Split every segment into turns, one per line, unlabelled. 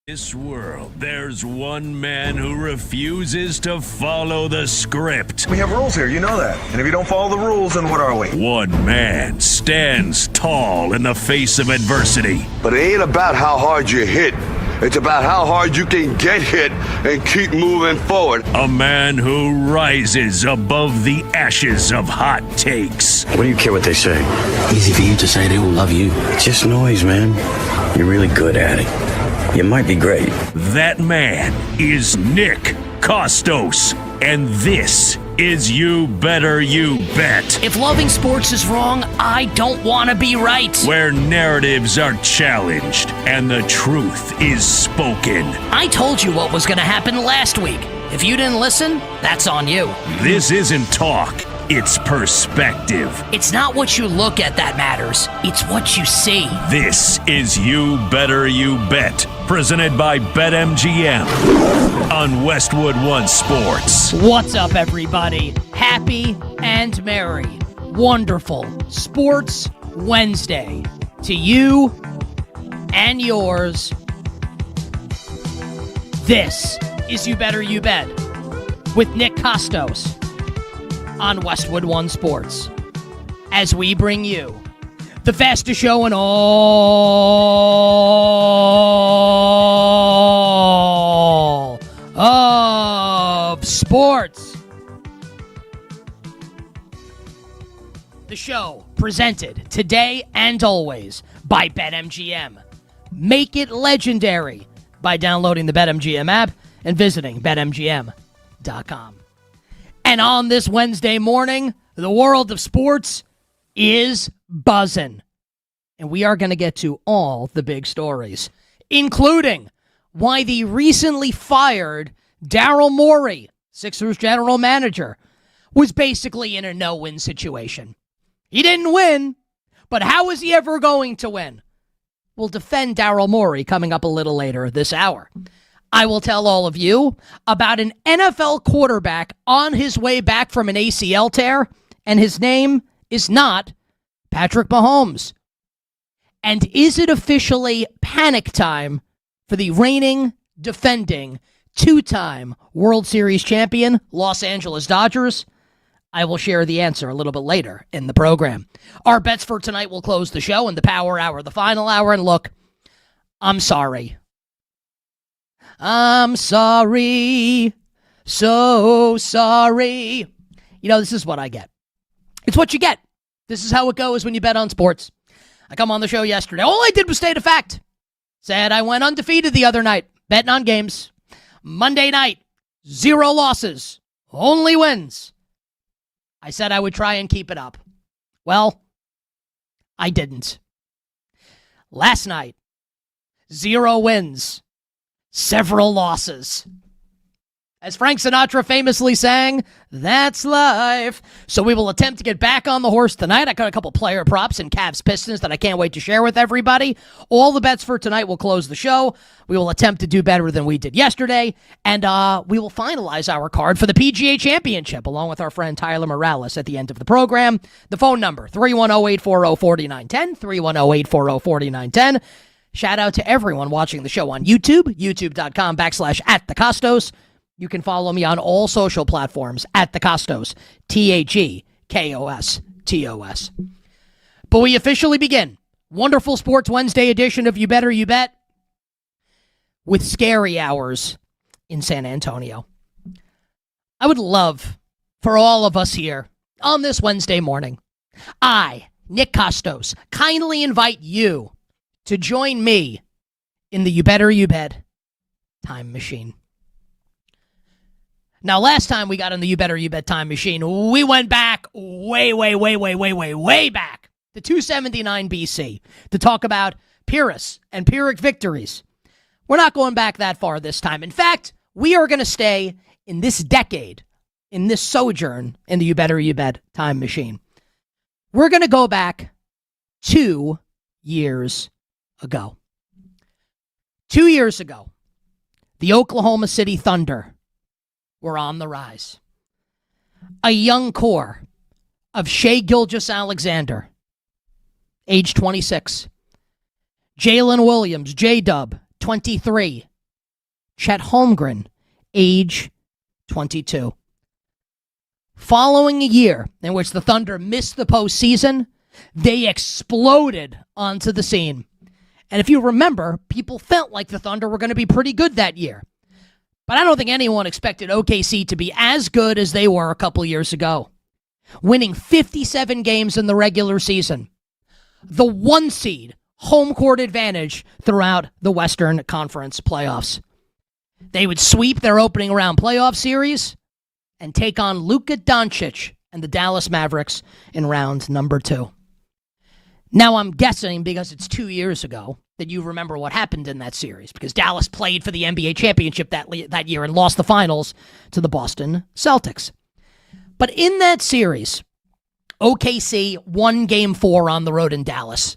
This world, there's one man who refuses to follow the script.
We have rules here, you know that. And if you don't follow the rules, then what are we?
One man stands tall in the face of adversity.
But it ain't about how hard you hit. It's about how hard you can get hit and keep moving forward.
A man who rises above the ashes of hot takes.
What do you care what they say?
Easy for you to say they all love you.
It's just noise, man. You're really good at it. You might be great.
That man is Nick Kostos. And this is You Better You Bet.
If loving sports is wrong, I don't want to be right.
Where narratives are challenged and the truth is spoken.
I told you what was going to happen last week. If you didn't listen, that's on you.
This isn't talk. It's perspective.
It's not what you look at that matters. It's what you see.
This is You Better You Bet, presented by BetMGM on Westwood One Sports.
What's up, everybody? Happy and merry, wonderful Sports Wednesday to you and yours. This is You Better You Bet with Nick Kostos on Westwood One Sports, as we bring you the fastest show in all of sports. The show presented today and always by BetMGM. Make it legendary by downloading the BetMGM app and visiting BetMGM.com. And on this Wednesday morning, the world of sports is buzzing. And we are going to get to all the big stories, including why the recently fired Daryl Morey, Sixers general manager, was basically in a no-win situation. He didn't win, but how is he ever going to win? We'll defend Daryl Morey coming up a little later this hour. I will tell all of you about an NFL quarterback on his way back from an ACL tear, and his name is not Patrick Mahomes. And is it officially panic time for the reigning, defending, two-time World Series champion Los Angeles Dodgers? I will share the answer a little bit later in the program. Our bets for tonight will close the show in the power hour, the final hour, and look, I'm sorry. I'm sorry, so sorry. You know, this is what I get. It's what you get. This is how it goes when you bet on sports. I come on the show yesterday. All I did was state a fact. Said I went undefeated the other night, betting on games. Monday night, 0 losses, only wins. I said I would try and keep it up. Well, I didn't. Last night, 0 wins. Several losses. As Frank Sinatra famously sang, that's life. So we will attempt to get back on the horse tonight. I got a couple player props and Cavs Pistons that I can't wait to share with everybody. All the bets for tonight will close the show. We will attempt to do better than we did yesterday. And we will finalize our card for the PGA Championship, along with our friend Tyler Morales at the end of the program. The phone number, 310-840-4910, 310-840-4910. Shout out to everyone watching the show on YouTube, youtube.com/@thekostos. You can follow me on all social platforms @thekostos, THEKOSTOS. But we officially begin. Wonderful Sports Wednesday edition of You Better You Bet with scary hours in San Antonio. I would love for all of us here on this Wednesday morning, I, Nick Kostos, kindly invite you to join me in the You Better You Bet time machine. Now, last time we got in the You Better You Bet time machine, we went back way back to 279 BC to talk about Pyrrhus and Pyrrhic victories. We're not going back that far this time. In fact, we are going to stay in this decade, in this sojourn in the You Better You Bet time machine. We're going to go back 2 years ago. 2 years ago, the Oklahoma City Thunder were on the rise. A young core of Shai Gilgeous-Alexander, age 26, Jalen Williams, J-Dub, 23, Chet Holmgren, age 22. Following a year in which the Thunder missed the postseason, they exploded onto the scene. And if you remember, people felt like the Thunder were going to be pretty good that year. But I don't think anyone expected OKC to be as good as they were a couple years ago, winning 57 games in the regular season. The 1 seed, home court advantage throughout the Western Conference playoffs. They would sweep their opening round playoff series and take on Luka Doncic and the Dallas Mavericks in round number 2. Now I'm guessing, because it's 2 years ago, that you remember what happened in that series, because Dallas played for the NBA championship that year and lost the finals to the Boston Celtics. But in that series, OKC won Game 4 on the road in Dallas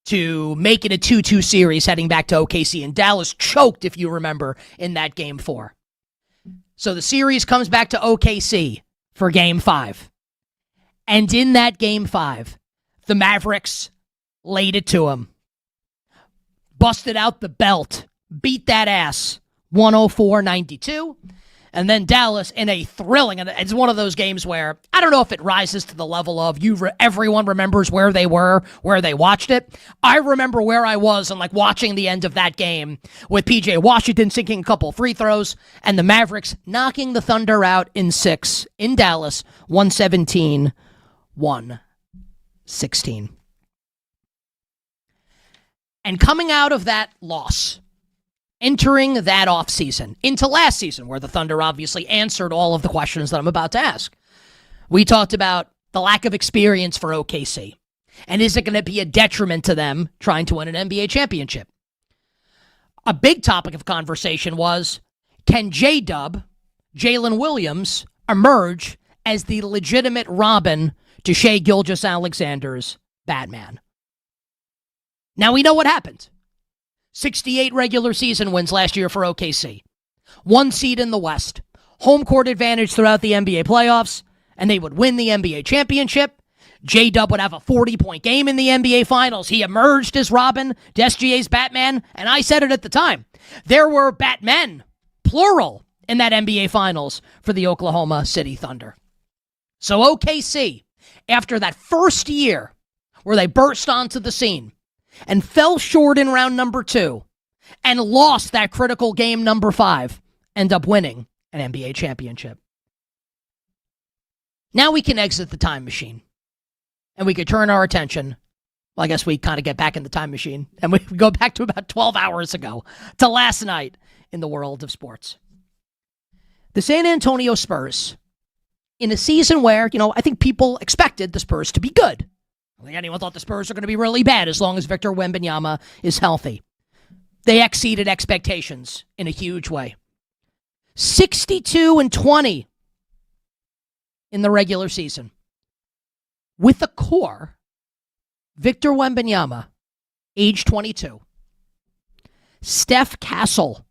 to make it a 2-2 series heading back to OKC, and Dallas choked, if you remember, in that Game 4. So the series comes back to OKC for Game 5. And in that Game 5, the Mavericks laid it to them. Busted out the belt, beat that ass, 104-92. And then Dallas in a thrilling, and it's one of those games where I don't know if it rises to the level of everyone remembers where they were, where they watched it. I remember where I was and watching the end of that game with PGA Washington sinking a couple free throws and the Mavericks knocking the Thunder out in 6 in Dallas, 117-116. And coming out of that loss, entering that offseason, into last season, where the Thunder obviously answered all of the questions that I'm about to ask, we talked about the lack of experience for OKC. And is it going to be a detriment to them trying to win an NBA championship? A big topic of conversation was, can J-Dub, Jalen Williams, emerge as the legitimate Robin to Shai Gilgeous-Alexander's Batman? Now we know what happened. 68 regular season wins last year for OKC. 1 seed in the West. Home court advantage throughout the NBA playoffs, and they would win the NBA championship. J-Dub would have a 40-point game in the NBA Finals. He emerged as Robin, SGA's Batman, and I said it at the time. There were Batmen, plural, in that NBA Finals for the Oklahoma City Thunder. So OKC, after that first year where they burst onto the scene and fell short in round number 2 and lost that critical game number 5, end up winning an NBA championship. Now we can exit the time machine and we could turn our attention. Well, I guess we kind of get back in the time machine and we go back to about 12 hours ago, to last night in the world of sports. The San Antonio Spurs, in a season where, I think people expected the Spurs to be good. I don't think anyone thought the Spurs were going to be really bad as long as Victor Wembanyama is healthy. They exceeded expectations in a huge way. 62-20 in the regular season. With a core, Victor Wembanyama, age 22. Steph Castle,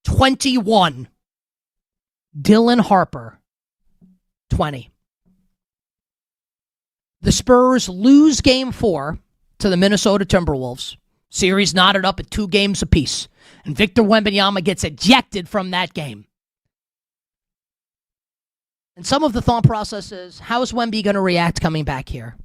21. Dylan Harper, 20. The Spurs lose Game 4 to the Minnesota Timberwolves. Series knotted up at 2 games apiece. And Victor Wembanyama gets ejected from that game. And some of the thought process is, how is Wemby going to react coming back here?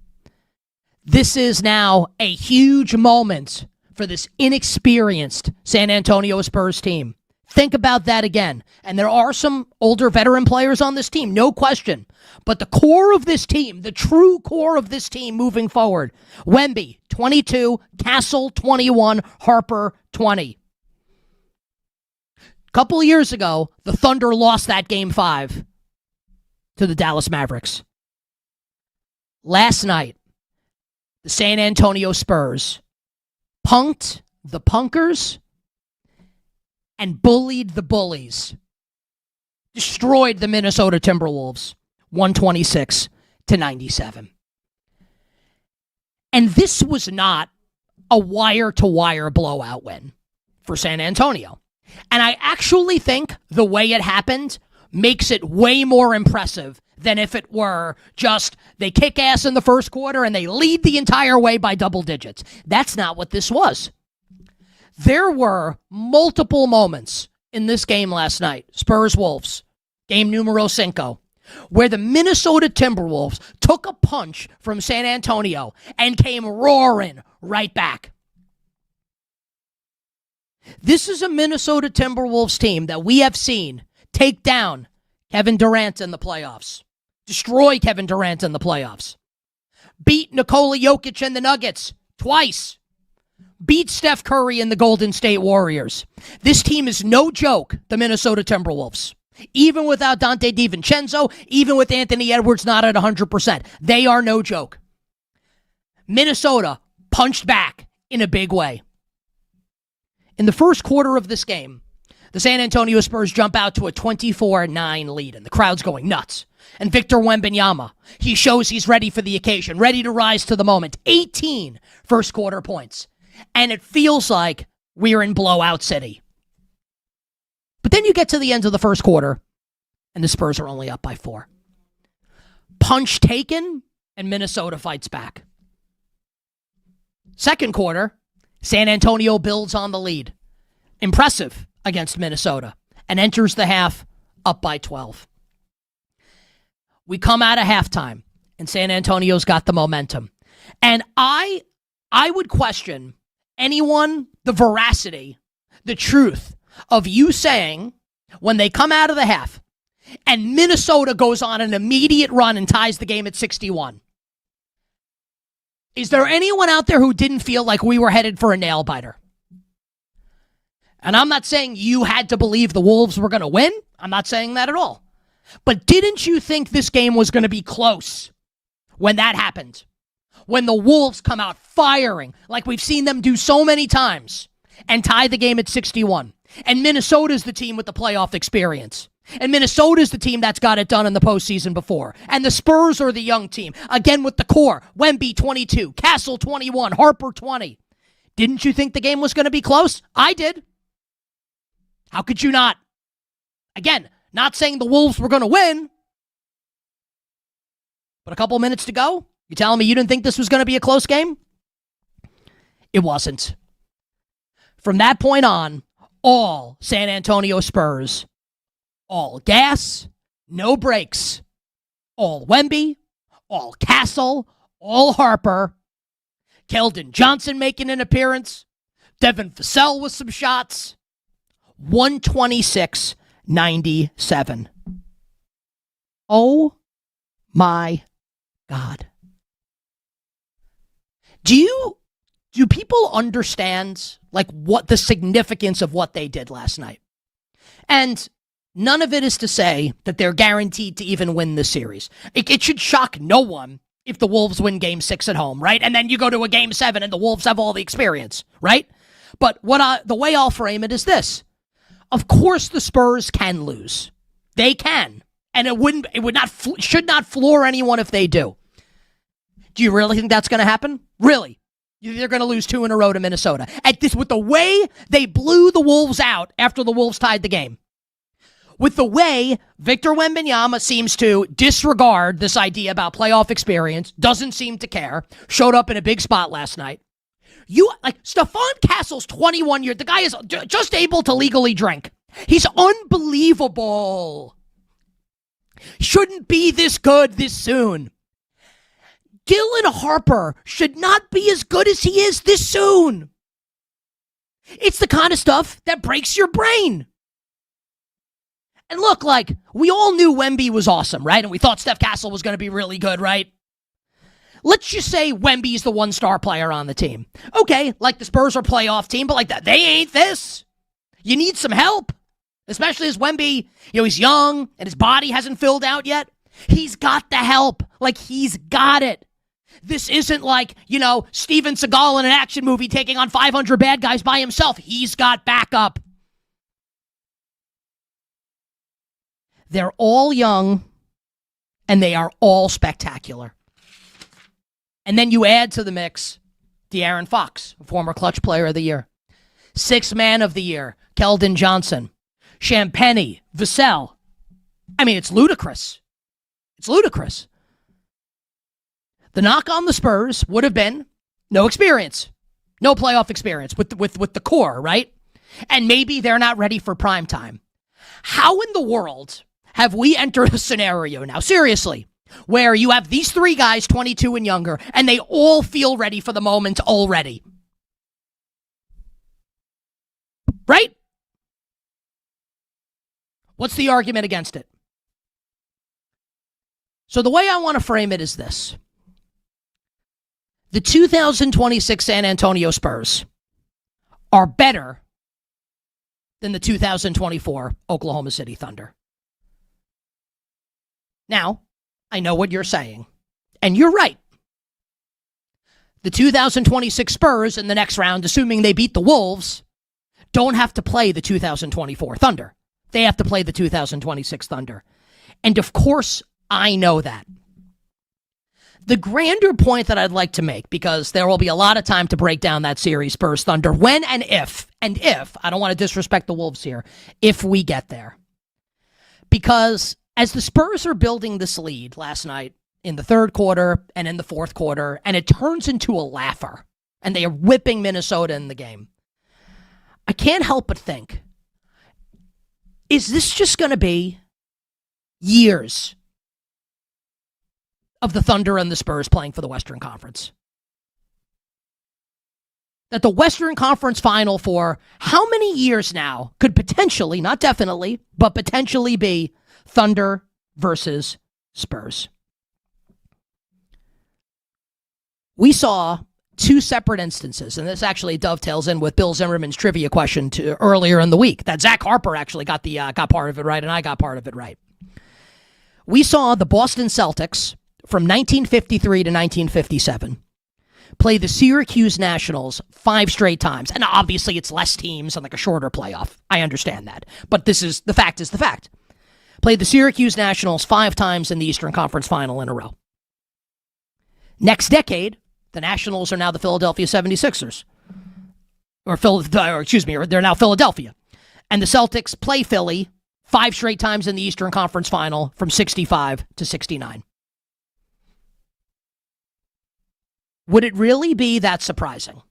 This is now a huge moment for this inexperienced San Antonio Spurs team. Think about that again. And there are some older veteran players on this team, no question. But the core of this team, the true core of this team moving forward, Wemby, 22, Castle, 21, Harper, 20. A couple of years ago, the Thunder lost that Game 5 to the Dallas Mavericks. Last night, the San Antonio Spurs punked the punkers and bullied the bullies. Destroyed the Minnesota Timberwolves, 126-97. And this was not a wire-to-wire blowout win for San Antonio. And I actually think the way it happened makes it way more impressive than if it were just they kick ass in the first quarter and they lead the entire way by double digits. That's not what this was. There were multiple moments in this game last night, Spurs-Wolves, game numero 5, where the Minnesota Timberwolves took a punch from San Antonio and came roaring right back. This is a Minnesota Timberwolves team that we have seen take down Kevin Durant in the playoffs, destroy Kevin Durant in the playoffs, beat Nikola Jokic and the Nuggets twice, beat Steph Curry and the Golden State Warriors. This team is no joke, the Minnesota Timberwolves. Even without Dante DiVincenzo, even with Anthony Edwards not at 100%, they are no joke. Minnesota punched back in a big way. In the first quarter of this game, the San Antonio Spurs jump out to a 24-9 lead, and the crowd's going nuts. And Victor Wembanyama, he shows he's ready for the occasion, ready to rise to the moment. 18 first quarter points. And it feels like we're in blowout city. But then you get to the end of the first quarter, and the Spurs are only up by 4. Punch taken, and Minnesota fights back. Second quarter, San Antonio builds on the lead. Impressive against Minnesota, and enters the half up by 12. We come out of halftime, and San Antonio's got the momentum. And I would question anyone, the veracity, the truth of you saying when they come out of the half and Minnesota goes on an immediate run and ties the game at 61. Is there anyone out there who didn't feel like we were headed for a nail biter? And I'm not saying you had to believe the Wolves were going to win. I'm not saying that at all. But didn't you think this game was going to be close when that happened? When the Wolves come out firing like we've seen them do so many times and tie the game at 61. And Minnesota's the team with the playoff experience. And Minnesota's the team that's got it done in the postseason before. And the Spurs are the young team. Again with the core. Wemby 22, Castle 21, Harper 20. Didn't you think the game was going to be close? I did. How could you not? Again, not saying the Wolves were going to win. But a couple minutes to go? You telling me you didn't think this was going to be a close game? It wasn't. From that point on, all San Antonio Spurs, all gas, no brakes, all Wemby, all Castle, all Harper, Keldon Johnson making an appearance, Devin Vassell with some shots, 126-97. Oh my God. Do people understand like what the significance of what they did last night? And none of it is to say that they're guaranteed to even win this series. It should shock no one if the Wolves win Game 6 at home, right? And then you go to a Game 7 and the Wolves have all the experience, right? But the way I'll frame it is this. Of course the Spurs can lose. They can. And should not floor anyone if they do. Do you really think that's going to happen? Really? They're going to lose 2 in a row to Minnesota. With the way they blew the Wolves out after the Wolves tied the game. With the way Victor Wembanyama seems to disregard this idea about playoff experience, doesn't seem to care, showed up in a big spot last night. Stephon Castle's 21 years. The guy is just able to legally drink. He's unbelievable. Shouldn't be this good this soon. Dylan Harper should not be as good as he is this soon. It's the kind of stuff that breaks your brain. And look, we all knew Wemby was awesome, right? And we thought Steph Castle was going to be really good, right? Let's just say Wemby's the one-star player on the team. Okay, the Spurs are a playoff team, but that, they ain't this. You need some help, especially as Wemby, he's young and his body hasn't filled out yet. He's got the help. He's got it. This isn't Steven Seagal in an action movie taking on 500 bad guys by himself. He's got backup. They're all young, and they are all spectacular. And then you add to the mix De'Aaron Fox, former Clutch Player of the Year. Sixth Man of the Year, Keldon Johnson. Champagnie, Vassell. I mean, it's ludicrous. It's ludicrous. The knock on the Spurs would have been no experience. No playoff experience with the core, right? And maybe they're not ready for prime time. How in the world have we entered a scenario now, seriously, where you have these three guys, 22 and younger, and they all feel ready for the moment already? Right? What's the argument against it? So the way I want to frame it is this. The 2026 San Antonio Spurs are better than the 2024 Oklahoma City Thunder. Now, I know what you're saying, and you're right. The 2026 Spurs in the next round, assuming they beat the Wolves, don't have to play the 2024 Thunder. They have to play the 2026 Thunder. And of course, I know that. The grander point that I'd like to make, because there will be a lot of time to break down that series, Spurs Thunder, when and if, I don't want to disrespect the Wolves here, if we get there. Because as the Spurs are building this lead last night in the third quarter and in the fourth quarter, and it turns into a laugher, and they are whipping Minnesota in the game, I can't help but think, is this just going to be years of the Thunder and the Spurs playing for the Western Conference? That the Western Conference final for how many years now could potentially, not definitely, but potentially be Thunder versus Spurs? We saw two separate instances, and this actually dovetails in with Bill Zimmerman's trivia question earlier in the week, that Zach Harper actually got part of it right, and I got part of it right. We saw the Boston Celtics from 1953 to 1957 play the Syracuse Nationals 5 straight times. And obviously it's less teams and like a shorter playoff. I understand that. But the fact is the fact. Played the Syracuse Nationals 5 times in the Eastern Conference Final in a row. Next decade, the Nationals are now the Philadelphia 76ers. Or they're now Philadelphia. And the Celtics play Philly 5 straight times in the Eastern Conference Final from 65 to 69. Would it really be that surprising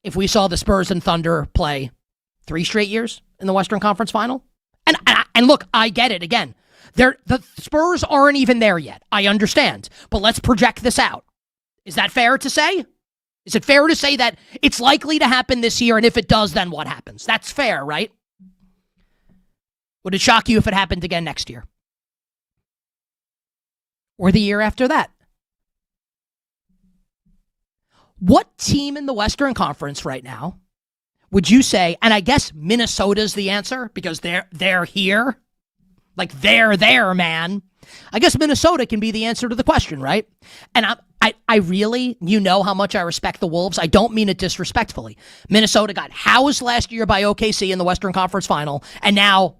if we saw the Spurs and Thunder play 3 straight years in the Western Conference Final? And look, I get it. Again, the Spurs aren't even there yet. I understand. But let's project this out. Is that fair to say? Is it fair to say that it's likely to happen this year, and if it does, then what happens? That's fair, right? Would it shock you if it happened again next year? Or the year after that? What team in the Western Conference right now would you say, and I guess Minnesota's the answer because they're here? Like, they're there, man. I guess Minnesota can be the answer to the question, right? And I really, you know how much I respect the Wolves. I don't mean it disrespectfully. Minnesota got housed last year by OKC in the Western Conference Final, and now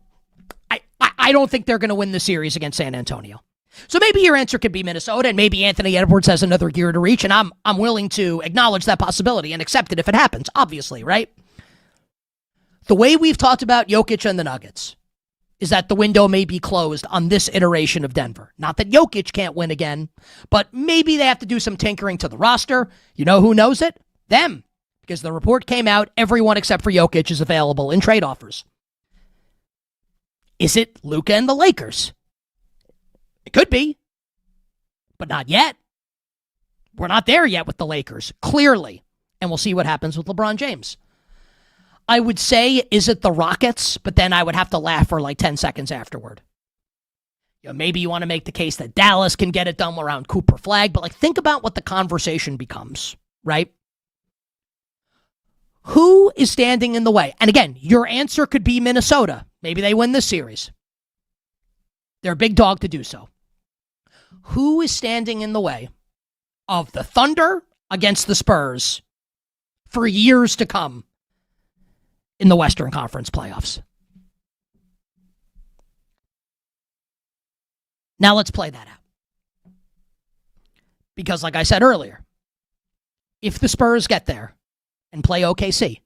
I don't think they're going to win the series against San Antonio. So maybe your answer could be Minnesota, and maybe Anthony Edwards has another gear to reach, and I'm willing to acknowledge that possibility and accept it if it happens, obviously, right? The way we've talked about Jokic and the Nuggets is that the window may be closed on this iteration of Denver. Not that Jokic can't win again, but maybe they have to do some tinkering to the roster. You know who knows it? Them. Because the report came out, everyone except for Jokic is available in trade offers. Is it Luka and the Lakers? It could be, but not yet. We're not there yet with the Lakers, clearly. And we'll see what happens with LeBron James. I would say, is it the Rockets? But then I would have to laugh for like 10 seconds afterward. You know, maybe you want to make the case that Dallas can get it done around Cooper Flag, but like think about what the conversation becomes, right? Who is standing in the way? And again, your answer could be Minnesota. Maybe they win this series. They're a big dog to do so. Who is standing in the way of the Thunder against the Spurs for years to come in the Western Conference playoffs? Now let's play that out. Because like I said earlier, if the Spurs get there and play OKC,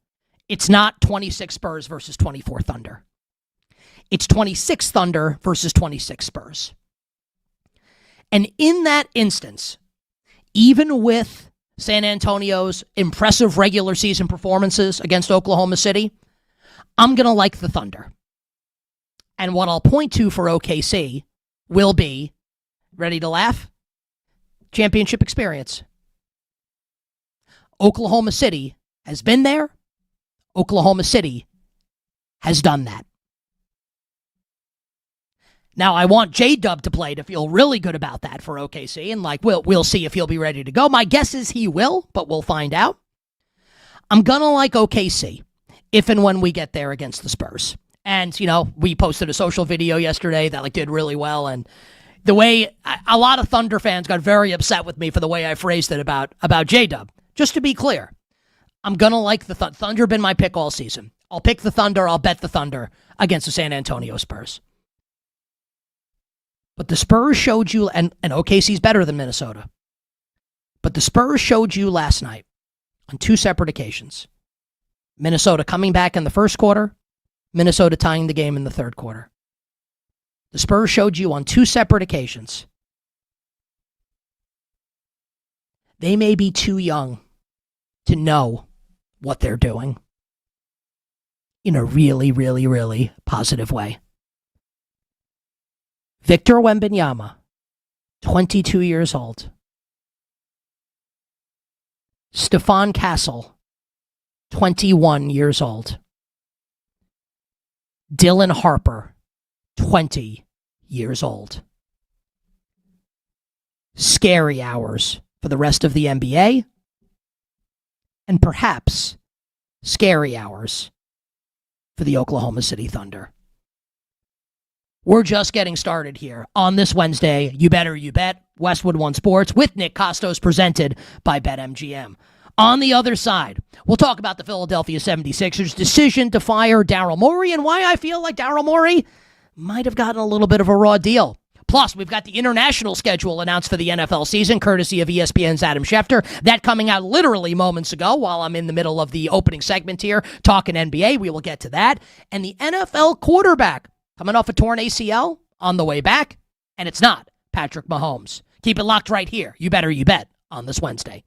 it's not 26 Spurs versus 24 Thunder. It's 26 Thunder versus 26 Spurs. And in that instance, even with San Antonio's impressive regular season performances against Oklahoma City, I'm going to like the Thunder. And what I'll point to for OKC will be, ready to laugh? Championship experience. Oklahoma City has been there. Oklahoma City has done that. Now, I want J-Dub to play to feel really good about that for OKC, and we'll see if he'll be ready to go. My guess is he will, but we'll find out. I'm going to like OKC if and when we get there against the Spurs. And, we posted a social video yesterday that did really well, and the way a lot of Thunder fans got very upset with me for the way I phrased it about J-Dub. Just to be clear, I'm going to like the Thunder. Been my pick all season. I'll pick the Thunder. I'll bet the Thunder against the San Antonio Spurs. But the Spurs showed you, and OKC's better than Minnesota, but the Spurs showed you last night on two separate occasions. Minnesota coming back in the first quarter, Minnesota tying the game in the third quarter. The Spurs showed you on two separate occasions. They may be too young to know what they're doing in a really, really, really positive way. Victor Wembanyama, 22 years old. Stephon Castle, 21 years old. Dylan Harper, 20 years old. Scary hours for the rest of the NBA, and perhaps scary hours for the Oklahoma City Thunder. We're just getting started here on this Wednesday. You better you bet. Westwood One Sports with Nick Kostos, presented by BetMGM. On the other side, we'll talk about the Philadelphia 76ers' decision to fire Daryl Morey and why I feel like Daryl Morey might have gotten a little bit of a raw deal. Plus, we've got the international schedule announced for the NFL season, courtesy of ESPN's Adam Schefter. That coming out literally moments ago while I'm in the middle of the opening segment here, talking NBA. We will get to that. And the NFL quarterback coming off a torn ACL on the way back, and it's not Patrick Mahomes. Keep it locked right here. You better you bet on this Wednesday.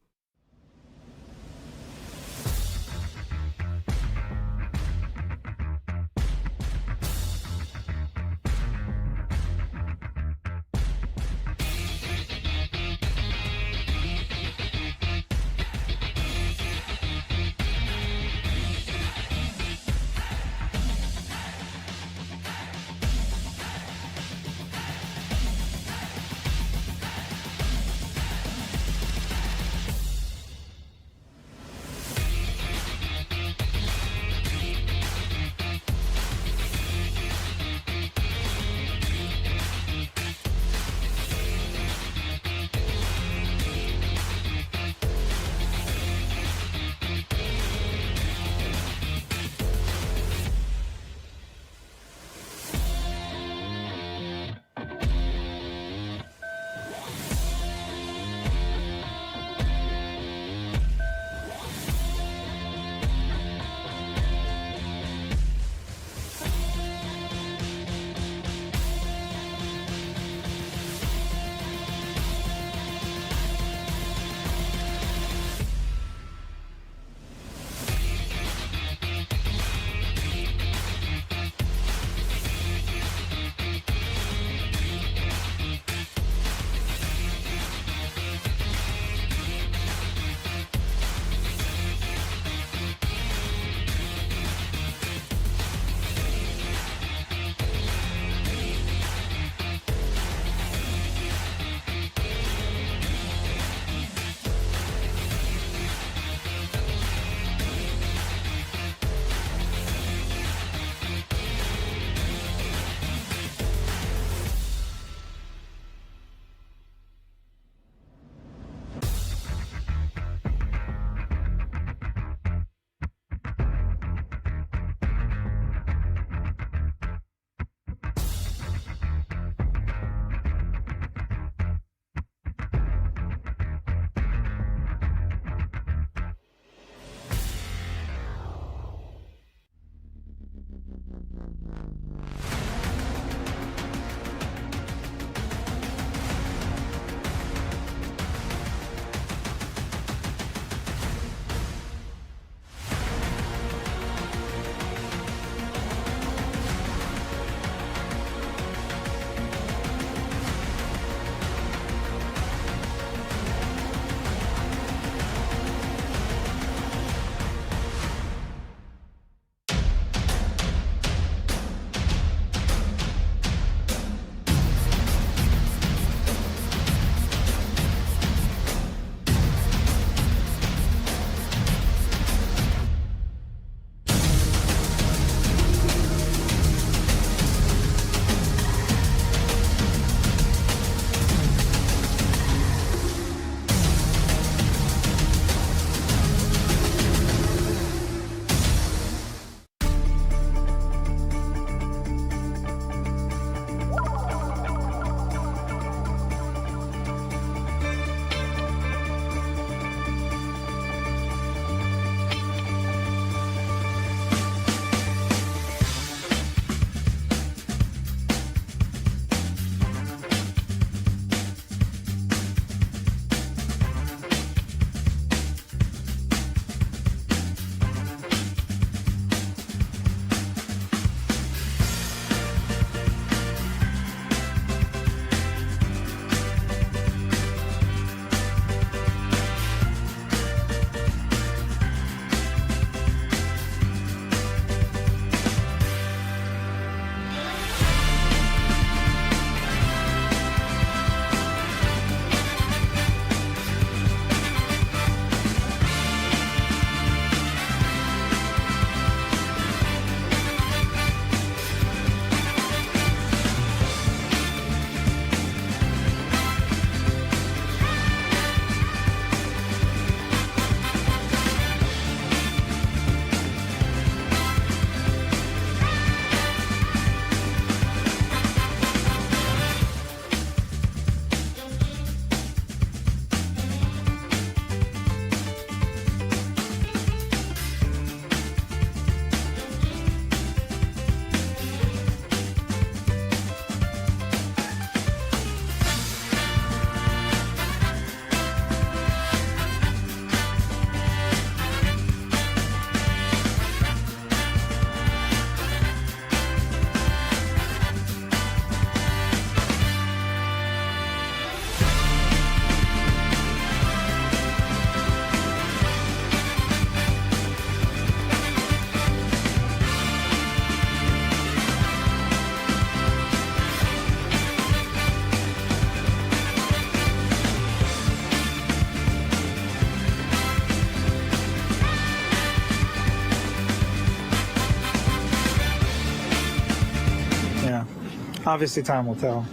obviously time will tell.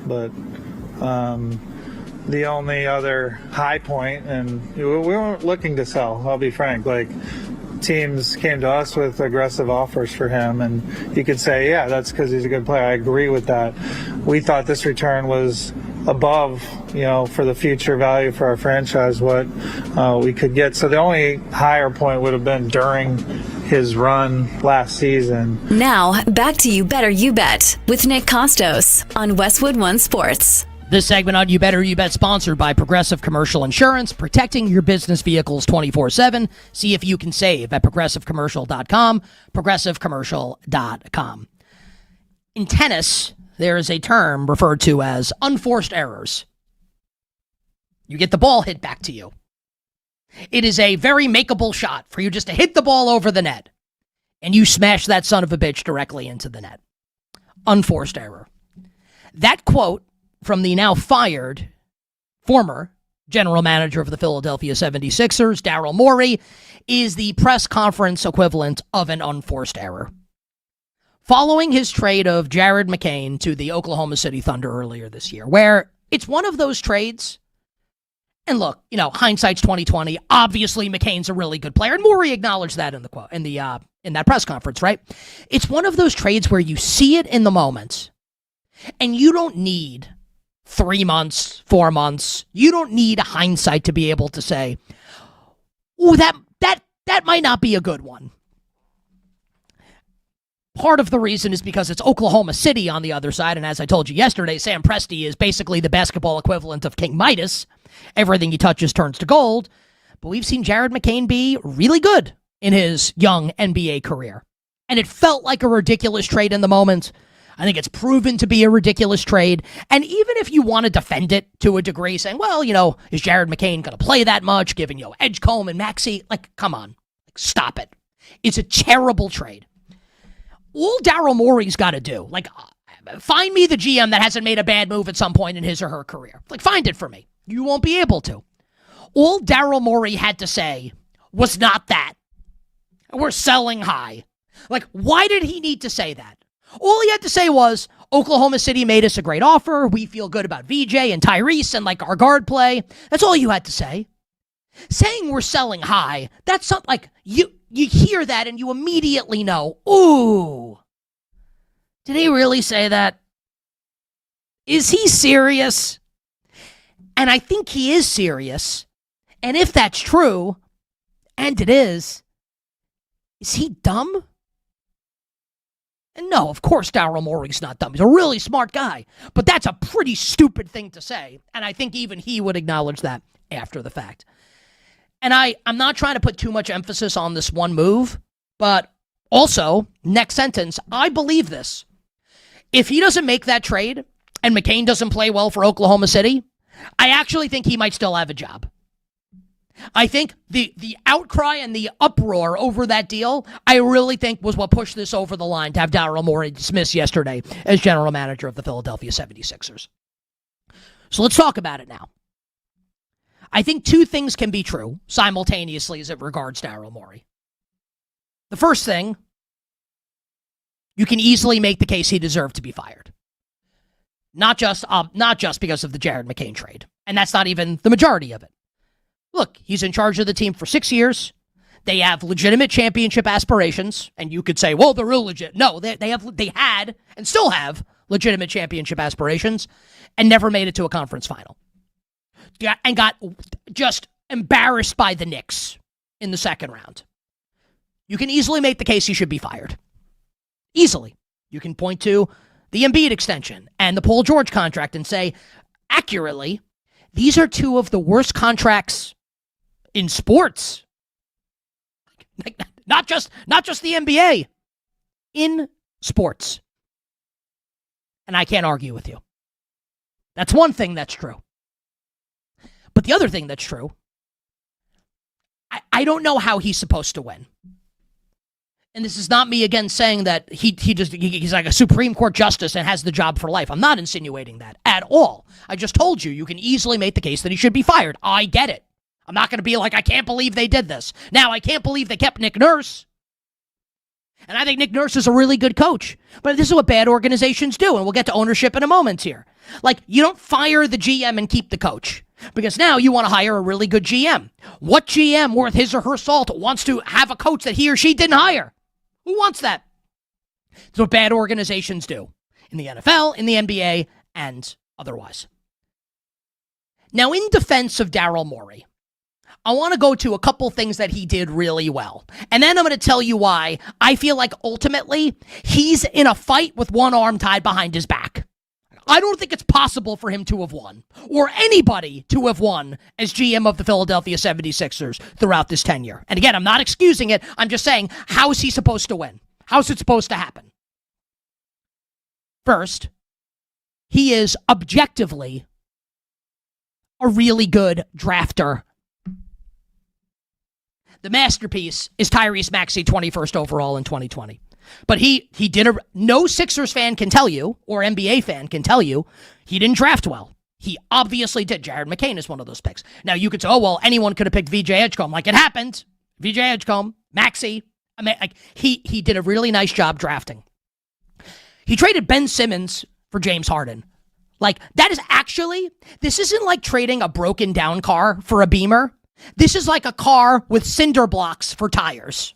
But the only other high point, and we weren't looking to sell, I'll be frank, like teams came to us with aggressive offers for him, and you could say, yeah, that's because he's a good player. I agree with that. We thought this return was above, for the future value for our franchise, what we could get. So the only higher point would have been during his run last season.
Now, back to You Better You Bet with Nick Kostos on Westwood One Sports.
This segment on You Better You Bet sponsored by Progressive Commercial Insurance, protecting your business vehicles 24/7. See if you can save at progressivecommercial.com, progressivecommercial.com. In tennis, there is a term referred to as unforced errors. You get the ball hit back to you. It is a very makeable shot for you just to hit the ball over the net, and you smash that son of a bitch directly into the net. Unforced error. That quote from the now fired former general manager of the Philadelphia 76ers, Daryl Morey, is the press conference equivalent of an unforced error. Following his trade of Jared McCain to the Oklahoma City Thunder earlier this year, where it's one of those trades, and look, hindsight's 2020. Obviously, McCain's a really good player, and Morey acknowledged that in the quote in that press conference, right? It's one of those trades where you see it in the moment, and you don't need 3 months, 4 months. You don't need hindsight to be able to say, "Oh, that might not be a good one." Part of the reason is because it's Oklahoma City on the other side, and as I told you yesterday, Sam Presti is basically the basketball equivalent of King Midas. Everything he touches turns to gold. But we've seen Jared McCain be really good in his young NBA career. And it felt like a ridiculous trade in the moment. I think it's proven to be a ridiculous trade. And even if you want to defend it to a degree, saying, well, is Jared McCain going to play that much, given, Edgecombe and Maxey? Come on. Stop it. It's a terrible trade. All Daryl Morey's got to do, find me the GM that hasn't made a bad move at some point in his or her career. Find it for me. You won't be able to. All Daryl Morey had to say was not that. We're selling high. Why did he need to say that? All he had to say was, Oklahoma City made us a great offer. We feel good about VJ and Tyrese and our guard play. That's all you had to say. Saying we're selling high, that's something you hear that and you immediately know, ooh, did he really say that? Is he serious? And I think he is serious. And if that's true, and it is he dumb? And no, of course Daryl Morey's not dumb. He's a really smart guy. But that's a pretty stupid thing to say. And I think even he would acknowledge that after the fact. And I'm not trying to put too much emphasis on this one move, but also, next sentence, I believe this. If he doesn't make that trade and McCain doesn't play well for Oklahoma City, I actually think he might still have a job. I think the outcry and the uproar over that deal, I really think was what pushed this over the line to have Daryl Morey dismissed yesterday as general manager of the Philadelphia 76ers. So let's talk about it now. I think two things can be true simultaneously as it regards Daryl Morey. The first thing, you can easily make the case he deserved to be fired. Not just because of the Jared McCain trade. And that's not even the majority of it. Look, he's in charge of the team for 6 years. They have legitimate championship aspirations. And you could say, well, they're illegit. No, they had and still have legitimate championship aspirations and never made it to a conference final. And got just embarrassed by the Knicks in the second round. You can easily make the case he should be fired. Easily. You can point to the Embiid extension and the Paul George contract and say, accurately, these are two of the worst contracts in sports. Not just the NBA. In sports. And I can't argue with you. That's one thing that's true. But the other thing that's true, I don't know how he's supposed to win. And this is not me again saying that he's like a Supreme Court justice and has the job for life. I'm not insinuating that at all. I just told you can easily make the case that he should be fired. I get it. I'm not going to be like, I can't believe they did this. Now, I can't believe they kept Nick Nurse. And I think Nick Nurse is a really good coach. But this is what bad organizations do, and we'll get to ownership in a moment here. Like, you don't fire the GM and keep the coach, because now you want to hire a really good GM. What GM worth his or her salt wants to have a coach that he or she didn't hire? Who wants that? That's what bad organizations do in the NFL, in the NBA, and otherwise. Now, in defense of Daryl Morey, I want to go to a couple things that he did really well. And then I'm going to tell you why I feel like ultimately he's in a fight with one arm tied behind his back. I don't think it's possible for him to have won, or anybody to have won as GM of the Philadelphia 76ers throughout this tenure. And again, I'm not excusing it. I'm just saying, how is he supposed to win? How's it supposed to happen? First, he is objectively a really good drafter. The masterpiece is Tyrese Maxey, 21st overall in 2020. But he did no Sixers fan can tell you, or NBA fan can tell you, he didn't draft well. He obviously did. Jared McCain is one of those picks. Now you could say, oh, well, anyone could have picked VJ Edgecombe. Like, it happened. VJ Edgecombe, Maxey. I mean, like, he did a really nice job drafting. He traded Ben Simmons for James Harden. Like, that is actually, this isn't like trading a broken down car for a Beamer. This is like a car with cinder blocks for tires,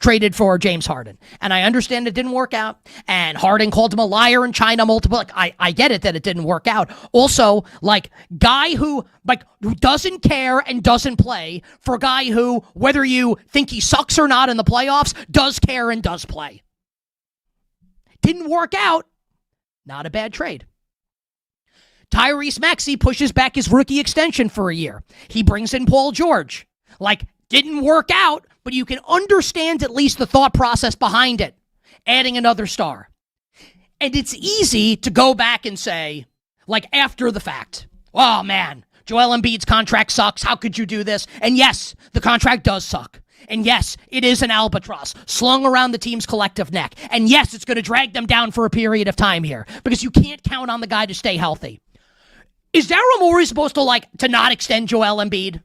traded for James Harden. And I understand it didn't work out, and Harden called him a liar in China multiple. Like, I get it that it didn't work out. Also, like, guy who doesn't care and doesn't play for a guy who, whether you think he sucks or not in the playoffs, does care and does play. Didn't work out. Not a bad trade. Tyrese Maxey pushes back his rookie extension for a year. He brings in Paul George. Like, didn't work out, but you can understand at least the thought process behind it. Adding another star. And it's easy to go back and say, like, after the fact, oh man, Joel Embiid's contract sucks. How could you do this? And yes, the contract does suck. And yes, it is an albatross slung around the team's collective neck. And yes, it's going to drag them down for a period of time here, because you can't count on the guy to stay healthy. Is Daryl Morey supposed to not extend Joel Embiid?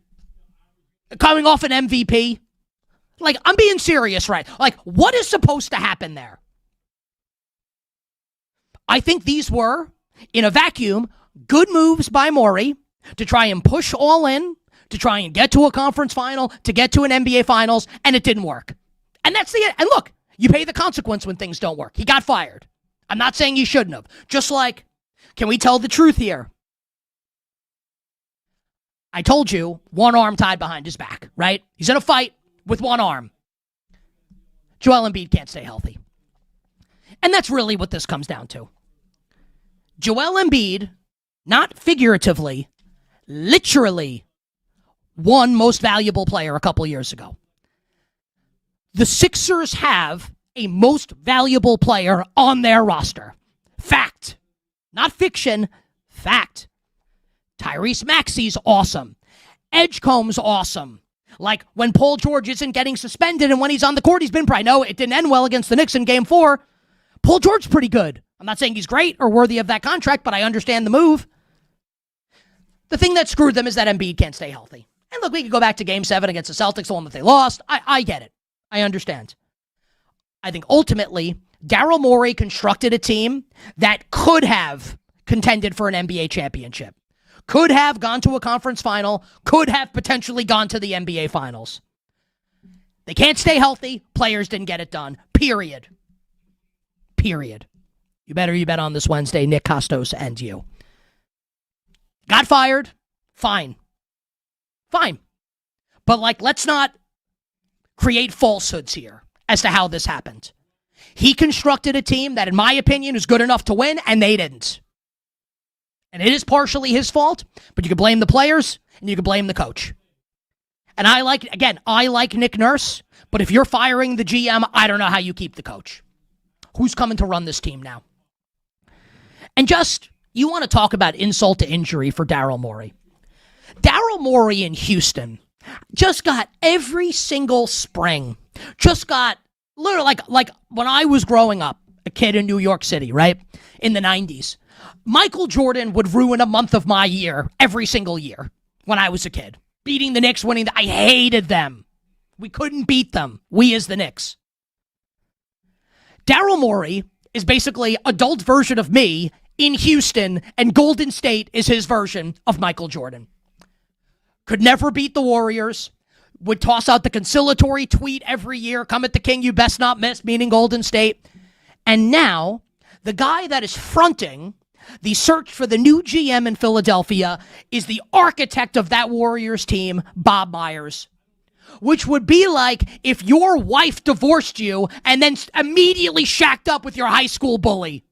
Coming off an MVP? Like, I'm being serious, right? Like, what is supposed to happen there? I think these were, in a vacuum, good moves by Morey to try and push all in, to try and get to a conference final, to get to an NBA finals, and it didn't work. And that's the end. And look, you pay the consequence when things don't work. He got fired. I'm not saying he shouldn't have. Just like, can we tell the truth here? I told you, one arm tied behind his back, right? He's in a fight with one arm. Joel Embiid can't stay healthy. And that's really what this comes down to. Joel Embiid, not figuratively, literally won most valuable player a couple years ago. The Sixers have a most valuable player on their roster. Fact. Not fiction. Fact. Tyrese Maxey's awesome. Edgecombe's awesome. Like, when Paul George isn't getting suspended and when he's on the court, he's been I know it didn't end well against the Knicks in Game 4. Paul George's pretty good. I'm not saying he's great or worthy of that contract, but I understand the move. The thing that screwed them is that Embiid can't stay healthy. And look, we could go back to Game 7 against the Celtics, the one that they lost. I get it. I understand. I think ultimately, Daryl Morey constructed a team that could have contended for an NBA championship. Could have gone to a conference final, could have potentially gone to the NBA finals. They can't stay healthy. Players didn't get it done. Period. You bet on this Wednesday, Nick Kostos and you. Got fired? Fine. But let's not create falsehoods here as to how this happened. He constructed a team that, in my opinion, is good enough to win, and they didn't. And it is partially his fault, but you can blame the players and you can blame the coach. And I like Nick Nurse, but if you're firing the GM, I don't know how you keep the coach. Who's coming to run this team now? And you want to talk about insult to injury for Daryl Morey. Daryl Morey in Houston just got every single spring. Just got literally like when I was growing up, a kid in New York City, right? In the 90s. Michael Jordan would ruin a month of my year every single year when I was a kid. Beating the Knicks, I hated them. We couldn't beat them. We as the Knicks. Daryl Morey is basically adult version of me in Houston, and Golden State is his version of Michael Jordan. Could never beat the Warriors, would toss out the conciliatory tweet every year, come at the king you best not miss, meaning Golden State. And now, the guy that is fronting the search for the new GM in Philadelphia is the architect of that Warriors team, Bob Myers. Which would be like if your wife divorced you and then immediately shacked up with your high school bully.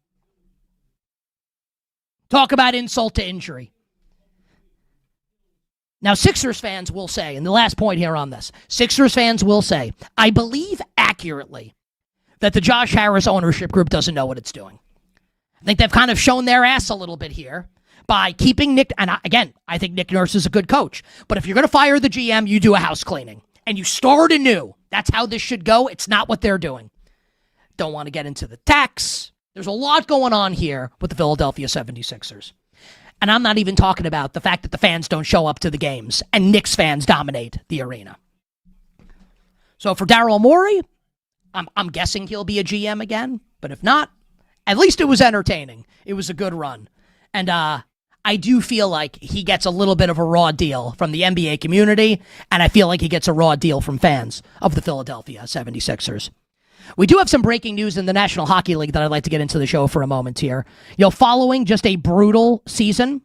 Talk about insult to injury. Now, Sixers fans will say, and the last point here on this, Sixers fans will say, I believe accurately that the Josh Harris ownership group doesn't know what it's doing. I think they've kind of shown their ass a little bit here by keeping Nick, and again, I think Nick Nurse is a good coach, but if you're going to fire the GM, you do a house cleaning, and you start anew. That's how this should go. It's not what they're doing. Don't want to get into the tax. There's a lot going on here with the Philadelphia 76ers. And I'm not even talking about the fact that the fans don't show up to the games and Knicks fans dominate the arena. So for Daryl Morey, I'm guessing he'll be a GM again. But if not, at least it was entertaining. It was a good run. And I do feel like he gets a little bit of a raw deal from the NBA community. And I feel like he gets a raw deal from fans of the Philadelphia 76ers. We do have some breaking news in the National Hockey League that I'd like to get into the show for a moment here. Following just a brutal season,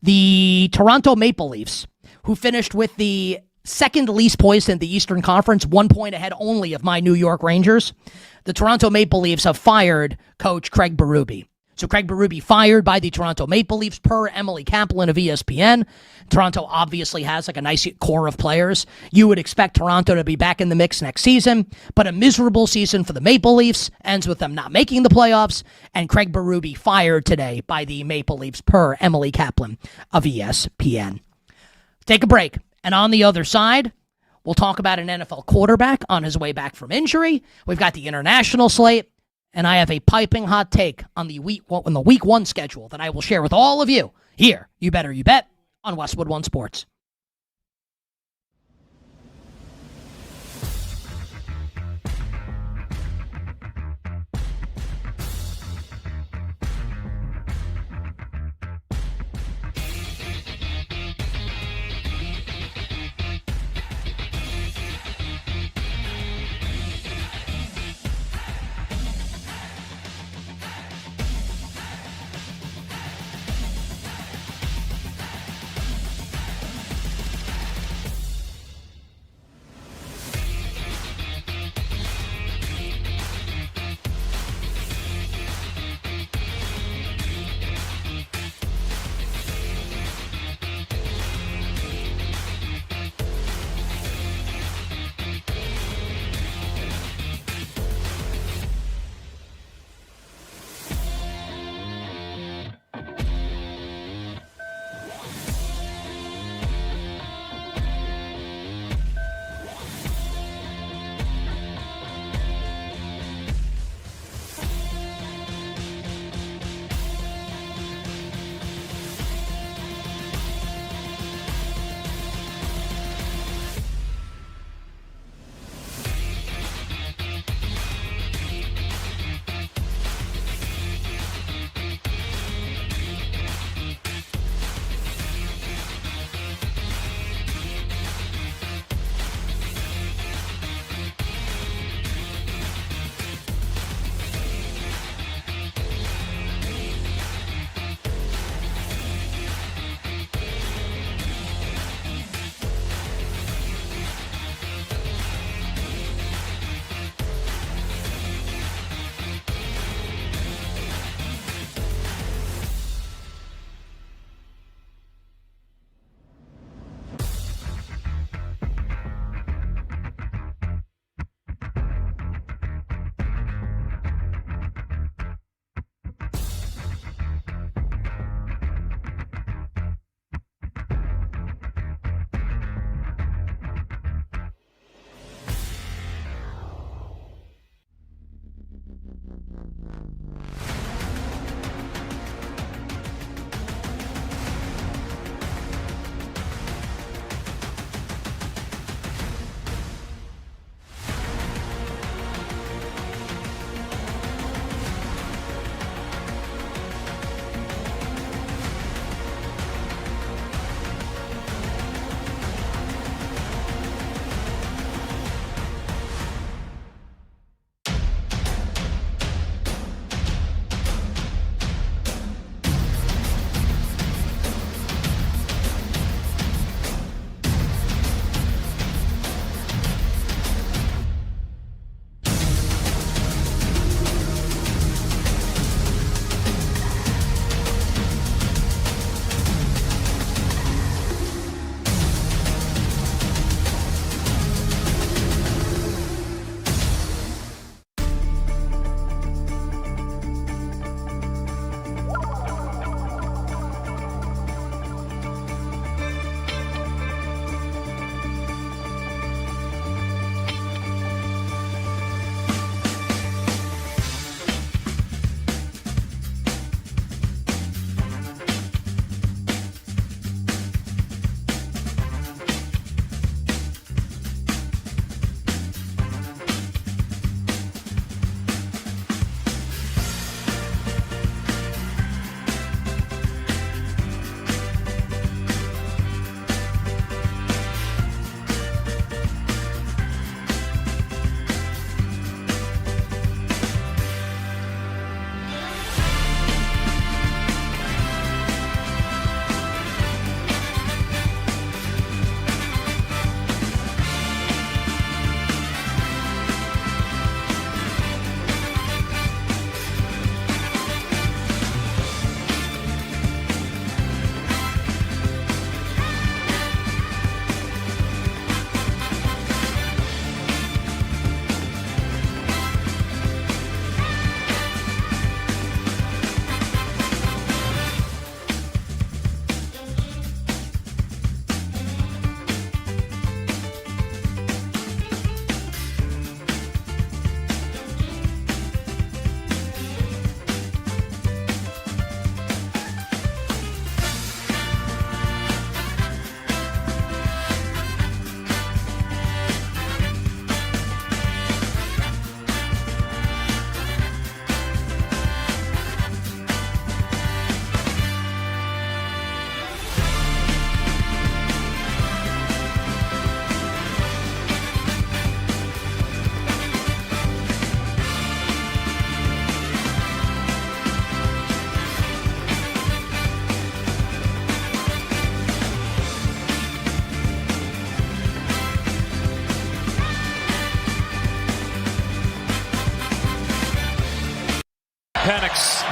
the Toronto Maple Leafs, who finished with the second least points in the Eastern Conference, 1 point ahead only of my New York Rangers, the Toronto Maple Leafs have fired coach Craig Berube. So Craig Berube fired by the Toronto Maple Leafs per Emily Kaplan of ESPN. Toronto obviously has like a nice core of players. You would expect Toronto to be back in the mix next season, but a miserable season for the Maple Leafs ends with them not making the playoffs, and Craig Berube fired today by the Maple Leafs per Emily Kaplan of ESPN. Take a break, and on the other side, we'll talk about an NFL quarterback on his way back from injury. We've got the international slate. And I have a piping hot take on the week 1 schedule that I will share with all of you here. You better you bet on Westwood One Sports.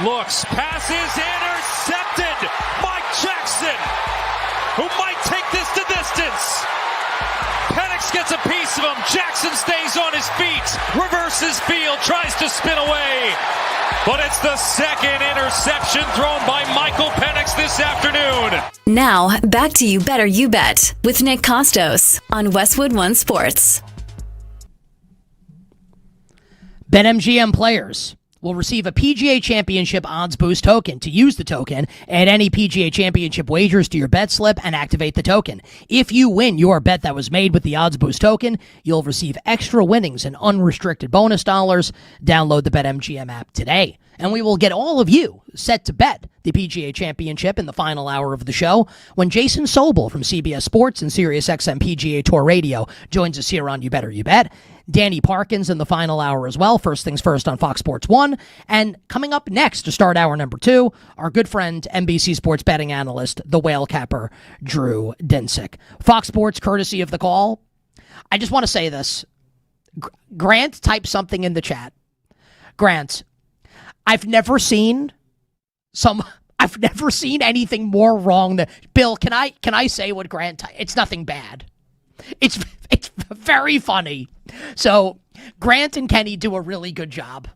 looks, passes, intercepted. Mike Jackson, who might take this to distance. Penix gets a piece of him. Jackson stays on his feet, reverses field, tries to spin away. But it's the second interception thrown by Michael Penix this afternoon.
Now, back to You Better You Bet with Nick Kostos on Westwood One Sports.
BetMGM players will receive a PGA Championship odds boost token. To use the token, add any PGA Championship wagers to your bet slip and activate the token. If you win your bet that was made with the odds boost token, you'll receive extra winnings and unrestricted bonus dollars. Download the BetMGM app today, and we will get all of you set to bet the PGA Championship in the final hour of the show when Jason Sobel from CBS Sports and SiriusXM PGA Tour Radio joins us here on You Better You Bet. Danny Parkins in the final hour as well. First things first on Fox Sports 1. And coming up next to start hour number 2, our good friend, NBC Sports betting analyst, the Whale Capper Drew Dinsick. Fox Sports, courtesy of The Call. I just want to say this. Grant typed something in the chat. Grant, I've never seen anything more wrong than Bill. Can I say what Grant? It's nothing bad. It's very funny. So Grant and Kenny do a really good job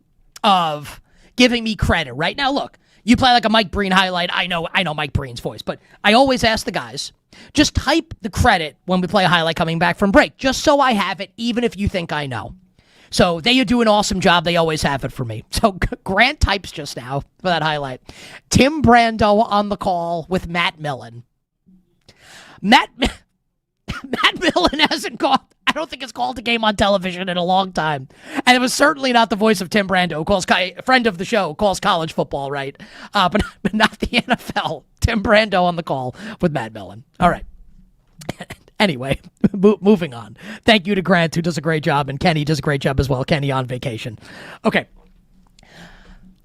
of giving me credit. Right now, look, you play like a Mike Breen highlight. I know Mike Breen's voice, but I always ask the guys, just type the credit when we play a highlight coming back from break, just so I have it, even if you think I know. So they do an awesome job. They always have it for me. So Grant types just now for that highlight. Tim Brando on the call with Matt Millen. Matt Millen hasn't called, I don't think it's called a game on television in a long time. And it was certainly not the voice of Tim Brando, a friend of the show, calls college football, right? But not the NFL. Tim Brando on the call with Matt Millen. All right. Anyway, moving on. Thank you to Grant, who does a great job, and Kenny does a great job as well. Kenny on vacation. Okay.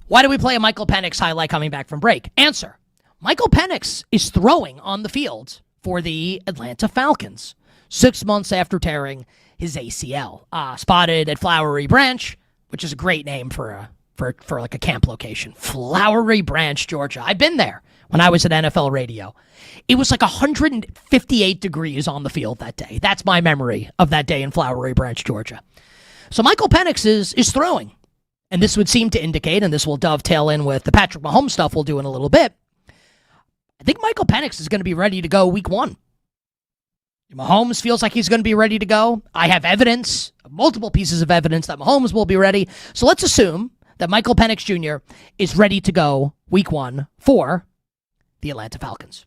Why do we play a Michael Penix highlight coming back from break? Answer. Michael Penix is throwing on the field for the Atlanta Falcons 6 months after tearing his ACL. Spotted at Flowery Branch, which is a great name for like a camp location. Flowery Branch, Georgia. I've been there when I was at NFL Radio. It was like 158 degrees on the field that day. That's my memory of that day in Flowery Branch, Georgia. So Michael Penix is throwing. And this would seem to indicate, and this will dovetail in with the Patrick Mahomes stuff we'll do in a little bit, I think Michael Penix is going to be ready to go week 1. Mahomes feels like he's going to be ready to go. I have evidence, multiple pieces of evidence that Mahomes will be ready. So let's assume that Michael Penix Jr. is ready to go week 1 for the Atlanta Falcons.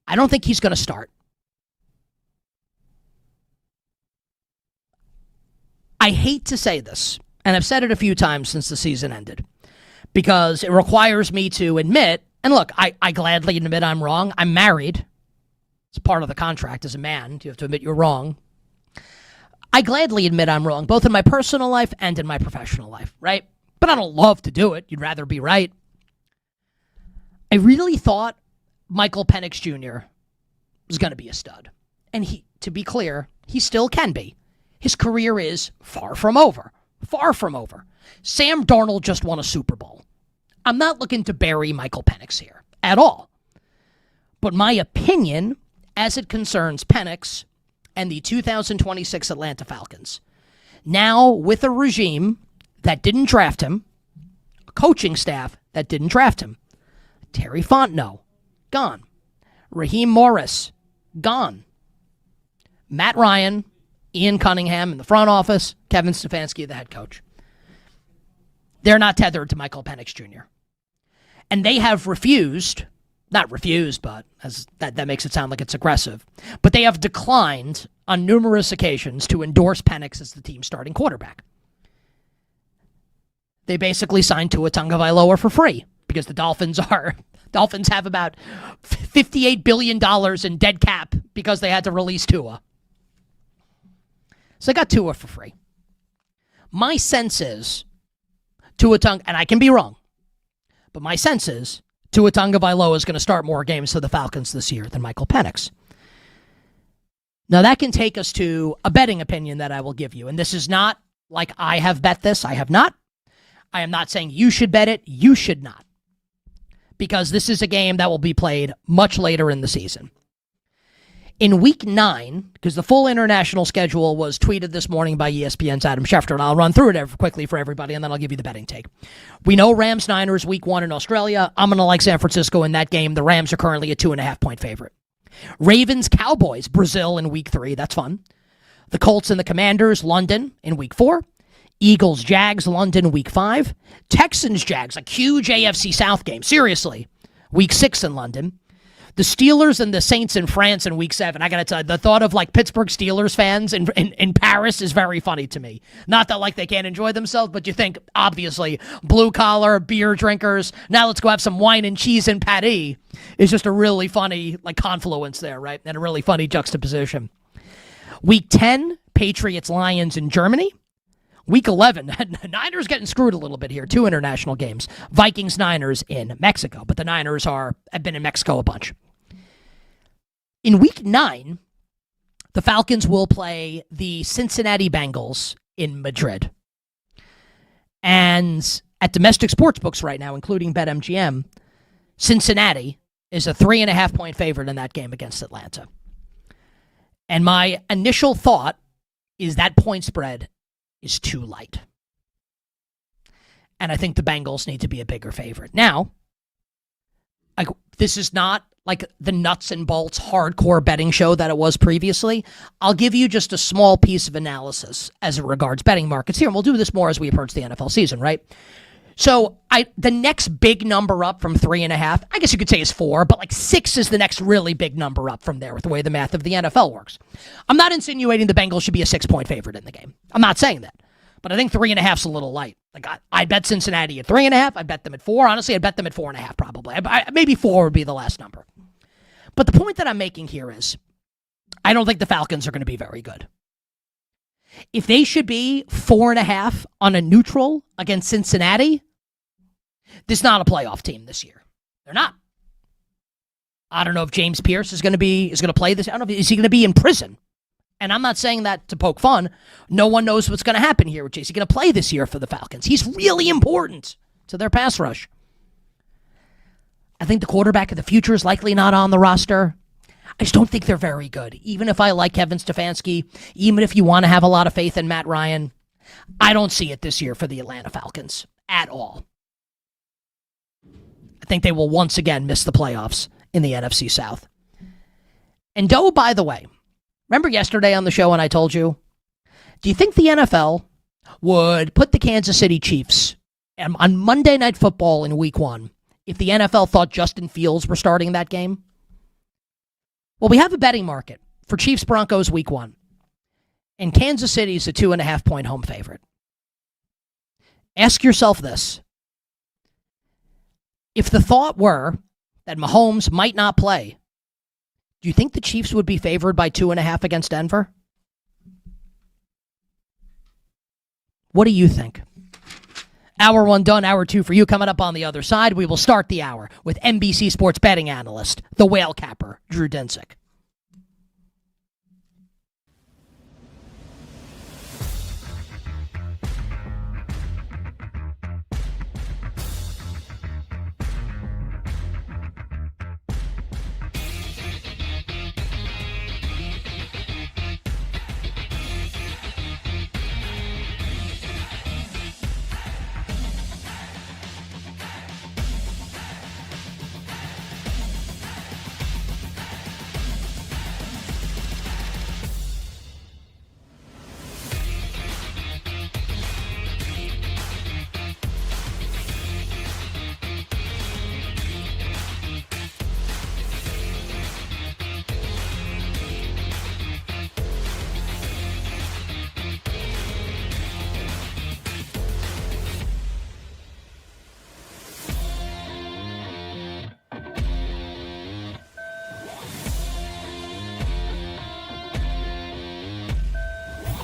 I don't think he's going to start. I hate to say this, and I've said it a few times since the season ended, because it requires me to admit, and look, I gladly admit I'm wrong. I'm married. It's part of the contract as a man. You have to admit you're wrong. I gladly admit I'm wrong, both in my personal life and in my professional life, right? But I don't love to do it. You'd rather be right. I really thought Michael Penix Jr. was going to be a stud. And to be clear, he still can be. His career is far from over. Far from over. Sam Darnold just won a Super Bowl. I'm not looking to bury Michael Penix here at all. But my opinion, as it concerns Penix and the 2026 Atlanta Falcons, now with a regime that didn't draft him, a coaching staff that didn't draft him, Terry Fontenot, gone. Raheem Morris, gone. Matt Ryan, Ian Cunningham in the front office, Kevin Stefanski, the head coach. They're not tethered to Michael Penix Jr. And they have refused, not refused, but as that makes it sound like it's aggressive, but they have declined on numerous occasions to endorse Penix as the team's starting quarterback. They basically signed Tua Tagovailoa for free because the Dolphins have about $58 billion in dead cap because they had to release Tua. So they got Tua for free. My sense is and I can be wrong, but my sense is Tua Tagovailoa is going to start more games for the Falcons this year than Michael Penix. Now that can take us to a betting opinion that I will give you, and this is not like I have bet this. I have not. I am not saying you should bet it. You should not. Because this is a game that will be played much later in the season. In week 9, because the full international schedule was tweeted this morning by ESPN's Adam Schefter, and I'll run through it quickly for everybody, and then I'll give you the betting take. We know Rams-Niners week 1 in Australia. I'm going to like San Francisco in that game. The Rams are currently a 2.5-point favorite. Ravens-Cowboys, Brazil in week 3. That's fun. The Colts and the Commanders, London in week 4. Eagles-Jags, London, week 5. Texans-Jags, a huge AFC South game. Seriously. Week 6 in London. The Steelers and the Saints in France in week 7. I got to tell you, the thought of like Pittsburgh Steelers fans in Paris is very funny to me. Not that like they can't enjoy themselves, but you think, obviously, blue-collar, beer drinkers, now let's go have some wine and cheese and patty, is just a really funny like confluence there, right? And a really funny juxtaposition. Week 10, Patriots-Lions in Germany. Week 11, Niners getting screwed a little bit here. 2 international games. Vikings-Niners in Mexico, but the Niners have been in Mexico a bunch. In week 9, the Falcons will play the Cincinnati Bengals in Madrid. And at domestic sportsbooks right now, including BetMGM, Cincinnati is a 3.5-point favorite in that game against Atlanta. And my initial thought is that point spread is too light. And I think the Bengals need to be a bigger favorite. Now, this is not like the nuts and bolts hardcore betting show that it was previously. I'll give you just a small piece of analysis as it regards betting markets here, and we'll do this more as we approach the NFL season, right? So the next big number up from 3.5, I guess you could say is 4, but like 6 is the next really big number up from there with the way the math of the NFL works. I'm not insinuating the Bengals should be a 6-point favorite in the game. I'm not saying that. But I think 3.5 is a little light. Like I bet Cincinnati at 3.5. I bet them at 4. Honestly, I'd bet them at 4.5 probably. Maybe 4 would be the last number. But the point that I'm making here is I don't think the Falcons are going to be very good. If they should be 4.5 on a neutral against Cincinnati, this is not a playoff team this year. They're not. I don't know if James Pierce is going to play this. I don't know is he going to be in prison. And I'm not saying that to poke fun. No one knows what's going to happen here. Is he going to play this year for the Falcons? He's really important to their pass rush. I think the quarterback of the future is likely not on the roster. I just don't think they're very good. Even if I like Kevin Stefanski, even if you want to have a lot of faith in Matt Ryan, I don't see it this year for the Atlanta Falcons at all. I think they will once again miss the playoffs in the NFC South. And Doe, by the way, remember yesterday on the show when I told you, do you think the NFL would put the Kansas City Chiefs on Monday Night Football in week 1 if the NFL thought Justin Fields were starting that game? Well, we have a betting market for Chiefs-Broncos week 1. And Kansas City is a 2.5-point home favorite. Ask yourself this. If the thought were that Mahomes might not play, do you think the Chiefs would be favored by 2.5 against Denver? What do you think? Hour 1 done, hour 2 for you. Coming up on the other side, we will start the hour with NBC Sports betting analyst, the Whale Capper, Drew Dinsick.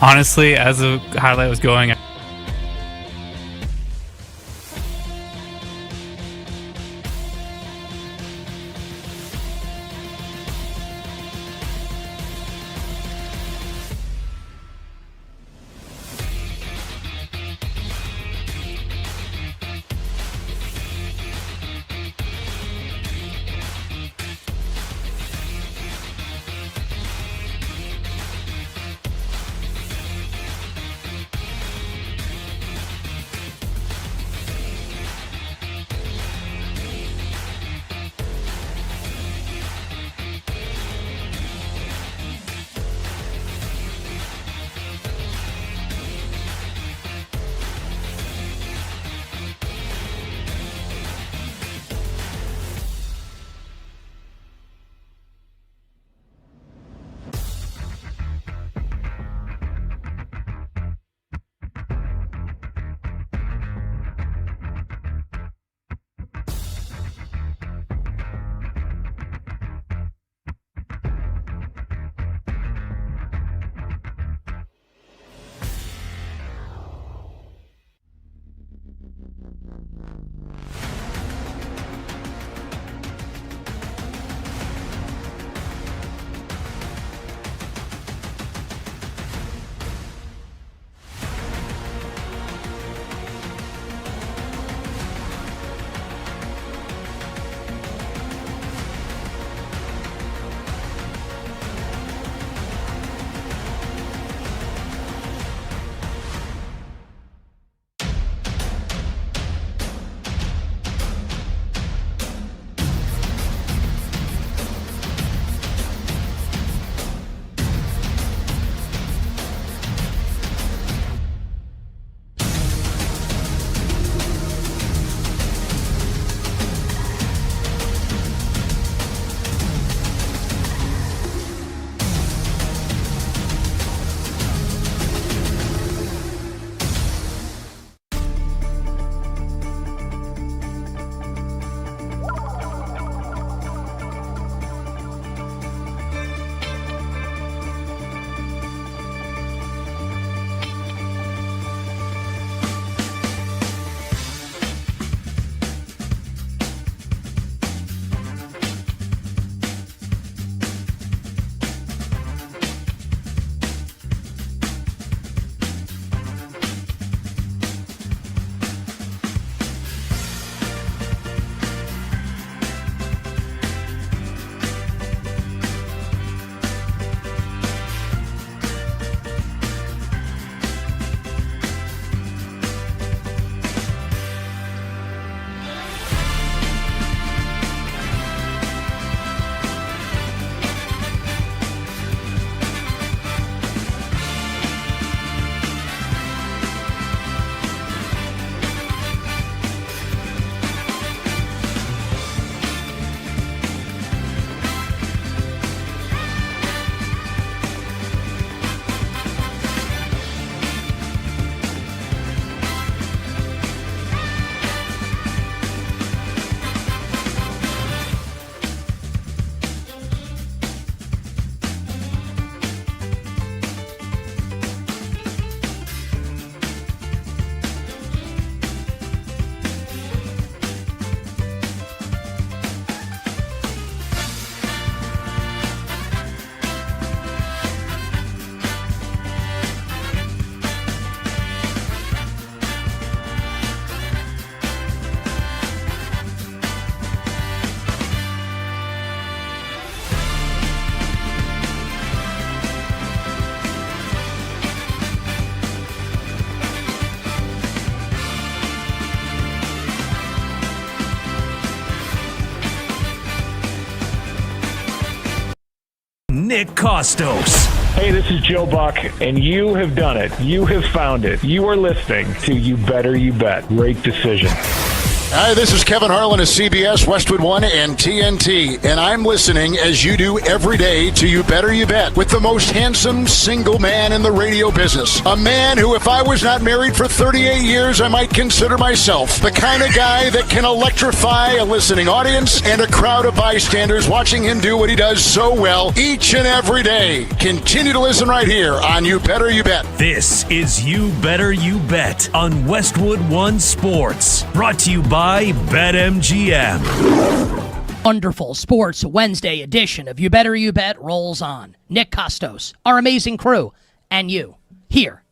Honestly, as the highlight was going,
Nick Kostos.
Hey, this is Joe Buck, and you have done it. You have found it. You are listening to You Better You Bet. Great decision.
Hi, this is Kevin Harlan of CBS, Westwood One, and TNT, and I'm listening, as you do every day, to You Better You Bet with the most handsome single man in the radio business. A man who, if I was not married for 38 years, I might consider myself the kind of guy that can electrify a listening audience and a crowd of bystanders watching him do what he does so well each and every day. Continue to listen right here on You Better You Bet.
This is You Better You Bet on Westwood One Sports. Brought to you by BetMGM.
Wonderful Sports Wednesday edition of You Better You Bet rolls on. Nick Kostos, our amazing crew, and you here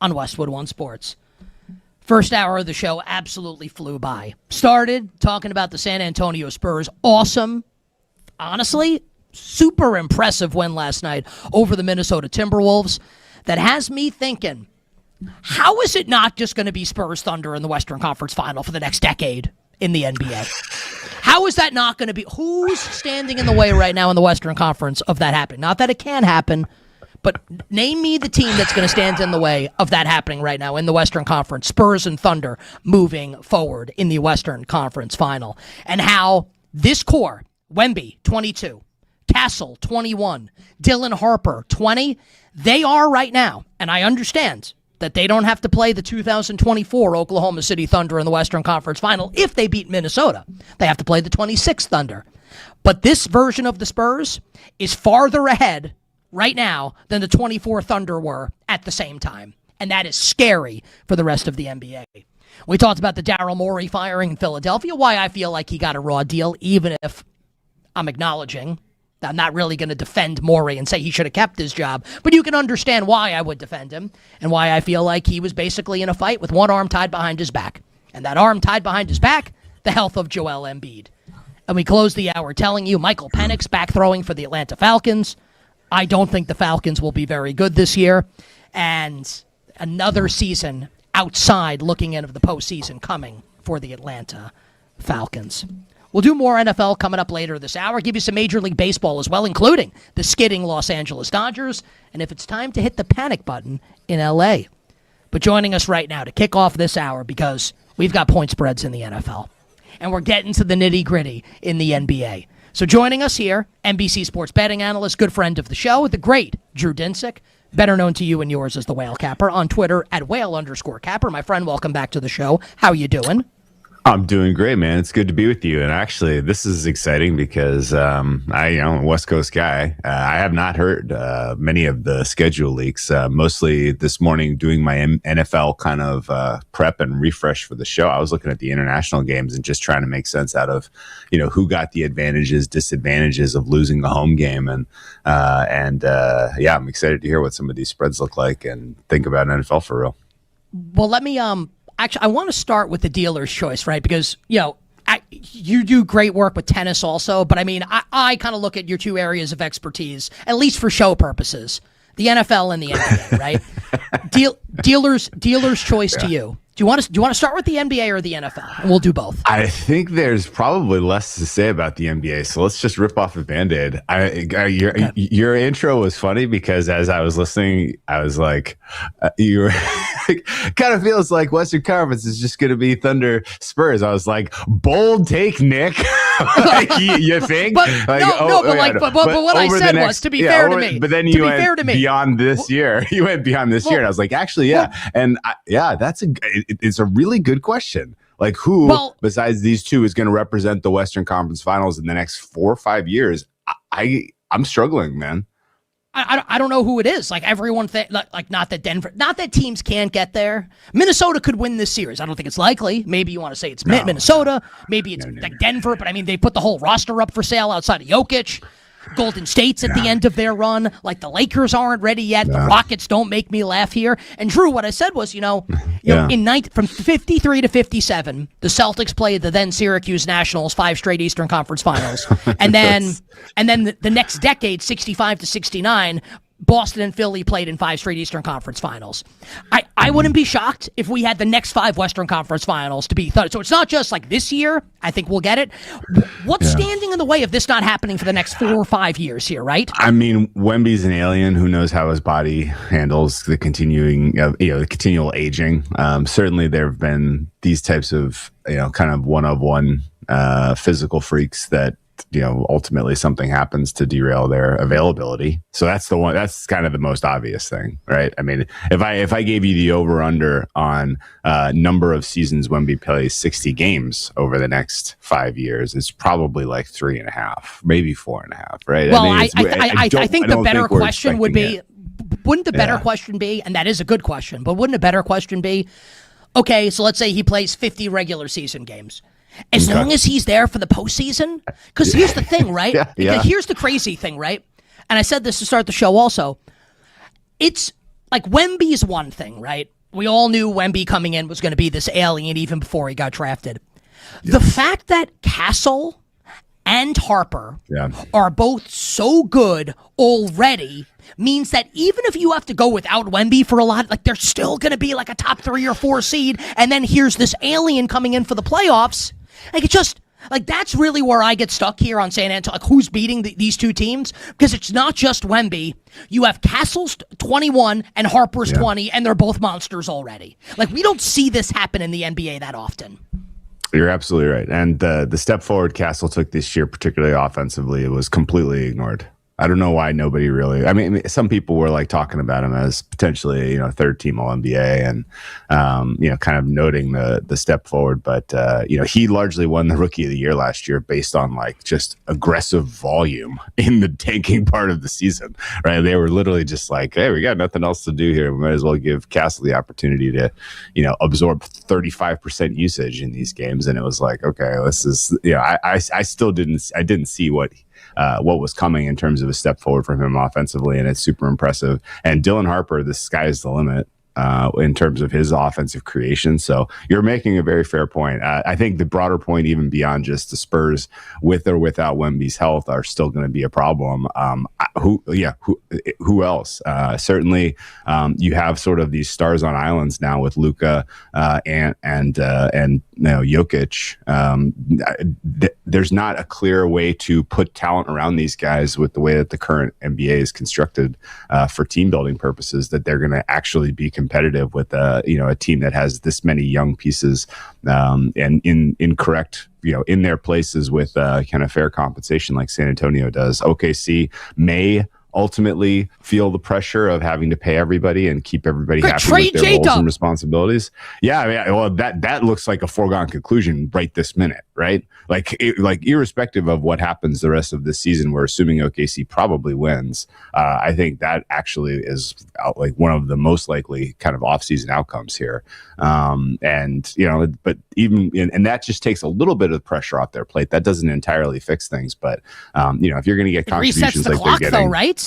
on Westwood One Sports. First hour of the show absolutely flew by. Started talking about the San Antonio Spurs. Awesome. Honestly, super impressive win last night over the Minnesota Timberwolves. That has me thinking, how is it not just going to be Spurs Thunder in the Western Conference Final for the next decade in the NBA? How is that not going to be? Who's standing in the way right now in the Western Conference of that happening? Not that it can happen, but name me the team that's going to stand in the way of that happening right now in the Western Conference. Spurs and Thunder moving forward in the Western Conference Final. And how this core, Wemby, 22, Castle, 21, Dylan Harper, 20, they are right now, and I understand that they don't have to play the 2024 Oklahoma City Thunder in the Western Conference Final if they beat Minnesota. They have to play the 26th Thunder. But this version of the Spurs is farther ahead right now than the 24 Thunder were at the same time. And that is scary for the rest of the NBA. We talked about the Daryl Morey firing in Philadelphia, why I feel like he got a raw deal, even if I'm acknowledging I'm not really going to defend Morey and say he should have kept his job, but you can understand why I would defend him and why I feel like he was basically in a fight with one arm tied behind his back. And that arm tied behind his back, the health of Joel Embiid. And we close the hour telling you Michael Penix back throwing for the Atlanta Falcons. I don't think the Falcons will be very good this year. And another season outside looking into the postseason coming for the Atlanta Falcons. We'll do more NFL coming up later this hour, give you some Major League Baseball as well, including the skidding Los Angeles Dodgers, and if it's time to hit the panic button in L.A. But joining us right now to kick off this hour, because we've got point spreads in the NFL, and we're getting to the nitty-gritty in the NBA. So joining us here, NBC Sports betting analyst, good friend of the show, the great Drew Dinsick, better known to you and yours as the Whale Capper, on Twitter at Whale_Capper. My friend, welcome back to the show. How you doing?
I'm doing great, man. It's good to be with you. And actually, this is exciting because I'm a West Coast guy. I have not heard many of the schedule leaks. Mostly this morning doing my NFL kind of prep and refresh for the show. I was looking at the international games and just trying to make sense out of, who got the advantages, disadvantages of losing the home game. And I'm excited to hear what some of these spreads look like and think about NFL for real.
Well, let me actually, I want to start with the dealer's choice, right? Because, you do great work with tennis also, but I mean, I kind of look at your two areas of expertise, at least for show purposes, the NFL and the NBA, right? Dealer's choice to you. Do you want to start with the NBA or the NFL? And we'll do both.
I think there's probably less to say about the NBA, so let's just rip off a Band-Aid. Your intro was funny because as I was listening, I was like, you were kind of feels like Western Conference is just going to be Thunder Spurs. I was like, bold take, Nick. You think?
But what I said was, to be fair to me.
But then you went beyond this year. You went beyond this year, and I was like, actually, yeah. It's a really good question. Like, who besides these two is going to represent the Western Conference Finals in the next 4 or 5 years? I'm struggling, man.
I don't know who it is. Like everyone, not that teams can't get there. Minnesota could win this series. I don't think it's likely. Maybe you want to say it's Minnesota. Maybe it's Denver. But I mean, they put the whole roster up for sale outside of Jokic. Golden State's at the end of their run. Like the Lakers aren't ready yet. The Rockets don't make me laugh here. And Drew, what I said was, from 53 to 57, the Celtics played the then Syracuse Nationals 5 straight Eastern Conference Finals, and then the next decade, 65 to 69. Boston and Philly played in 5 straight Eastern Conference Finals. I wouldn't be shocked if we had the next 5 Western Conference Finals to be third. So it's not just like this year. I think we'll get it. What's standing in the way of this not happening for the next 4 or 5 years here, right?
I mean, Wemby's an alien. Who knows how his body handles the the continual aging. Certainly there have been these types of, kind of one-of-one physical freaks that, ultimately something happens to derail their availability. So that's the one. That's kind of the most obvious thing, right? I mean, if I gave you the over under on number of seasons Wemby plays 60 games over the next 5 years, it's probably like 3.5, maybe 4.5, right?
Well, I think the better question would be, wouldn't the better question be, and that is a good question, but wouldn't a better question be, okay, so let's say he plays 50 regular season games. As long as he's there for the postseason, because here's the thing, right? Here's the crazy thing, right? And I said this to start the show also. It's like Wemby's one thing, right? We all knew Wemby coming in was going to be this alien even before he got drafted. The fact that Castle and Harper are both so good already means that even if you have to go without Wemby for a lot, like they're still going to be like a top 3 or 4 seed, and then here's this alien coming in for the playoffs. Like it just, like that's really where I get stuck here on San Antonio. Like who's beating these two teams? Because it's not just Wemby. You have Castle's 21 and Harper's 20, and they're both monsters already. Like we don't see this happen in the NBA that often.
You're absolutely right. And the step forward Castle took this year, particularly offensively, it was completely ignored. I don't know why nobody really. I mean, some people were like talking about him as potentially, third team All NBA, and kind of noting the step forward. But he largely won the Rookie of the Year last year based on like just aggressive volume in the tanking part of the season. Right? They were literally just like, hey, we got nothing else to do here. We might as well give Castle the opportunity to, absorb 35% usage in these games. And it was like, okay, this is, I still didn't see what was coming in terms of a step forward from him offensively, and it's super impressive. And Dylan Harper, the sky's the limit in terms of his offensive creation. So you're making a very fair point. I think the broader point, even beyond just the Spurs, with or without Wemby's health, are still going to be a problem. Who else? Certainly, you have sort of these stars on islands now with Luka and Jokic. There's not a clear way to put talent around these guys with the way that the current NBA is constructed for team building purposes, that they're going to actually be competitive with a team that has this many young pieces and in correct in their places with kind of fair compensation like San Antonio does. OKC may ultimately feel the pressure of having to pay everybody and keep everybody happy with their roles and responsibilities. Yeah, I mean, well, that looks like a foregone conclusion right this minute, right? Like irrespective of what happens the rest of this season, we're assuming OKC probably wins. I think that actually is like one of the most likely kind of off-season outcomes here. But even and that just takes a little bit of pressure off their plate. That doesn't entirely fix things, but if you're going to get contributions like they're getting, though,
right?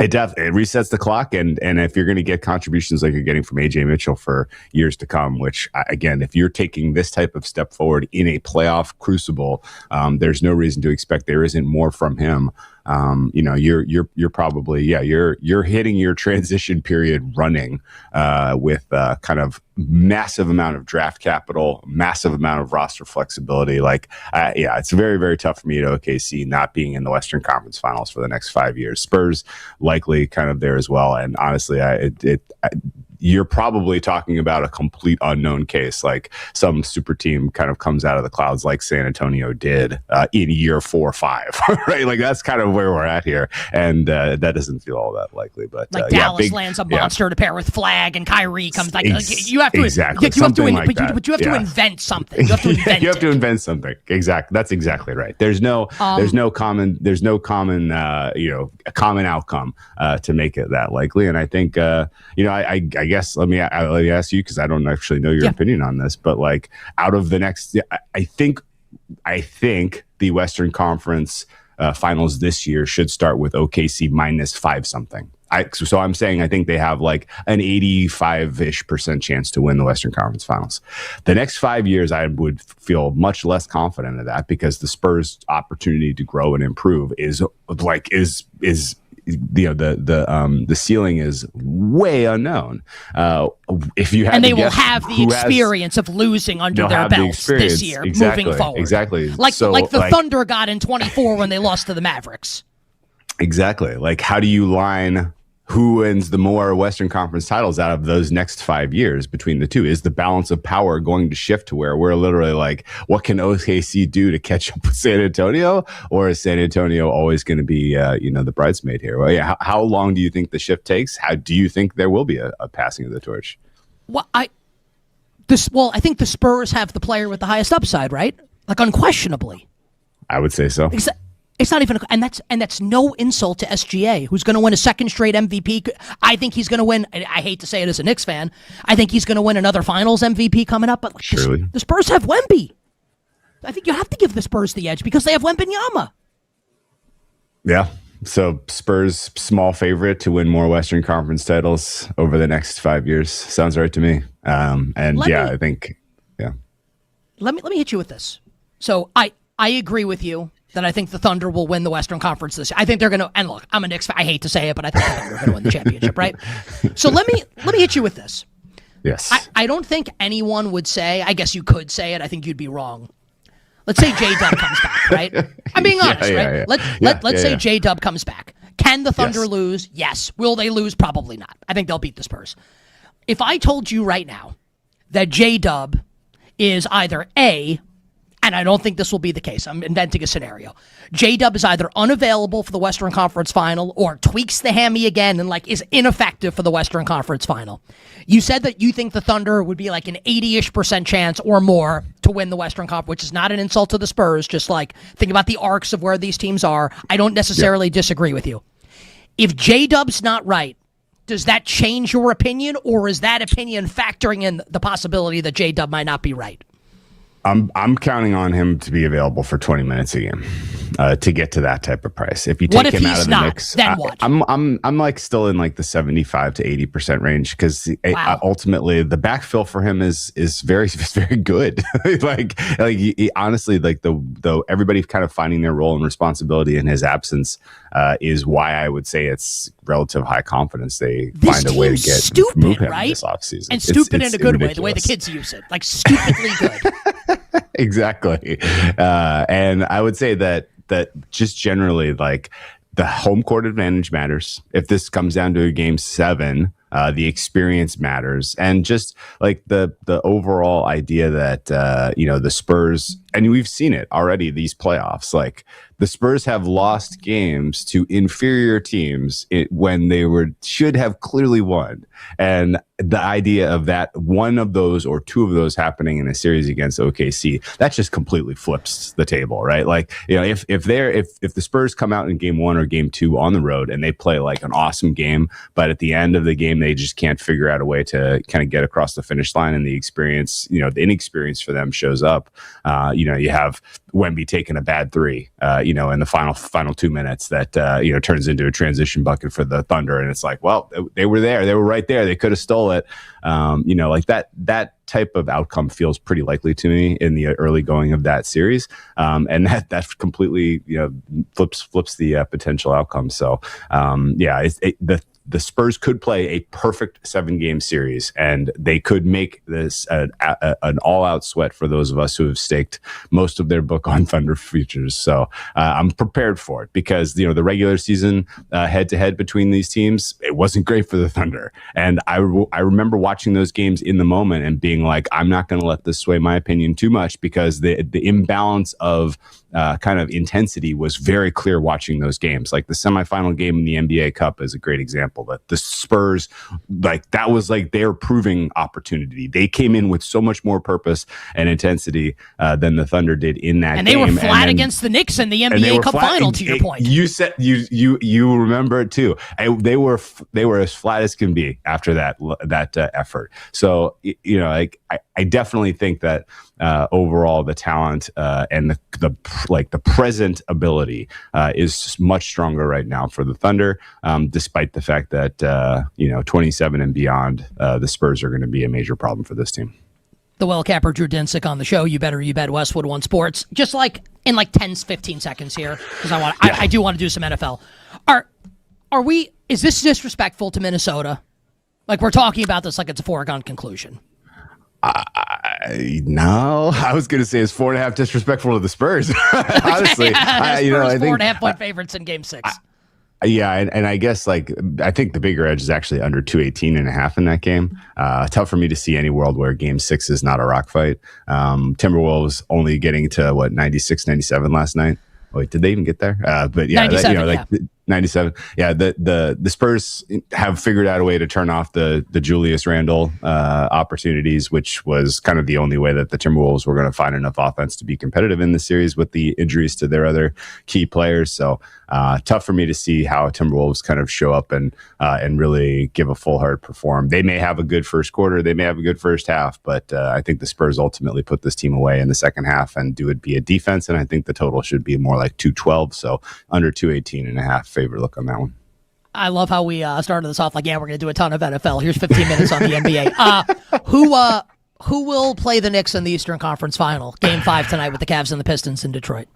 It resets the clock, and if you're going to get contributions like you're getting from AJ Mitchell for years to come, which again, if you're taking this type of step forward in a playoff crucible, there's no reason to expect there isn't more from him. You're probably you're hitting your transition period running with kind of massive amount of draft capital, massive amount of roster flexibility. It's very, very tough for me at OKC not being in the Western Conference Finals for the next 5 years. Spurs likely kind of there as well, and honestly, you're probably talking about a complete unknown case, like some super team kind of comes out of the clouds like San Antonio did in year 4 or 5, right? Like that's kind of where we're at here, and that doesn't feel all that likely. But
Dallas lands a monster to pair with Flag, and Kyrie comes you have to
invent
something. You have to invent.
You have to invent something. Exactly. That's exactly right. There's no common a common outcome to make it that likely, and I think I guess let me ask you, because I don't actually know your opinion on this, but like out of the next, I think the Western Conference Finals this year should start with OKC -5 something. So I'm saying I think they have like an 85-ish% chance to win the Western Conference Finals. The next 5 years, I would feel much less confident of that, because the Spurs' opportunity to grow and improve is the ceiling is way unknown. If you had
and they
to
will
guess
have the experience of losing under their belts this year, moving forward.
Exactly.
Like the Thunder got in 24 when they lost to the Mavericks.
Exactly. Like, how do you line who wins the more Western Conference titles out of those next 5 years between the two? Is the balance of power going to shift to where we're literally like, what can OKC do to catch up with San Antonio? Or is San Antonio always going to be, the bridesmaid here? Well, yeah. How long do you think the shift takes? How do you think there will be a passing of the torch?
Well, I think the Spurs have the player with the highest upside, right? Like, unquestionably.
I would say so.
It's not even, and that's no insult to SGA, who's going to win a second straight MVP. I think he's going to win. I hate to say it as a Knicks fan. I think he's going to win another Finals MVP coming up. But the Spurs have Wemby. I think you have to give the Spurs the edge because they have Wembanyama.
Yeah. So Spurs small favorite to win more Western Conference titles over the next 5 years. Sounds right to me. I think.
Let me hit you with this. So I agree with you that I think the Thunder will win the Western Conference this year. I think they're going to, and look, I'm a Knicks fan. I hate to say it, but I think the Thunder are going to win the championship, right? So let me hit you with this.
Yes.
I don't think anyone would say, I guess you could say it, I think you'd be wrong. Let's say J-Dub comes back, right? I'm being honest, right? Let's say J-Dub comes back. Can the Thunder lose? Yes. Will they lose? Probably not. I think they'll beat the Spurs. If I told you right now that J-Dub is either A, and I don't think this will be the case. I'm inventing a scenario. J-Dub is either unavailable for the Western Conference Final or tweaks the hammy again and is ineffective for the Western Conference Final. You said that you think the Thunder would be like an 80-ish% chance or more to win the Western Conference, which is not an insult to the Spurs. Just think about the arcs of where these teams are. I don't necessarily disagree with you. If J-Dub's not right, does that change your opinion, or is that opinion factoring in the possibility that J-Dub might not be right?
I'm counting on him to be available for 20 minutes a game to get to that type of price. If you take him out of the mix,
then what?
I'm still in the 75 to 80% range because ultimately the backfill for him is very good. Honestly, the everybody kind of finding their role and responsibility in his absence is why I would say it's relative high confidence they find a way to move him this offseason.
And stupid in a good way, the way the kids use it, stupidly good.
Exactly. And I would say that just generally, the home court advantage matters. If this comes down to a game 7, the experience matters. And just the overall idea that, the Spurs, and we've seen it already, these playoffs, the Spurs have lost games to inferior teams when they should have clearly won. And the idea of that one of those or two of those happening in a series against OKC, that just completely flips the table, right? If the Spurs come out in game 1 or game 2 on the road and they play an awesome game, but at the end of the game they just can't figure out a way to kind of get across the finish line, and the experience, the inexperience for them shows up. You have Wemby taking a bad 3, in the final 2 minutes that turns into a transition bucket for the Thunder, and it's they were there, they were right there, they could have stole it. That type of outcome feels pretty likely to me in the early going of that series, and that completely flips the potential outcome. So the Spurs could play a perfect 7-game series, and they could make this an all-out sweat for those of us who have staked most of their book on Thunder futures. So I'm prepared for it because the regular season head-to-head between these teams, it wasn't great for the Thunder, and I remember watching those games in the moment and being I'm not going to let this sway my opinion too much, because the imbalance of kind of intensity was very clear watching those games. The semifinal game in the NBA Cup is a great example. That the Spurs, that was their proving opportunity. They came in with so much more purpose and intensity than the Thunder did in that game.
And they were flat against the Knicks in the NBA Cup final, to your point.
You said you remember it too. They were as flat as can be after that effort. So I definitely think that overall the talent and the present ability is much stronger right now for the Thunder, despite the fact that 27 and beyond, the Spurs are going to be a major problem for this team.
The Whale Capper Drew Dinsick on the show. You bet Westwood One Sports. Just in 10, 15 seconds here, because I do want to do some NFL. Is this disrespectful to Minnesota? Like, we're talking about this like it's a foregone conclusion.
No, I was going to say it's 4.5 disrespectful to the Spurs. Honestly,
I think 4.5 point favorites in Game 6.
And I guess I think the bigger edge is actually under 218.5 in that game. Tough for me to see any world where Game 6 is not a rock fight. Timberwolves only getting to 96, 97 last night. Wait, did they even get there? But yeah,
97,
97. Yeah, the Spurs have figured out a way to turn off the Julius Randle opportunities, which was kind of the only way that the Timberwolves were going to find enough offense to be competitive in the series with the injuries to their other key players. So tough for me to see how Timberwolves kind of show up and really give a full heart perform. They may have a good first quarter, they may have a good first half, but I think the Spurs ultimately put this team away in the second half and do it via defense. And I think the total should be more like 212, so under 218.5. Favorite look on that one.
I love how we started this off like, we're going to do a ton of NFL. Here's 15 minutes on the NBA. Who will play the Knicks in the Eastern Conference Final? Game 5 tonight with the Cavs and the Pistons in Detroit.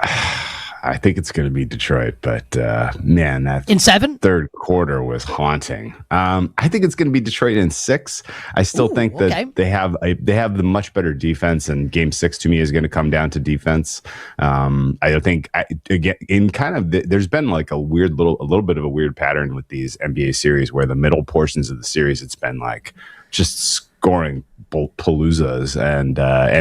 I think it's going to be Detroit, but man, that
in 7
third quarter was haunting. I think it's going to be Detroit in 6. I still think that they have the much better defense, and Game 6 to me is going to come down to defense. I think there's been like a little bit of a weird pattern with these NBA series where the middle portions of the series it's been like just scoring paloozas, and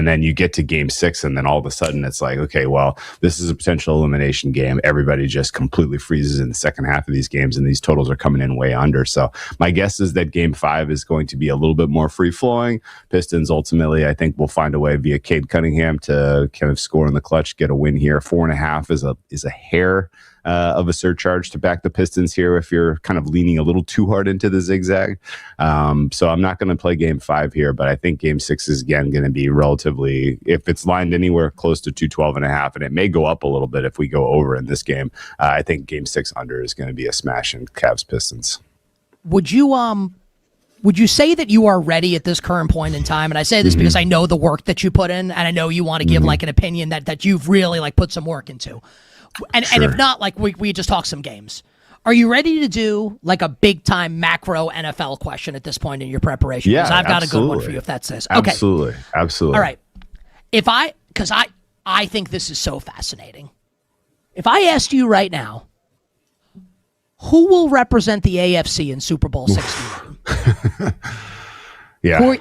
then you get to Game 6, and then all of a sudden it's like, okay, well, this is a potential elimination game. Everybody just completely freezes in the second half of these games, and these totals are coming in way under. So my guess is that Game 5 is going to be a little bit more free flowing. Pistons ultimately, I think, will find a way via Cade Cunningham to kind of score in the clutch, get a win here. 4.5 is a hair of a surcharge to back the Pistons here if you're kind of leaning a little too hard into the zigzag. So I'm not going to play Game 5 here, but I think Game 6 is again going to be relatively, if it's lined anywhere close to 212.5, and it may go up a little bit if we go over in this game. I think Game 6 under is going to be a smash in Cavs Pistons.
Would you say that you are ready at this current point in time? And I say this because I know the work that you put in, and I know you want to give like an opinion that you've really like put some work into. And if not, like we just talk some games. Are you ready to do like a big time macro NFL question at this point in your preparation?
Yeah,
I've got a good one for you if that's this. Okay.
Absolutely.
All right. Because I think this is so fascinating. If I asked you right now, who will represent the AFC in Super Bowl 61?
Yeah.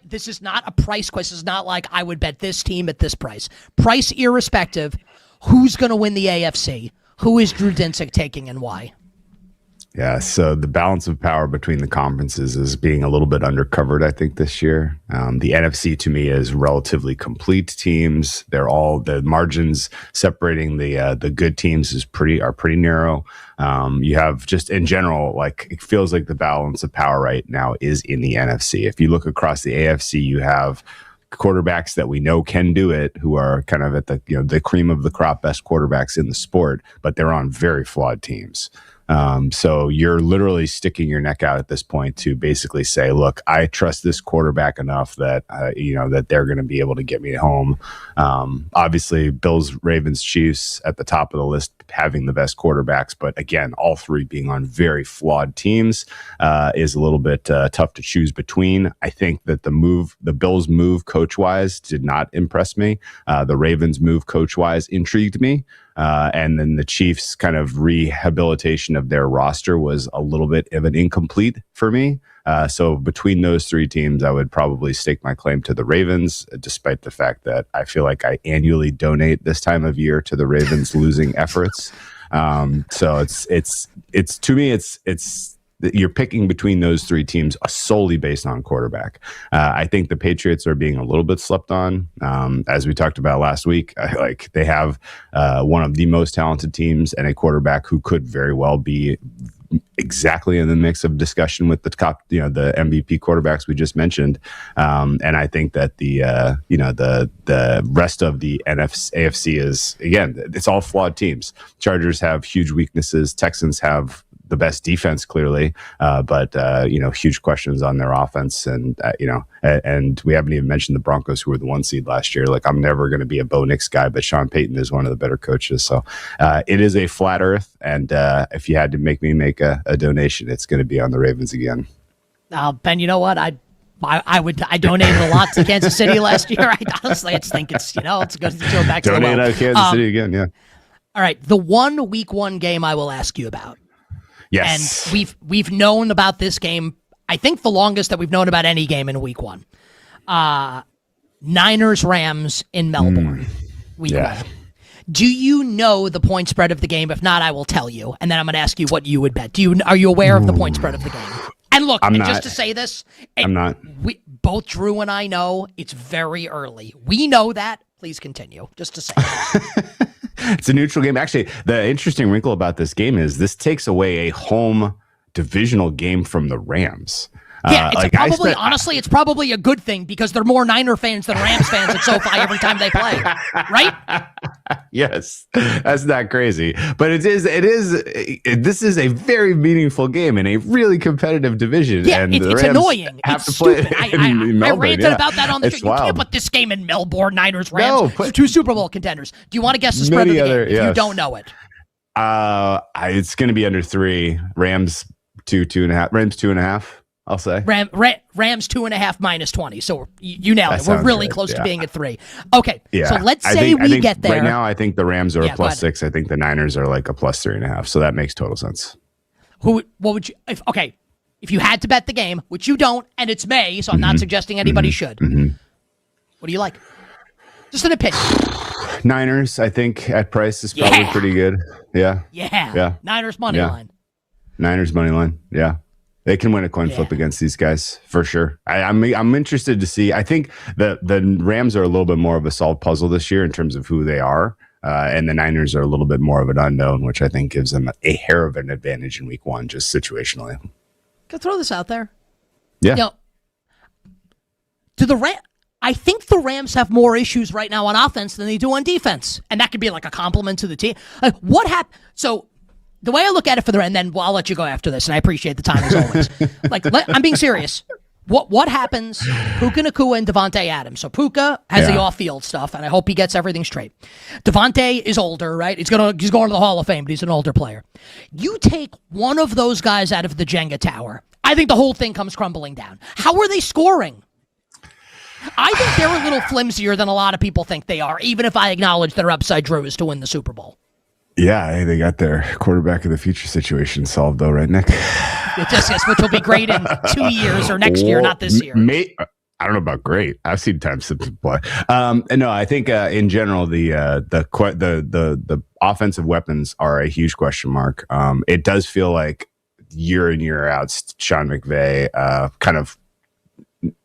This is not a price question. This is not like I would bet this team at this price. Price irrespective, who's going to win the AFC? Who is Drew Dinsick taking and why?
Yeah, so the balance of power between the conferences is being a little bit undercovered, I think, this year. The NFC, to me, is relatively complete teams. They're all, the margins separating the good teams are pretty narrow. You have just in general, like it feels like the balance of power right now is in the NFC. If you look across the AFC, you have quarterbacks that we know can do it, who are kind of at the cream of the crop, best quarterbacks in the sport, but they're on very flawed teams. So you're literally sticking your neck out at this point to basically say, look, I trust this quarterback enough that, that they're going to be able to get me home. Obviously Bills, Ravens, Chiefs at the top of the list, having the best quarterbacks, but again, all three being on very flawed teams, is a little bit tough to choose between. I think that the Bills move coach wise did not impress me. The Ravens move coach wise intrigued me. And then the Chiefs' kind of rehabilitation of their roster was a little bit of an incomplete for me. So between those three teams, I would probably stake my claim to the Ravens, despite the fact that I feel like I annually donate this time of year to the Ravens' losing efforts. So it's to me, it's you're picking between those three teams solely based on quarterback. I think the Patriots are being a little bit slept on. As we talked about last week, they have one of the most talented teams and a quarterback who could very well be exactly in the mix of discussion with the top, the MVP quarterbacks we just mentioned. And I think that the rest of the AFC is, again, it's all flawed teams. Chargers have huge weaknesses. Texans have the best defense clearly, but huge questions on their offense, and and we haven't even mentioned the Broncos, who were the 1 seed last year. Like, I'm never going to be a Bo Nix guy, but Sean Payton is one of the better coaches. So it is a flat earth, and if you had to make me make a donation, it's going to be on the Ravens again.
Ben, you know what? I donated a lot to Kansas City last year. I just think it's good to go back to the well.
Donate to Kansas City again, yeah.
All right, the week one game I will ask you about.
Yes.
And we've known about this game, I think the longest that we've known about any game in week one. Niners-Rams in Melbourne, week one. Do you know the point spread of the game? If not, I will tell you, and then I'm going to ask you what you would bet. Are you aware of the point spread of the game? And look, just to say this,
I'm not.
Both Drew and I know it's very early. We know that. Please continue. Just to say that.
It's a neutral game. Actually, the interesting wrinkle about this game is this takes away a home divisional game from the Rams.
Yeah, honestly, it's probably a good thing because there are more Niner fans than Rams fans at SoFi every time they play, right?
Yes, that's not crazy, but this is a very meaningful game in a really competitive division.
Yeah,
and
it's
Rams
annoying.
Have
it's
to play
stupid.
in Melbourne,
I ranted about that on the show. You can't put this game in Melbourne. Niners, Rams, two Super Bowl contenders. Do you want to guess the spread of the game? If you don't know it,
it's going to be under 3. Rams 2.5. Rams 2.5. I'll say
Rams 2.5 minus 20. So you nailed it. We're really close to being at 3. Okay.
Yeah.
So let's say we get there.
Right now, I think the Rams are a +6. I think the Niners are like a +3.5. So that makes total sense.
What would you? If you had to bet the game, which you don't, and it's May, so I'm not suggesting anybody should. What do you like? Just an opinion.
Niners, I think at price is probably pretty good. Yeah.
Niners money line.
Niners money line. Yeah. They can win a coin flip against these guys for sure. I'm interested to see. I think the Rams are a little bit more of a solved puzzle this year in terms of who they are, and the Niners are a little bit more of an unknown, which I think gives them a hair of an advantage in week one, just situationally.
Can I throw this out there?
Yeah.
I think the Rams have more issues right now on offense than they do on defense, and that could be like a compliment to the team. What happened? So. The way I look at it and then I'll let you go after this, and I appreciate the time as always. I'm being serious. What happens? Puka Nacua and Devontae Adams. So Puka has the off-field stuff, and I hope he gets everything straight. Devontae is older, right? He's going to the Hall of Fame, but he's an older player. You take one of those guys out of the Jenga tower, I think the whole thing comes crumbling down. How are they scoring? I think they're a little flimsier than a lot of people think they are, even if I acknowledge their upside Drew is to win the Super Bowl.
Yeah, hey, they got their quarterback of the future situation solved, though, right, Nick?
Yes, which will be great in 2 years or next year, not this year.
I don't know about great. I've seen time Simpson play. No, I think in general the offensive weapons are a huge question mark. It does feel like year in year out, Sean McVay kind of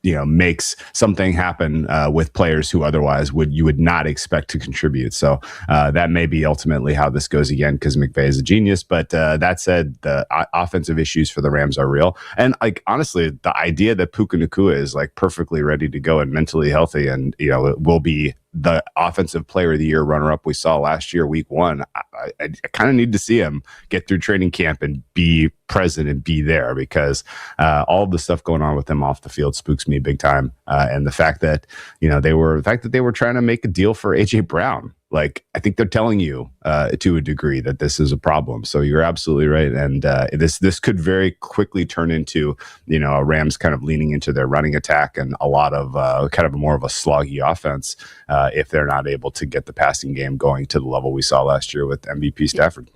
makes something happen with players who otherwise you would not expect to contribute. So that may be ultimately how this goes again, because McVay is a genius. But that said, the offensive issues for the Rams are real. And honestly, the idea that Puka Nacua is perfectly ready to go and mentally healthy, and it will be the offensive player of the year runner-up we saw last year, week one. I kind of need to see him get through training camp and be present and be there, because all of the stuff going on with him off the field spooks me big time. And the fact that they were trying to make a deal for AJ Brown. I think they're telling you to a degree that this is a problem. So you're absolutely right. And this could very quickly turn into, a Rams kind of leaning into their running attack and a lot of kind of more of a sloggy offense if they're not able to get the passing game going to the level we saw last year with MVP Stafford.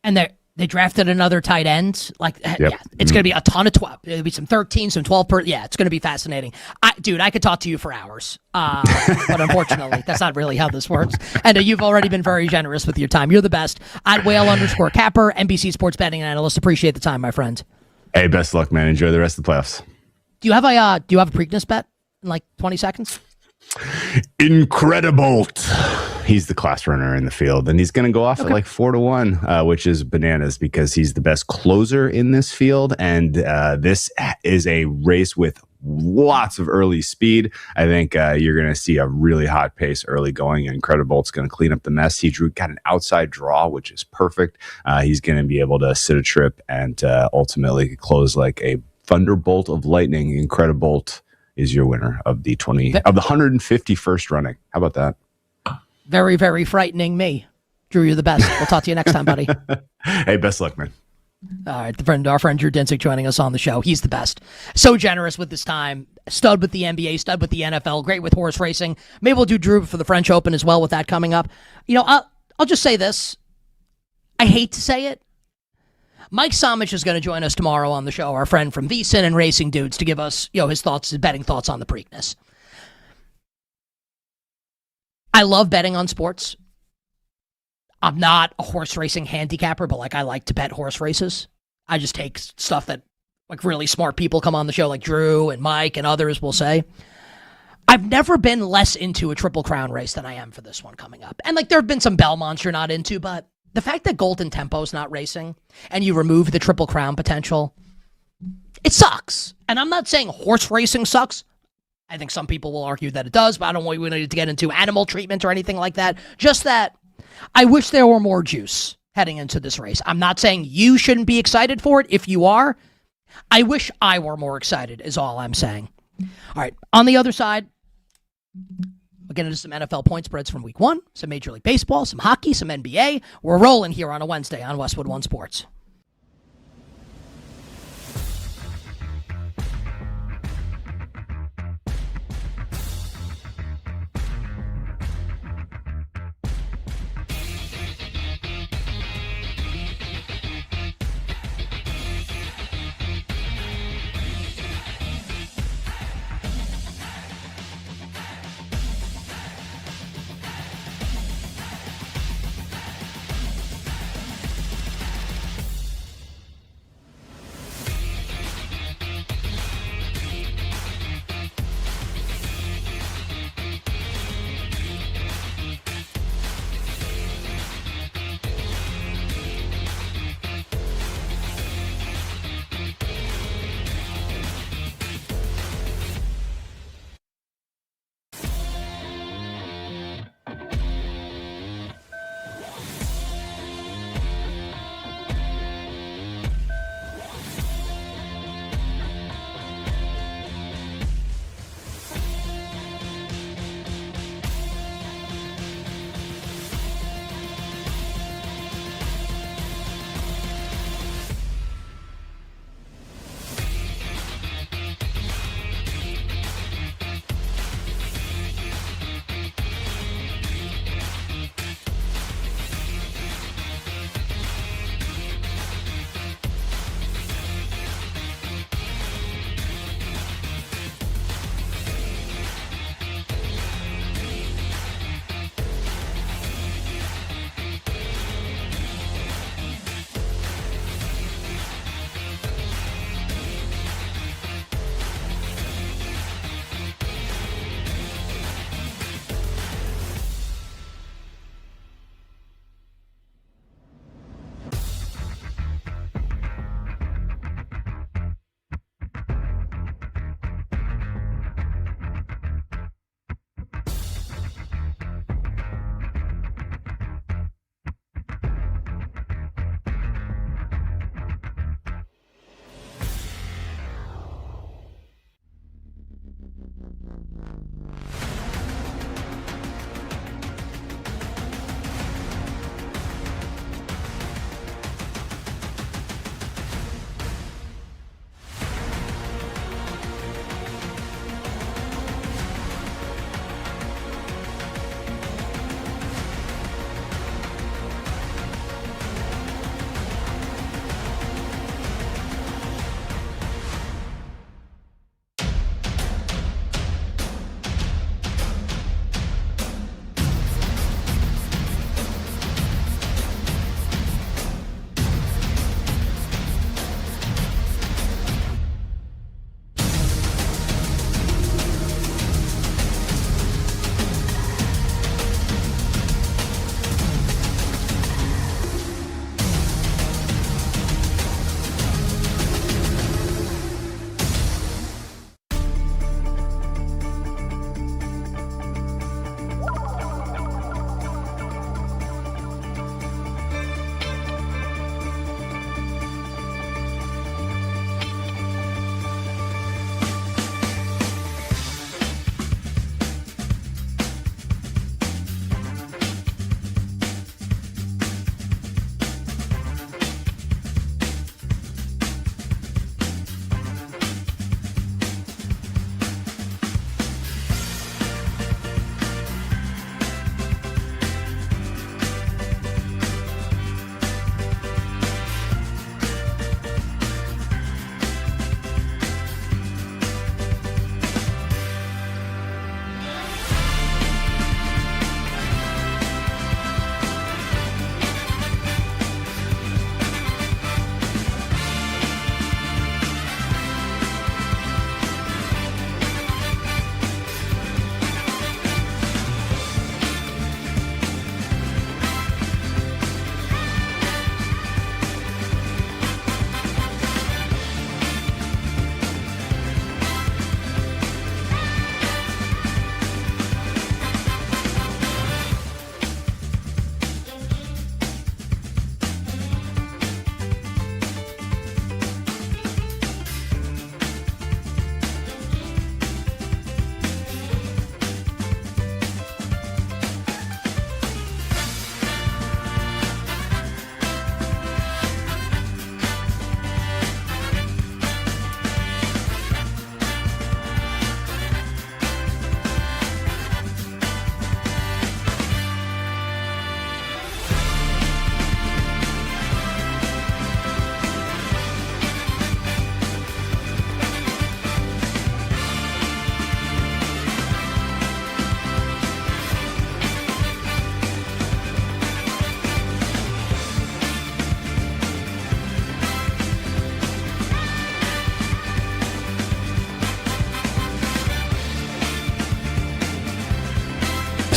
And they drafted another tight end. It's going to be a ton of 12. It'll be some 13, some 12 per. Yeah, it's going to be fascinating. I could talk to you for hours. But unfortunately, that's not really how this works. And you've already been very generous with your time. You're the best. At Whale_Capper, NBC Sports Betting Analyst. Appreciate the time, my friend.
Hey, best luck, man. Enjoy the rest of the playoffs.
Do you have a Preakness bet in 20 seconds?
Incredible. He's the class runner in the field, and he's going to go off at 4-1, which is bananas because he's the best closer in this field. And this is a race with lots of early speed. I think you're going to see a really hot pace early going, and Incredibolt's going to clean up the mess. He got an outside draw, which is perfect. He's going to be able to sit a trip and ultimately close like a thunderbolt of lightning. Incredibolt is your winner of the 151st running. How about that?
Very, very frightening me. Drew, you're the best. We'll talk to you next time, buddy.
Hey, best luck, man.
All right, our friend Drew Dinsick joining us on the show. He's the best. So generous with his time. Stud with the NBA, stud with the NFL, great with horse racing. Maybe we'll do Drew for the French Open as well with that coming up. You know, I'll just say this. I hate to say it. Mike Somich is going to join us tomorrow on the show, our friend from VSiN and Racing Dudes, to give us, his thoughts, his betting thoughts on the Preakness. I love betting on sports. I'm not a horse racing handicapper, but I like to bet horse races. I just take stuff that really smart people come on the show, like Drew and Mike and others will say. I've never been less into a Triple Crown race than I am for this one coming up. And there have been some Belmonts you're not into, but the fact that Golden Tempo's not racing and you remove the Triple Crown potential, it sucks. And I'm not saying horse racing sucks. I think some people will argue that it does, but I don't want we need to get into animal treatment or anything like that. Just that I wish there were more juice heading into this race. I'm not saying you shouldn't be excited for it. If you are, I wish I were more excited is all I'm saying. All right, on the other side, we'll get into some NFL point spreads from week 1, some Major League Baseball, some hockey, some NBA. We're rolling here on a Wednesday on Westwood One Sports.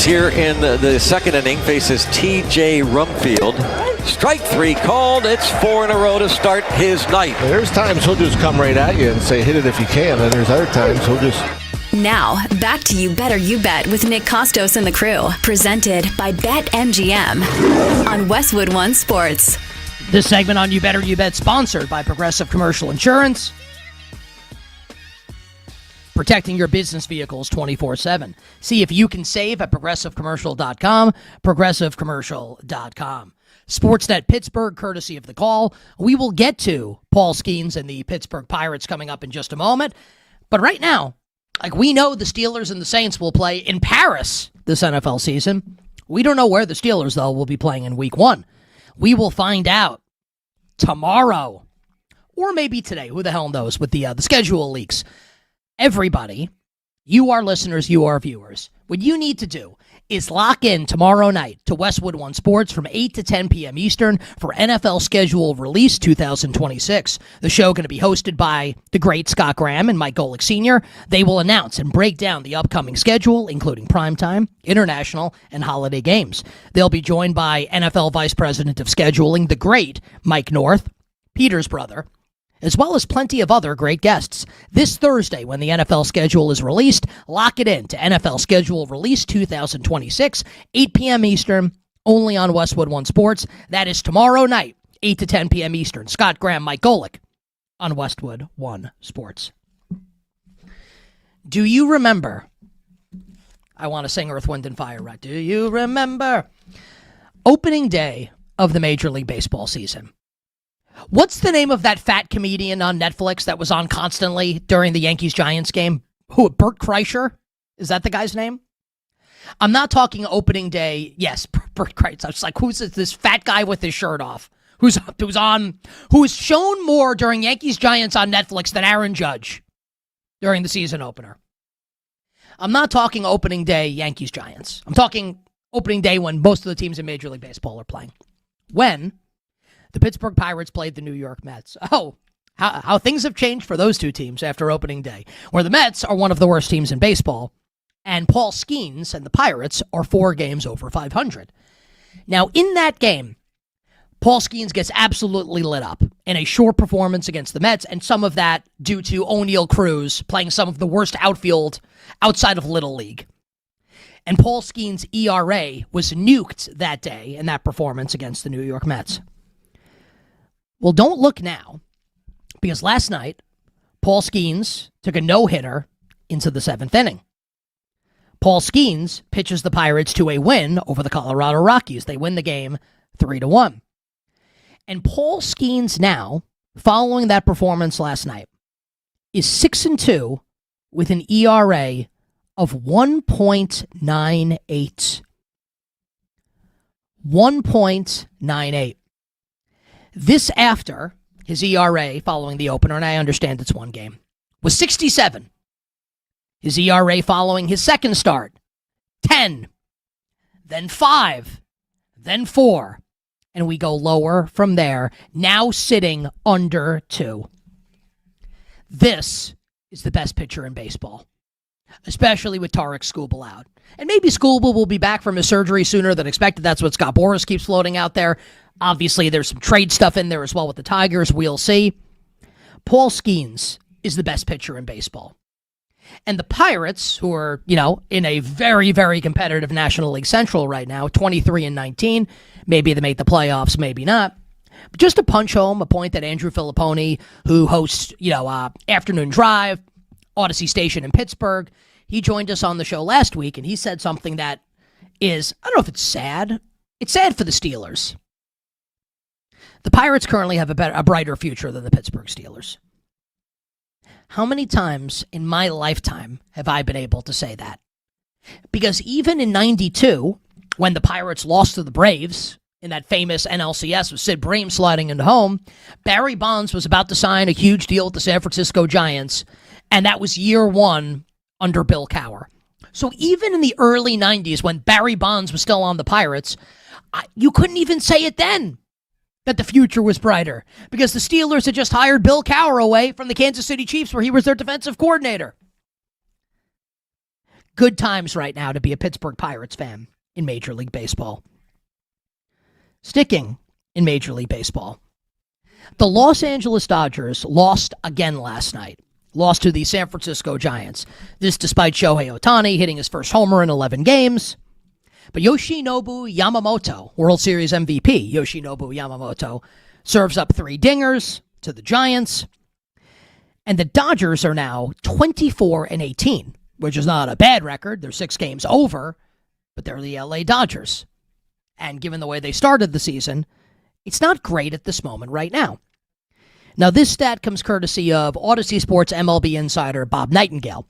here in the second inning faces T.J. Rumfield. Strike 3 called. It's 4 in a row to start his night.
There's times he'll just come right at you and say, hit it if you can. And there's other times he'll just...
Now, back to You Better You Bet with Nick Kostos and the crew. Presented by BetMGM on Westwood One Sports.
This segment on You Better You Bet sponsored by Progressive Commercial Insurance. Protecting your business vehicles 24/7. See if you can save at progressivecommercial.com, progressivecommercial.com. Sportsnet Pittsburgh, courtesy of The Call. We will get to Paul Skeens and the Pittsburgh Pirates coming up in just a moment. But right now, we know the Steelers and the Saints will play in Paris this NFL season. We don't know where the Steelers, though, will be playing in Week 1. We will find out tomorrow, or maybe today. Who the hell knows with the schedule leaks. Everybody, you are listeners, you are viewers. What you need to do is lock in tomorrow night to Westwood One Sports from 8 to 10 p.m. Eastern for NFL Schedule Release 2026. The show going to be hosted by the great Scott Graham and Mike Golick Sr. They will announce and break down the upcoming schedule, including primetime, international, and holiday games. They'll be joined by NFL Vice President of Scheduling, the great Mike North, Peter's brother, as well as plenty of other great guests. This Thursday, when the NFL schedule is released, lock it in to NFL Schedule Release 2026, 8 p.m. Eastern, only on Westwood One Sports. That is tomorrow night, 8 to 10 p.m. Eastern. Scott Graham, Mike Golick on Westwood One Sports. Do you remember? I want to sing Earth, Wind, and Fire, right? Do you remember? Opening day of the Major League Baseball season. What's the name of that fat comedian on Netflix that was on constantly during the Yankees-Giants game? Who, Bert Kreischer? Is that the guy's name? I'm not talking opening day. Yes, Bert Kreischer. I was like, who's this fat guy with his shirt off? Who is shown more during Yankees-Giants on Netflix than Aaron Judge during the season opener? I'm not talking opening day Yankees-Giants. I'm talking opening day when most of the teams in Major League Baseball are playing. When the Pittsburgh Pirates played the New York Mets. Oh, how things have changed for those two teams after opening day, where the Mets are one of the worst teams in baseball, and Paul Skeens and the Pirates are 4 games over 500. Now, in that game, Paul Skeens gets absolutely lit up in a short performance against the Mets, and some of that due to O'Neal Cruz playing some of the worst outfield outside of Little League. And Paul Skeens' ERA was nuked that day in that performance against the New York Mets. Well, don't look now, because last night, Paul Skeens took a no-hitter into the 7th inning. Paul Skeens pitches the Pirates to a win over the Colorado Rockies. They win the game 3-1. And Paul Skeens now, following that performance last night, is 6-2 with an ERA of 1.98. 1.98. This after his ERA following the opener, and I understand it's one game, was 67. His ERA following his second start, 10, then 5, then 4, and we go lower from there, now sitting under 2. This is the best pitcher in baseball, especially with Tarek Skubal out. And maybe Skubal will be back from his surgery sooner than expected. That's what Scott Boras keeps floating out there. Obviously, there's some trade stuff in there as well with the Tigers. We'll see. Paul Skeens is the best pitcher in baseball. And the Pirates, who are, in a very, very competitive National League Central right now, 23-19. Maybe they make the playoffs, maybe not. But just to punch home a point that Andrew Filipponi, who hosts, Afternoon Drive, Odyssey Station in Pittsburgh, he joined us on the show last week, and he said something that is, I don't know if it's sad. It's sad for the Steelers. The Pirates currently have a brighter future than the Pittsburgh Steelers. How many times in my lifetime have I been able to say that? Because even in 92, when the Pirates lost to the Braves in that famous NLCS with Sid Bream sliding into home, Barry Bonds was about to sign a huge deal with the San Francisco Giants, and that was year 1 under Bill Cowher. So even in the early 90s, when Barry Bonds was still on the Pirates, you couldn't even say it then that the future was brighter, because the Steelers had just hired Bill Cowher away from the Kansas City Chiefs, where he was their defensive coordinator. Good times right now to be a Pittsburgh Pirates fan in Major League Baseball. Sticking in Major League Baseball, the Los Angeles Dodgers lost again last night. Lost to the San Francisco Giants. This despite Shohei Ohtani hitting his first homer in 11 games. But Yoshinobu Yamamoto, World Series MVP Yoshinobu Yamamoto, serves up 3 dingers to the Giants. And the Dodgers are now 24-18, which is not a bad record. They're 6 games over, but they're the LA Dodgers. And given the way they started the season, it's not great at this moment right now. Now, this stat comes courtesy of Odyssey Sports MLB insider Bob Nightingale.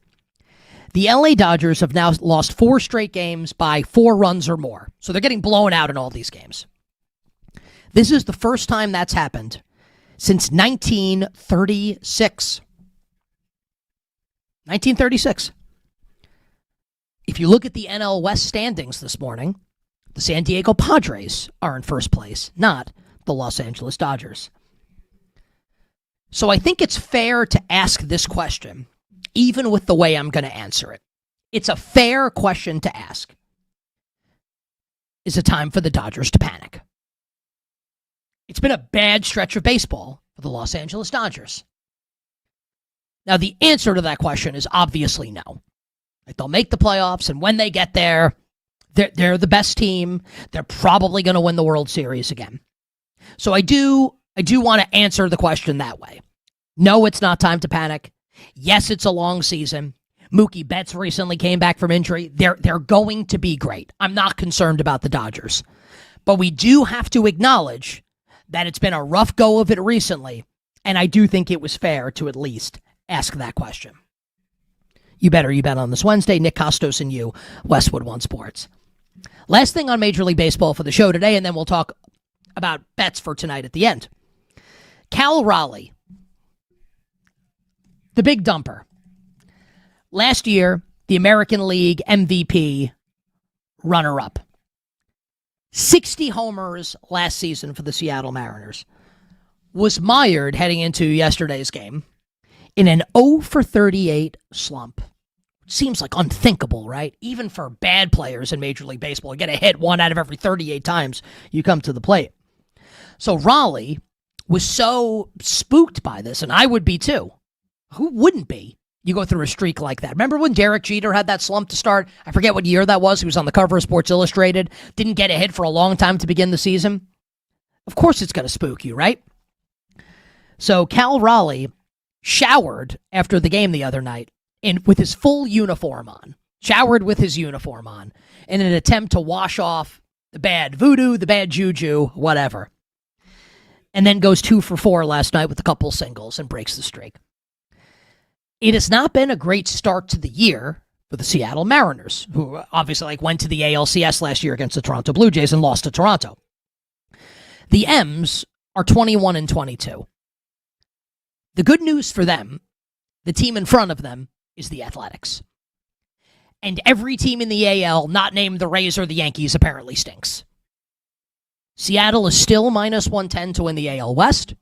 The LA Dodgers have now lost 4 straight games by 4 runs or more. So they're getting blown out in all these games. This is the first time that's happened since 1936. 1936. If you look at the NL West standings this morning, the San Diego Padres are in first place, not the Los Angeles Dodgers. So I think it's fair to ask this question, even with the way I'm going to answer it. It's a fair question to ask. Is it time for the Dodgers to panic? It's been a bad stretch of baseball for the Los Angeles Dodgers. Now, the answer to that question is obviously no. Like, they'll make the playoffs, and when they get there, they're the best team. They're probably going to win the World Series again. So I do want to answer the question that way. No, it's not time to panic. Yes, it's a long season. Mookie Betts recently came back from injury. They're going to be great. I'm not concerned about the Dodgers. But we do have to acknowledge that it's been a rough go of it recently, and I do think it was fair to at least ask that question. You bet on this Wednesday. Nick Kostos and you, Westwood One Sports. Last thing on Major League Baseball for the show today, and then we'll talk about bets for tonight at the end. Cal Raleigh, the big dumper. Last year, the American League MVP runner-up. 60 homers last season for the Seattle Mariners. Was mired heading into yesterday's game in an 0-for-38 slump. Seems like unthinkable, right? Even for bad players in Major League Baseball. You get a hit 1 out of every 38 times you come to the plate. So Raleigh was so spooked by this, and I would be too. Who wouldn't be? You go through a streak like that. Remember when Derek Jeter had that slump to start? I forget what year that was. He was on the cover of Sports Illustrated. Didn't get a hit for a long time to begin the season. Of course it's going to spook you, right? So Cal Raleigh showered after the game the other night with his full uniform on. Showered with his uniform on in an attempt to wash off the bad voodoo, the bad juju, whatever. And then goes 2 for 4 last night with a couple singles and breaks the streak. It has not been a great start to the year for the Seattle Mariners, who obviously went to the ALCS last year against the Toronto Blue Jays and lost to Toronto. The M's are 21-22. The good news for them, the team in front of them, is the Athletics. And every team in the AL, not named the Rays or the Yankees, apparently stinks. Seattle is still minus 110 to win the AL West.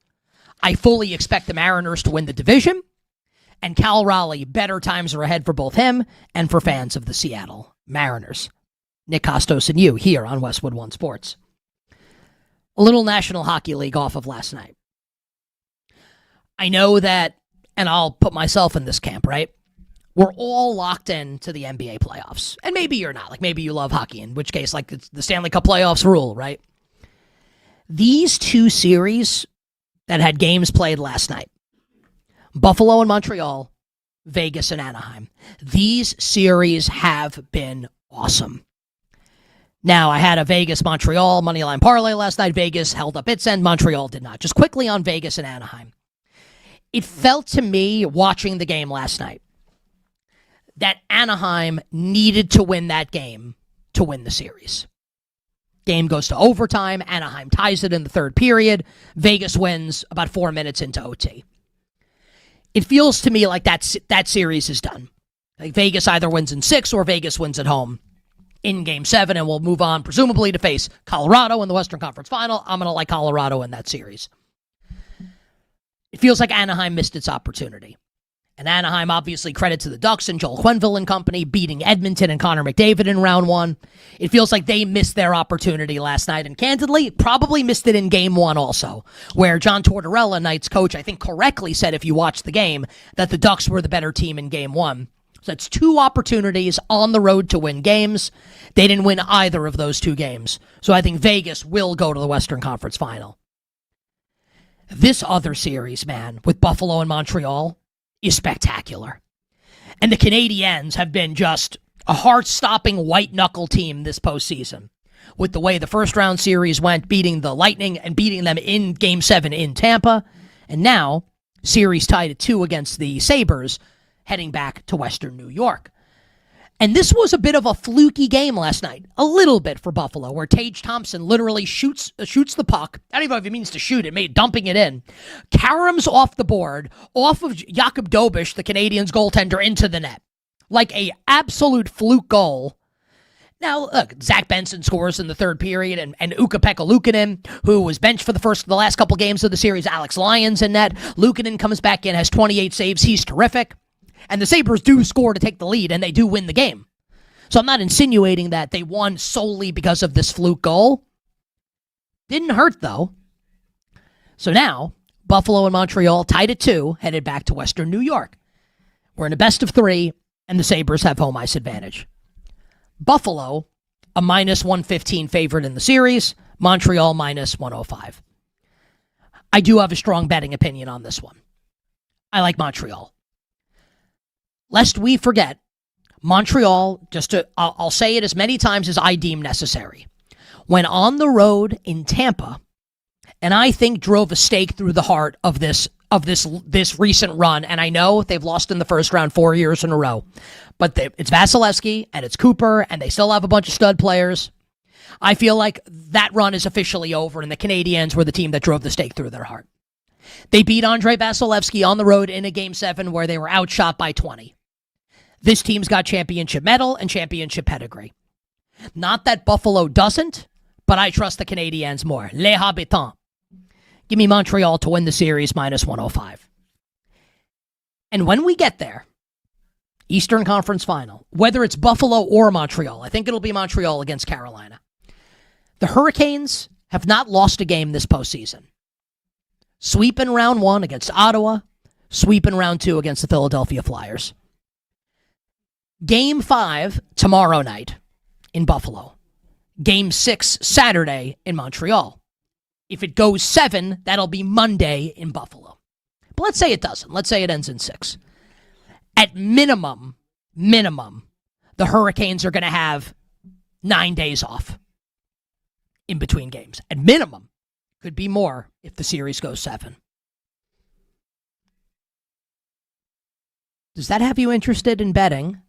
I fully expect the Mariners to win the division. And Cal Raleigh, better times are ahead for both him and for fans of the Seattle Mariners. Nick Kostos and you here on Westwood One Sports. A little National Hockey League off of last night. I know that, and I'll put myself in this camp, right? We're all locked in to the NBA playoffs. And maybe you're not. Like, maybe you love hockey, in which case, like, it's the Stanley Cup playoffs rule, right? These 2 series that had games played last night, Buffalo and Montreal, Vegas and Anaheim. These series have been awesome. Now, I had a Vegas-Montreal moneyline parlay last night. Vegas held up its end. Montreal did not. Just quickly on Vegas and Anaheim. It felt to me, watching the game last night, that Anaheim needed to win that game to win the series. Game goes to overtime. Anaheim ties it in the third period. Vegas wins about 4 minutes into OT. It feels to me like that series is done. Like Vegas either wins in 6 or Vegas wins at home in Game 7, and we'll move on, presumably, to face Colorado in the Western Conference Final. I'm going to like Colorado in that series. It feels like Anaheim missed its opportunity. And Anaheim, obviously, credit to the Ducks and Joel Quenneville and company, beating Edmonton and Connor McDavid in round one. It feels like they missed their opportunity last night, and candidly, probably missed it in game one also, where John Tortorella, Knights coach, I think correctly said, if you watch the game, that the Ducks were the better team in game one. So that's 2 opportunities on the road to win games. They didn't win either of those 2 games. So I think Vegas will go to the Western Conference Final. This other series, man, with Buffalo and Montreal, is spectacular. And the Canadiens have been just a heart-stopping white-knuckle team this postseason. With the way the first-round series went, beating the Lightning and beating them in Game 7 in Tampa. And now, series tied at 2 against the Sabres, heading back to Western New York. And this was a bit of a fluky game last night. A little bit for Buffalo, where Tage Thompson literally shoots the puck. I don't even know if he means to shoot it, dumping it in. Caroms off the board, off of Jakub Dobiš, the Canadiens goaltender, into the net. Like a absolute fluke goal. Now, look, Zach Benson scores in the third period, and Ukko-Pekka Luukkonen, who was benched for the last couple games of the series, Alex Lyons in net. Luukkonen comes back in, has 28 saves. He's terrific. And the Sabres do score to take the lead, and they do win the game. So I'm not insinuating that they won solely because of this fluke goal. Didn't hurt, though. So now, Buffalo and Montreal tied at 2, headed back to Western New York. We're in a best of 3, and the Sabres have home ice advantage. Buffalo, a minus 115 favorite in the series. Montreal, minus 105. I do have a strong betting opinion on this one. I like Montreal. Lest we forget, Montreal, I'll say it as many times as I deem necessary, went on the road in Tampa, and I think drove a stake through the heart of this recent run. And I know they've lost in the first round 4 years in a row, but it's Vasilevsky and it's Cooper, and they still have a bunch of stud players. I feel like that run is officially over, and the Canadiens were the team that drove the stake through their heart. They beat Andrei Vasilevsky on the road in a Game 7 where they were outshot by 20. This team's got championship medal and championship pedigree. Not that Buffalo doesn't, but I trust the Canadiens more. Les Habitants. Give me Montreal to win the series, minus 105. And when we get there, Eastern Conference Final, whether it's Buffalo or Montreal, I think it'll be Montreal against Carolina. The Hurricanes have not lost a game this postseason. Sweep in round 1 against Ottawa, sweep in round 2 against the Philadelphia Flyers. Game 5 tomorrow night in Buffalo. Game 6 Saturday in Montreal. If it goes 7, that'll be Monday in Buffalo. But let's say it doesn't. Let's say it ends in 6. At minimum, the Hurricanes are going to have 9 days off in between games. At minimum. Could be more if the series goes 7. Does that have you interested in betting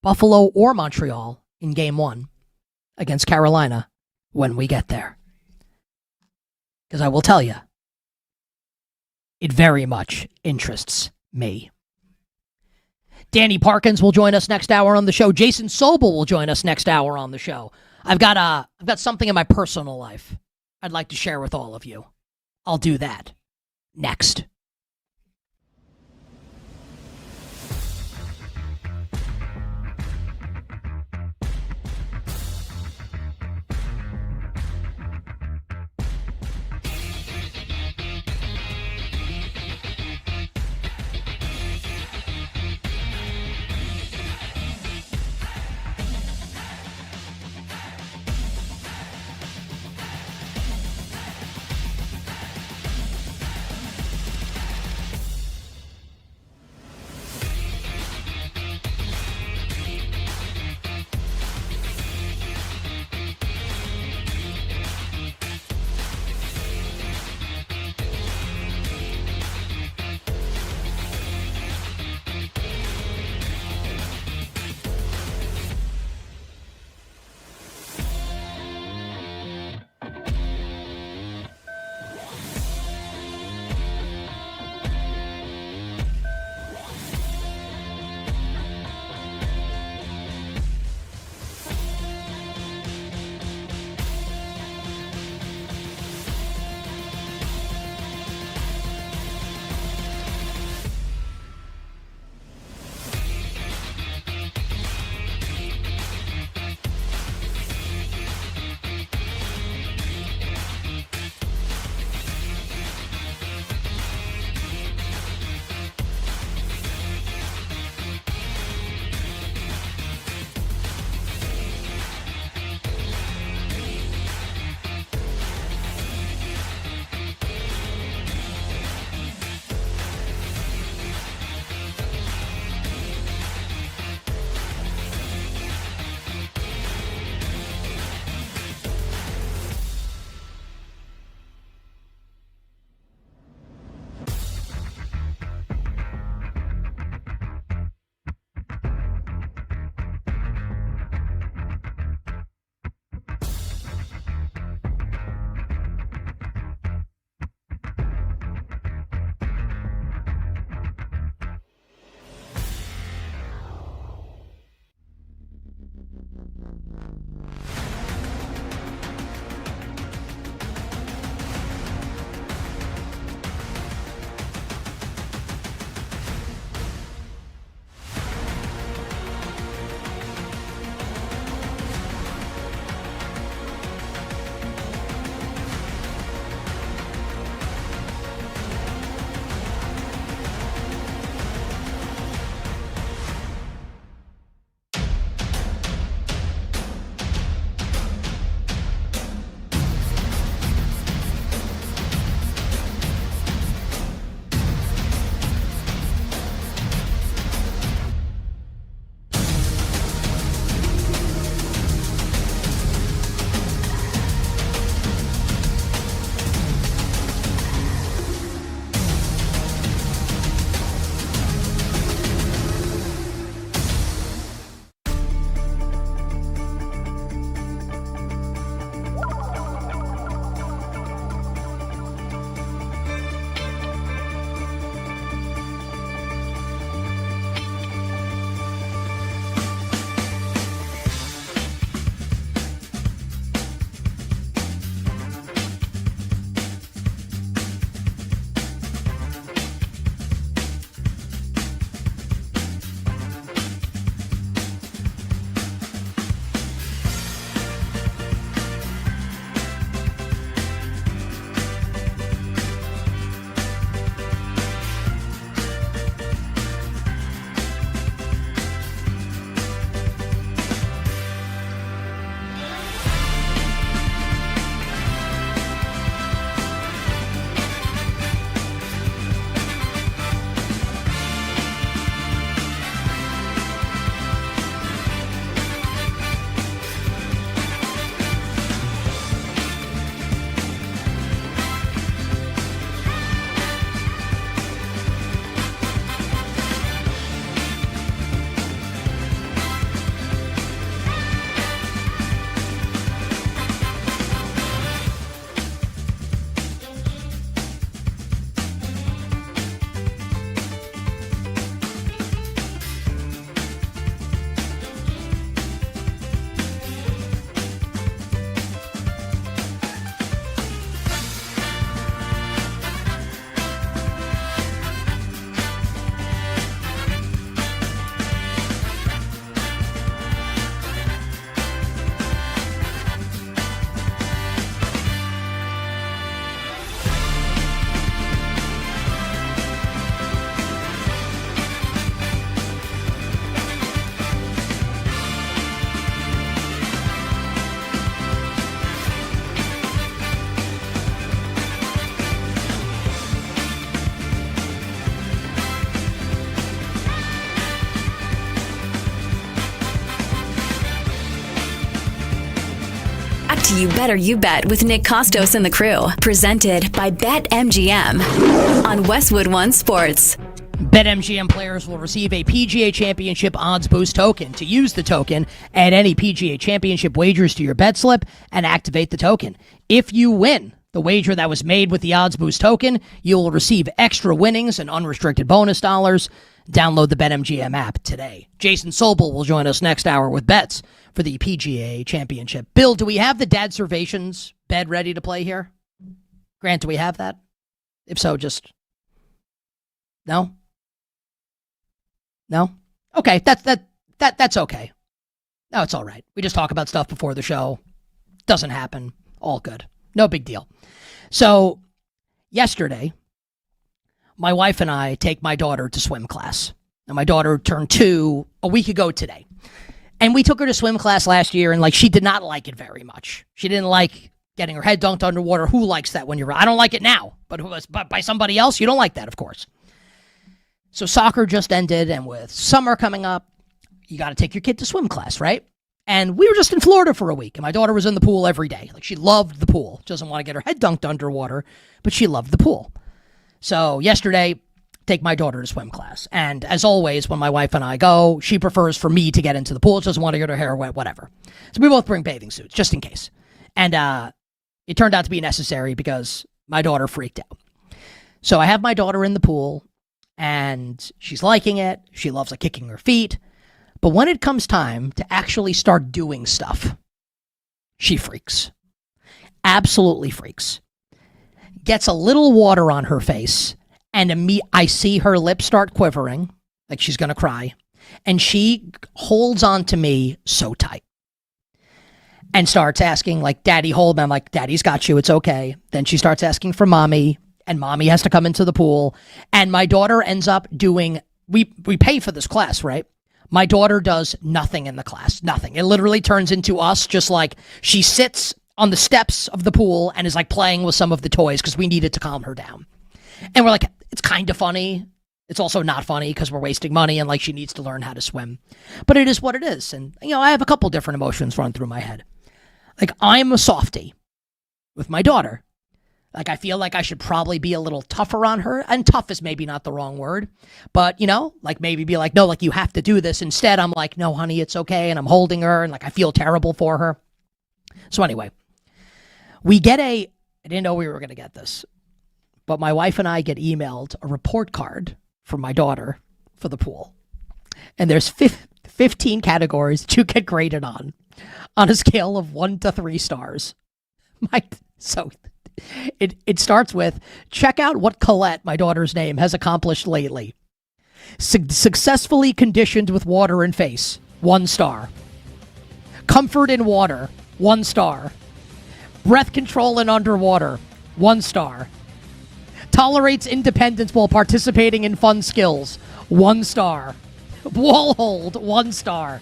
Buffalo or Montreal in Game 1 against Carolina when we get there? Because I will tell you, it very much interests me. Danny Parkins will join us next hour on the show. Jason Sobel will join us next hour on the show. I've got something in my personal life I'd like to share with all of you. I'll do that next.
to You Better You Bet with Nick Kostos and the crew. Presented by BetMGM on Westwood One Sports.
BetMGM players will receive a PGA Championship odds boost token. To use the token, add any PGA Championship wagers to your bet slip and activate the token. If you win the wager that was made with the odds boost token, you will receive extra winnings and unrestricted bonus dollars. Download the BetMGM app today. Jason Sobel will join us next hour with bets for the PGA Championship. Bill, do we have the Dad Servations bed ready to play here? Grant, do we have that? If so, just... No? No? Okay, that's okay. No, it's all right. We just talk about stuff before the show. Doesn't happen. All good. No big deal. So, yesterday, my wife and I take my daughter to swim class. And my daughter turned 2 a week ago today. And we took her to swim class last year, and she did not like it very much. She didn't like getting her head dunked underwater. Who likes that when you're... I don't like it now, but by somebody else, you don't like that, of course. So soccer just ended, and with summer coming up, you got to take your kid to swim class, right? And we were just in Florida for a week, and my daughter was in the pool every day. She loved the pool. She doesn't want to get her head dunked underwater, but she loved the pool. So yesterday, take my daughter to swim class. And as always, when my wife and I go, she prefers for me to get into the pool. She doesn't want to get her hair wet, whatever. So we both bring bathing suits, just in case. And it turned out to be necessary because my daughter freaked out. So I have my daughter in the pool, and she's liking it. She loves kicking her feet. But when it comes time to actually start doing stuff, she freaks. Absolutely freaks. Gets a little water on her face, and I see her lips start quivering, like she's going to cry, and she holds on to me so tight and starts asking, Daddy, hold me. I'm like, Daddy's got you. It's okay. Then she starts asking for Mommy, and Mommy has to come into the pool, and my daughter ends up doing, we pay for this class, right? My daughter does nothing in the class, nothing. It literally turns into us, just she sits on the steps of the pool and is playing with some of the toys because we needed to calm her down. And we're it's kind of funny. It's also not funny because we're wasting money and she needs to learn how to swim. But it is what it is. And, I have a couple different emotions run through my head. I'm a softie with my daughter. I feel I should probably be a little tougher on her. And tough is maybe not the wrong word. But, maybe be no, you have to do this. Instead, I'm no, honey, it's okay. And I'm holding her and I feel terrible for her. So anyway, we get I didn't know we were going to get this, but my wife and I get emailed a report card from my daughter for the pool. And there's 15 categories that you get graded on a scale of 1 to 3 stars. So it starts with, check out what Colette, my daughter's name, has accomplished lately. Successfully conditioned with water and face, 1 star. Comfort in water, 1 star. Breath control in underwater, 1 star. Tolerates independence while participating in fun skills, 1 star. Wall hold, 1 star.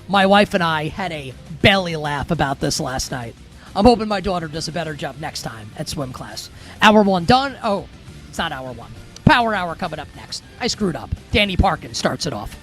My wife and I had a belly laugh about this last night. I'm hoping my daughter does a better job next time at swim class. Hour 1 done. Oh, it's not hour 1. Power hour coming up next. I screwed up. Danny Parkins starts it off.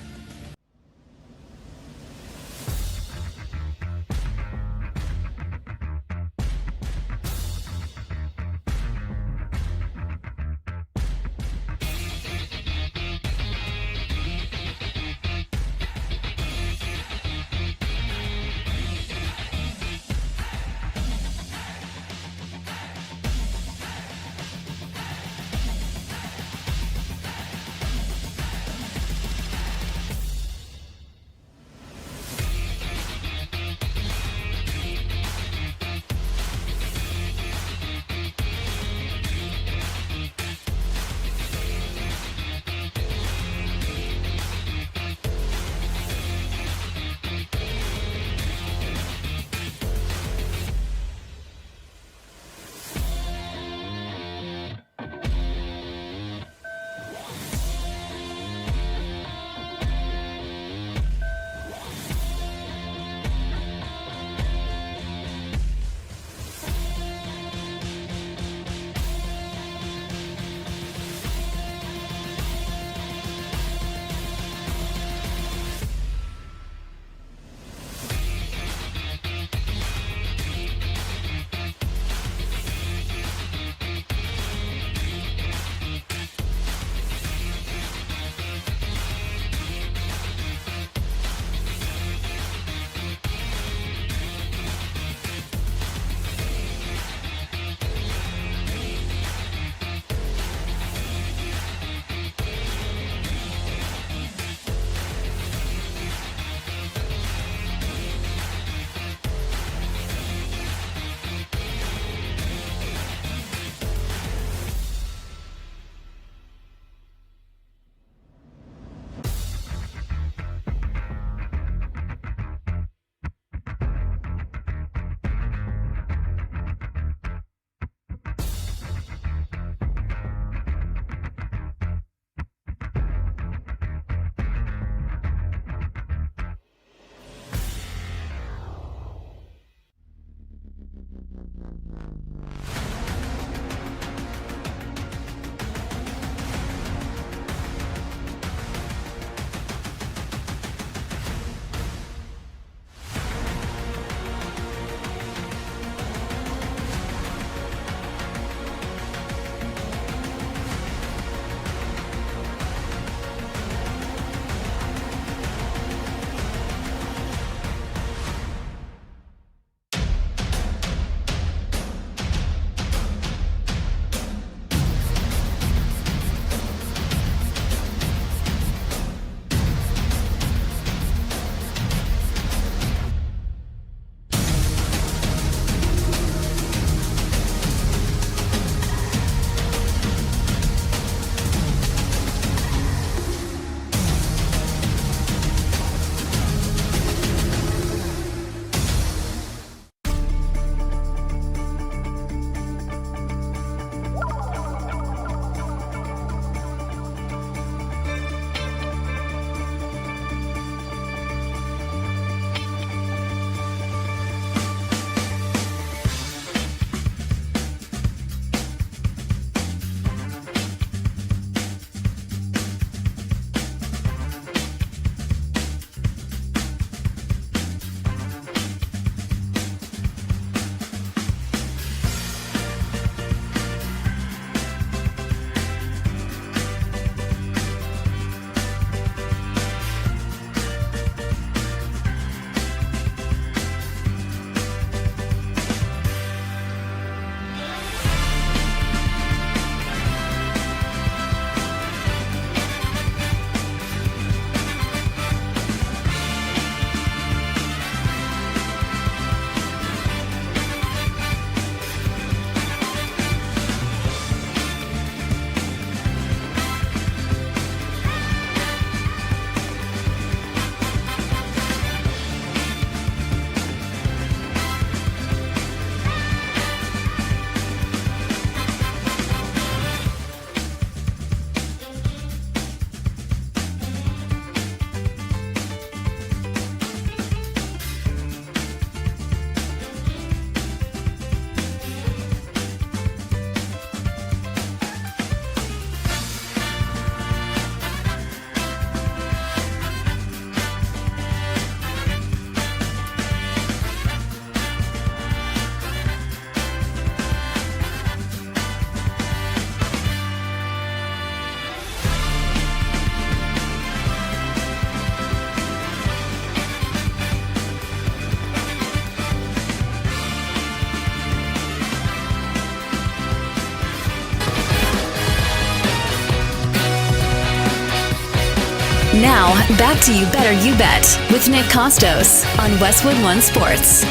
Now, back to You Better You Bet with Nick Kostos on Westwood One Sports.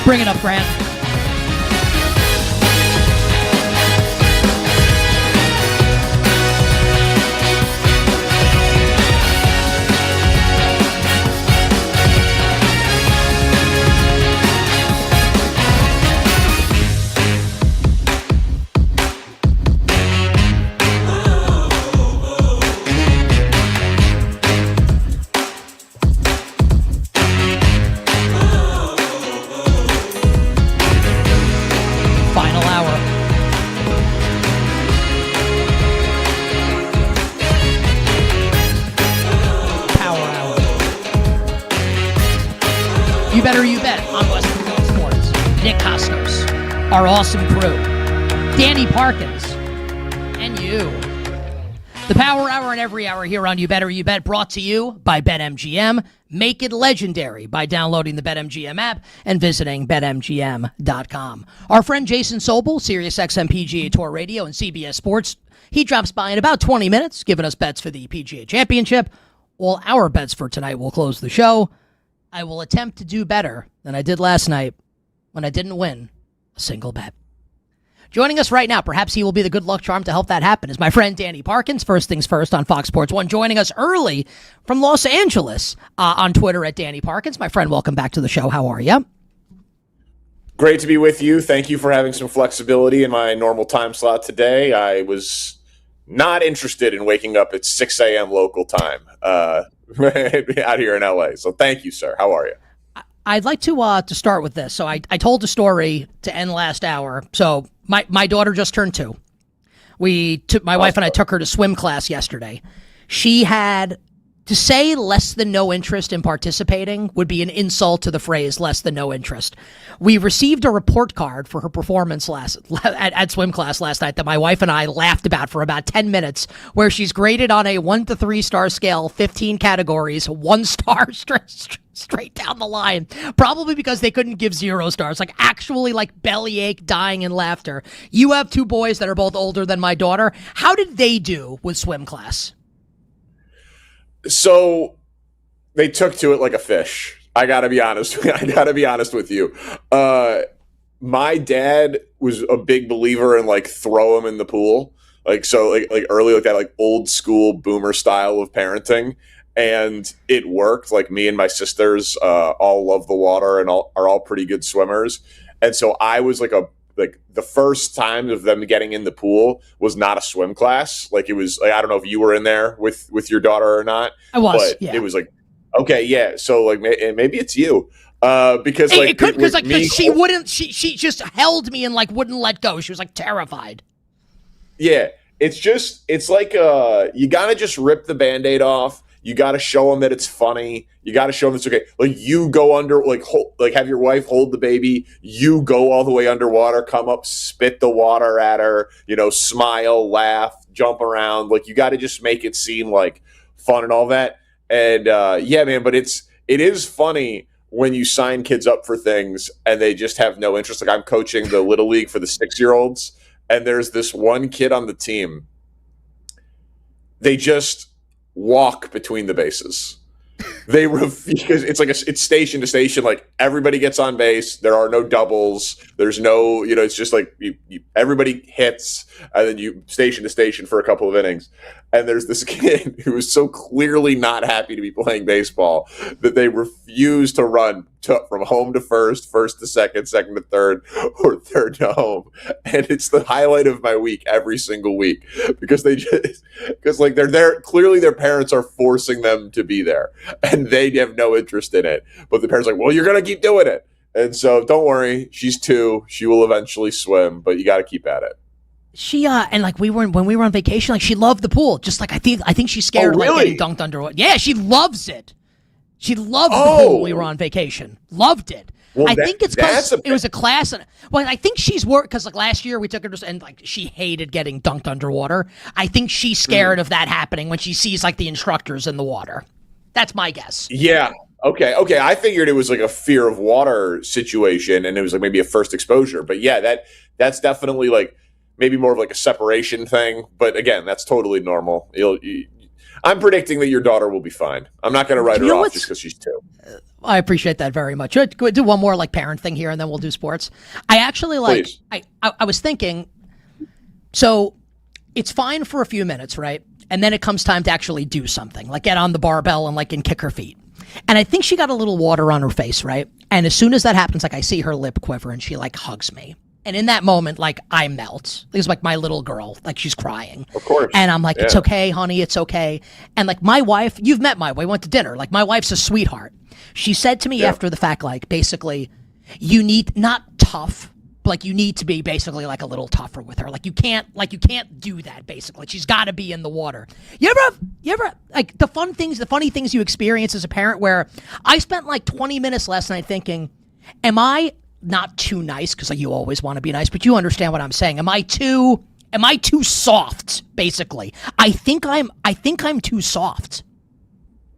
Bring it up, Grant. You Better You Bet on Westwood One Sports. Nick Kostos, our awesome crew, Danny Parkins, and you. The Power Hour and every hour here on You Better You Bet, brought to you by BetMGM. Make it legendary by downloading the BetMGM app and visiting BetMGM.com. Our friend Jason Sobel, SiriusXM PGA Tour Radio and CBS Sports, he drops by in about 20 minutes, giving us bets for the PGA Championship. All our bets for tonight will close the show. I will attempt to do better than I did last night when I didn't win a single bet. Joining us right now, perhaps he will be the good luck charm to help that happen, is my friend Danny Parkins, First Things First on Fox Sports 1, joining us early from Los Angeles on Twitter at Danny Parkins. My friend, welcome back to the show. How are you?
Great to be with you. Thank you for having some flexibility in my normal time slot today. I was not interested in waking up at 6 a.m. local time out here in LA. So thank you, sir. How are you?
I'd like to start with this. So I told a story to end last hour. So my daughter just turned 2. My wife and I took her to swim class yesterday. She had, to say less than no interest in participating would be an insult to the phrase less than no interest. We received a report card for her performance at swim class last night that my wife and I laughed about for about 10 minutes, where she's graded on a 1 to 3 star scale, 15 categories, 1 star straight down the line, probably because they couldn't give 0 stars, like actually like bellyache, dying in laughter. You have 2 boys that are both older than my daughter. How did they do with swim class?
So they took to it like a fish. I gotta be honest. With you. My dad was a big believer in like throw him in the pool, like early, like that, like old school boomer style of parenting, and it worked. Like me and my sisters all love the water and are all pretty good swimmers, and so I was like the first time of them getting in the pool was not a swim class. Like it was like, I don't know if you were in there with your daughter or not.
I was,
but
yeah.
It was like, okay, yeah. So like maybe it's you, because like
it could, because like she wouldn't. She just held me and like wouldn't let go. She was like terrified.
Yeah, it's like you gotta just rip the Band-Aid off. You got to show them that it's funny. You got to show them it's okay. Like you go under, like have your wife hold the baby. You go all the way underwater, come up, spit the water at her, smile, laugh, jump around. Like you got to just make it seem like fun and all that. And yeah, man, but it is funny when you sign kids up for things and they just have no interest. Like I'm coaching the Little League for the 6-year-olds, and there's this one kid on the team. They just walk between the bases. They refuse. It's like it's station to station. Like everybody gets on base. There are no doubles. There's no, it's just like everybody hits, and then you station to station for a couple of innings. And there's this kid who is so clearly not happy to be playing baseball that they refuse to run from home to first, first to second, second to third, or third to home. And it's the highlight of my week every single week because like they're there. Clearly their parents are forcing them to be there and they have no interest in it. But the parents are like, well, you're going to keep doing it. And so don't worry. She's 2. She will eventually swim, but you got to keep at it.
She and like when we were on vacation, like she loved the pool. Just like I think she's scared of like getting dunked underwater. Yeah, she loves it. She loved the pool when we were on vacation. Loved it. Well, I think it's because it was a class. Well, I think she's worked because like last year we took her to, and like she hated getting dunked underwater. I think she's scared of that happening when she sees like the instructors in the water. That's my guess.
Yeah. Okay. I figured it was like a fear of water situation, and it was like maybe a first exposure. But yeah, that's definitely like maybe more of like a separation thing. But again, that's totally normal. I'm predicting that your daughter will be fine. I'm not going to write her off just because she's 2.
I appreciate that very much. Go do one more like parent thing here, and then we'll do sports. I actually like. I was thinking. So, it's fine for a few minutes, right? And then it comes time to actually do something, like get on the barbell and kick her feet. And I think she got a little water on her face, right? And as soon as that happens, like I see her lip quiver, and she like hugs me. And in that moment, like I melt. It's like my little girl, like she's crying.
Of course.
And I'm like, it's okay, honey, it's okay. And like my wife, you've met my wife, we went to dinner. Like my wife's a sweetheart. She said to me after the fact, like basically, you need not tough. Like you need to be basically like a little tougher with her. Like you can't do that basically. She's got to be in the water. You ever like the funny things you experience as a parent where I spent like 20 minutes last night thinking, am I not too nice? Because like, you always want to be nice, but you understand what I'm saying. Am I too soft? Basically, I think I'm too soft.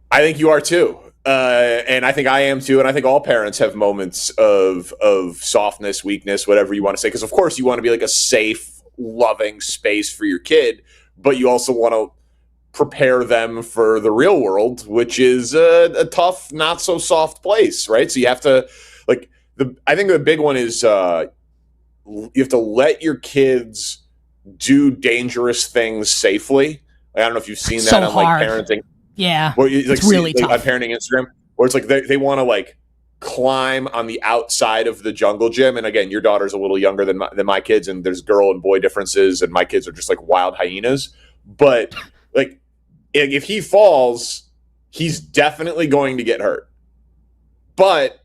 I think you are too. And I think I am too. And I think all parents have moments of softness, weakness, whatever you want to say. Because of course you want to be like a safe, loving space for your kid, but you also want to prepare them for the real world, which is a tough, not so soft place, right? So you have to I think the big one is you have to let your kids do dangerous things safely. Like, I don't know if you've seen that on like parenting.
Yeah,
it's
really tough.
On parenting Instagram, where it's like they want to like climb on the outside of the jungle gym. And again, your daughter's a little younger than my kids, and there's girl and boy differences, and my kids are just like wild hyenas. But like, if he falls, he's definitely going to get hurt. But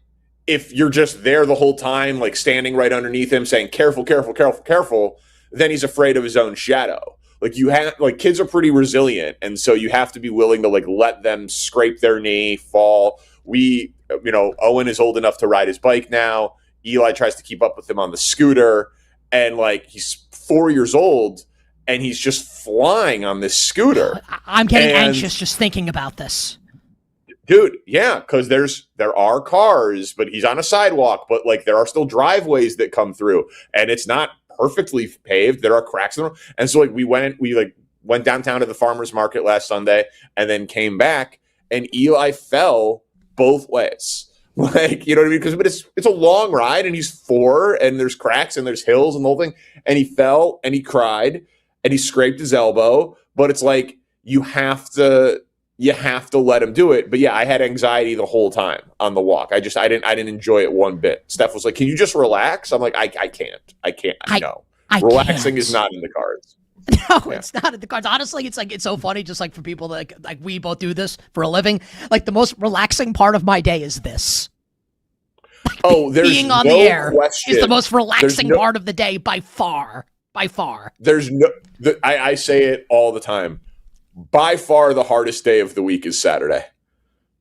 if you're just there the whole time, like standing right underneath him, saying "careful, careful, careful, careful," then he's afraid of his own shadow. Like kids are pretty resilient, and so you have to be willing to like let them scrape their knee, fall. Owen is old enough to ride his bike now. Eli tries to keep up with him on the scooter, and like he's 4 years old, and he's just flying on this scooter.
I'm getting anxious just thinking about this.
Dude, yeah, because there are cars, but he's on a sidewalk, but like there are still driveways that come through, and it's not perfectly paved. There are cracks in the road. And so like we went downtown to the farmer's market last Sunday and then came back, and Eli fell both ways. Like, you know what I mean? But it's a long ride, and he's 4, and there's cracks and there's hills and the whole thing. And he fell and he cried and he scraped his elbow. But it's like you have to let him do it. But yeah, I had anxiety the whole time on the walk. I didn't enjoy it one bit. Steph was like, "Can you just relax?" I'm like, I can't. No. Relaxing is not in the cards.
No, it's not in the cards. Honestly, it's so funny, just like for people that like we both do this for a living. Like the most relaxing part of my day is this.
Oh, there's
being on
no
the air
question.
is the most relaxing part of the day by far. By far.
I say it all the time. By far the hardest day of the week is Saturday.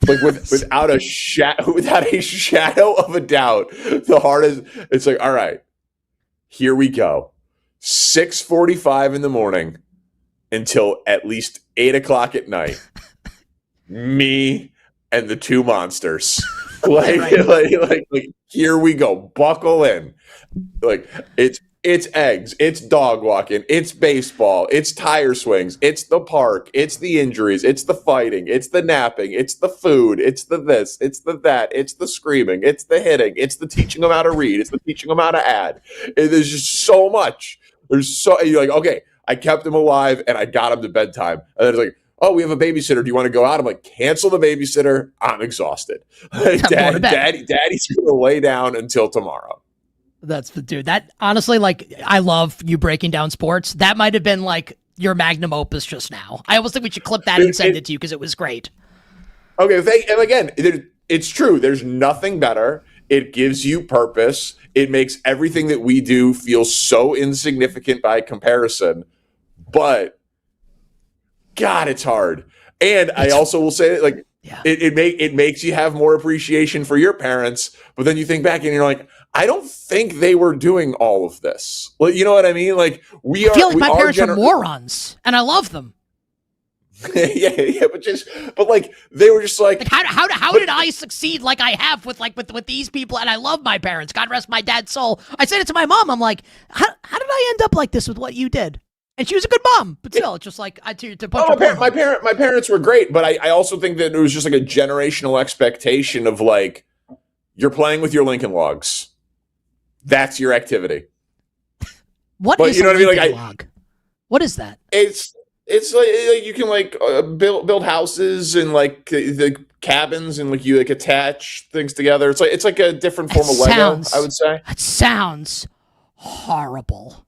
Like without a shadow of a doubt, the hardest. It's like, all right, here we go. 6:45 in the morning until at least 8 o'clock at night. Me and the 2 monsters. Like here we go. Buckle in. Like it's eggs, it's dog walking, it's baseball, it's tire swings, it's the park, it's the injuries, it's the fighting, it's the napping, it's the food, it's the this, it's the that, it's the screaming, it's the hitting, it's the teaching them how to read, it's the teaching them how to add. There's just so much. You're like, okay, I kept him alive and I got him to bedtime. And then it's like, oh, we have a babysitter. Do you want to go out? I'm like, cancel the babysitter. I'm exhausted. Daddy's going to lay down until tomorrow.
That's the dude. That honestly, like, I love you breaking down sports. That might have been like your magnum opus just now. I almost think we should clip that and send it to you because it was great.
Okay, and again, it's true. There's nothing better. It gives you purpose. It makes everything that we do feel so insignificant by comparison. But God, it's hard. And I also will say, like, it makes you have more appreciation for your parents. But then you think back and you're like, I don't think they were doing all of this. Well, you know what I mean? Like I
feel like my parents are morons, and I love them.
yeah, but like they were just like
how did I succeed like I have with these people? And I love my parents. God rest my dad's soul. I said it to my mom. I'm like, how did I end up like this with what you did? And she was a good mom, but still, it's just like to punch
my parents were great, but I also think that it was just like a generational expectation of like, you're playing with your Lincoln Logs. That's your activity.
What is a Lincoln log? What is that?
It's like you can like build houses and like the cabins and like you like attach things together. It's like a different form of Lego, I would say.
That sounds horrible.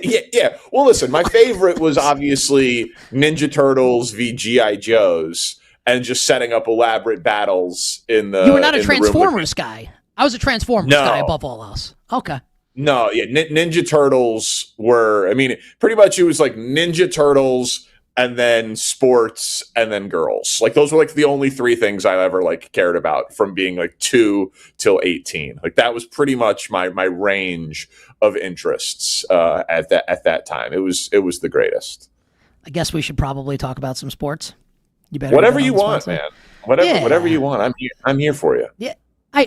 Yeah. Well, listen, my favorite was obviously Ninja Turtles v G.I. Joes and just setting up elaborate battles in the.
You were not a Transformers guy. I was a Transformers guy above all else. Okay.
No, yeah, Ninja Turtles were. I mean, pretty much it was like Ninja Turtles and then sports and then girls. Like those were like the only three things I ever like cared about from being like 2 till 18. Like that was pretty much my range of interests at that time. It was the greatest.
I guess we should probably talk about some sports. You better
whatever you want, man. Whatever you want. I'm here for you.
Yeah,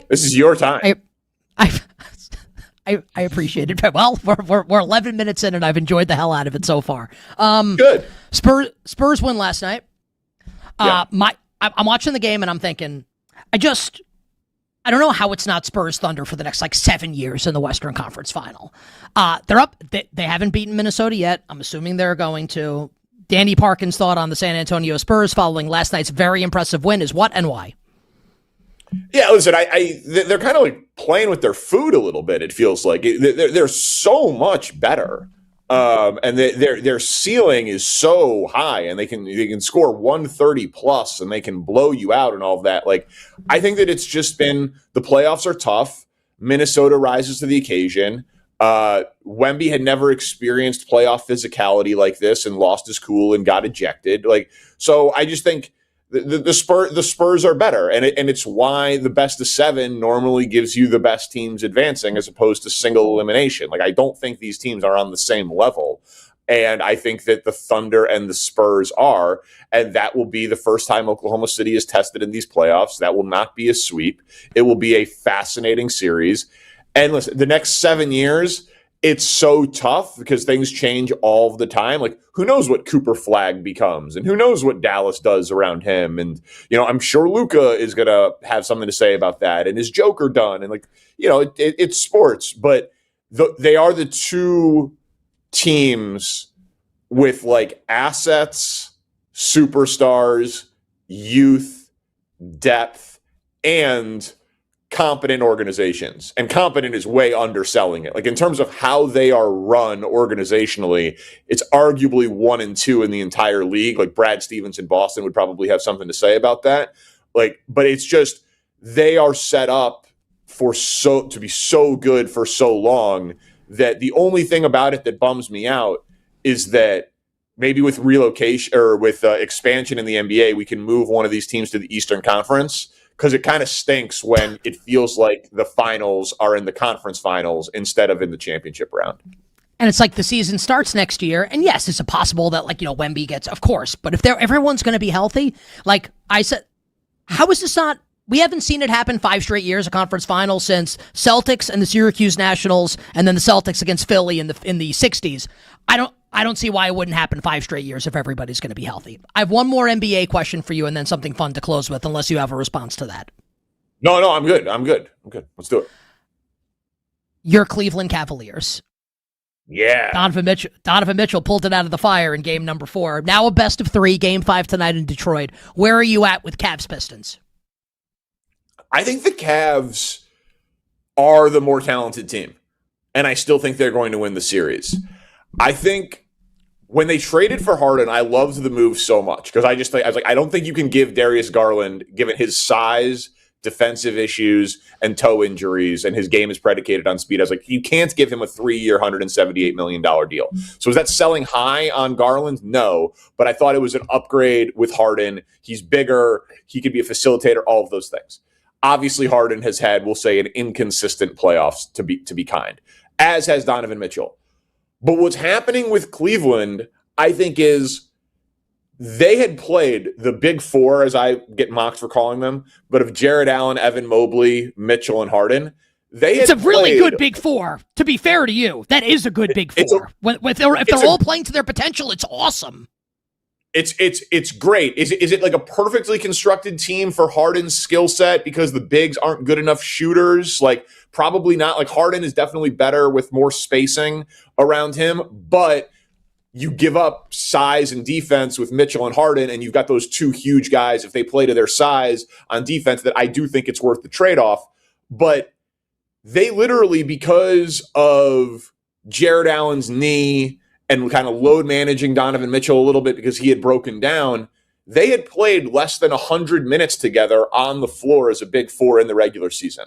this is your time.
I appreciate it. Well, we're 11 minutes in, and I've enjoyed the hell out of it so far.
Good.
Spurs win last night. I'm watching the game, and I'm thinking, I don't know how it's not Spurs Thunder for the next like 7 years in the Western Conference Final. They're up. They haven't beaten Minnesota yet. I'm assuming they're going to. Danny Parkins' thought on the San Antonio Spurs following last night's very impressive win is what and why?
Yeah, listen, they're kind of like playing with their food a little bit. It feels like they're so much better, and their ceiling is so high, and they can score 130 plus, and they can blow you out and all of that. Like, I think that it's just been the playoffs are tough. Minnesota rises to the occasion. Wemby had never experienced playoff physicality like this and lost his cool and got ejected. Like, so I just think. The Spurs are better, and it's why the best of 7 normally gives you the best teams advancing as opposed to single elimination. Like, I don't think these teams are on the same level, and I think that the Thunder and the Spurs are, and that will be the first time Oklahoma City is tested in these playoffs. That will not be a sweep. It will be a fascinating series. And listen, the next 7 years, it's so tough because things change all the time. Like, who knows what Cooper Flagg becomes and who knows what Dallas does around him. And, I'm sure Luka is going to have something to say about that. And is Joker done? And like, it's sports, but they are the two teams with like assets, superstars, youth, depth, and competent organizations, and competent is way underselling it. Like in terms of how they are run organizationally, it's arguably 1 and 2 in the entire league. Like Brad Stevens in Boston would probably have something to say about that. Like, but it's just, they are set up to be so good for so long that the only thing about it that bums me out is that maybe with relocation or with expansion in the NBA, we can move one of these teams to the Eastern Conference. Because it kind of stinks when it feels like the finals are in the conference finals instead of in the championship round.
And it's like the season starts next year. And yes, it's possible that Wemby gets, of course. But if everyone's going to be healthy, like I said, how is this not? We haven't seen it happen 5 straight years, a conference final since Celtics and the Syracuse Nationals, and then the Celtics against Philly in the 60s. I don't see why it wouldn't happen 5 straight years if everybody's going to be healthy. I have one more NBA question for you and then something fun to close with, unless you have a response to that.
No, I'm good. Let's do it.
Your Cleveland Cavaliers.
Yeah.
Donovan Mitchell pulled it out of the fire in game number 4. Now a best of 3, game 5 tonight in Detroit. Where are you at with Cavs Pistons?
I think the Cavs are the more talented team, and I still think they're going to win the series. I think when they traded for Harden, I loved the move so much because I was like, I don't think you can give Darius Garland, given his size, defensive issues, and toe injuries, and his game is predicated on speed. I was like, you can't give him a 3-year, $178 million deal. So is that selling high on Garland? No, but I thought it was an upgrade with Harden. He's bigger. He could be a facilitator, all of those things. Obviously, Harden has had, we'll say, an inconsistent playoffs to be kind, as has Donovan Mitchell. But what's happening with Cleveland, I think, is they had played the big 4, as I get mocked for calling them, but of Jared Allen, Evan Mobley, Mitchell, and Harden,
It's a really good Big Four. To be fair to you, that is a good Big Four. If they're all playing to their potential, it's awesome.
It's great. Is it like a perfectly constructed team for Harden's skill set because the bigs aren't good enough shooters? Like, probably not. Like, Harden is definitely better with more spacing around him, but you give up size and defense with Mitchell and Harden, and you've got those two huge guys, if they play to their size on defense, that I do think it's worth the trade-off. But they literally, because of Jared Allen's knee and kind of load managing Donovan Mitchell a little bit because he had broken down, they had played less than 100 minutes together on the floor as a Big Four in the regular season.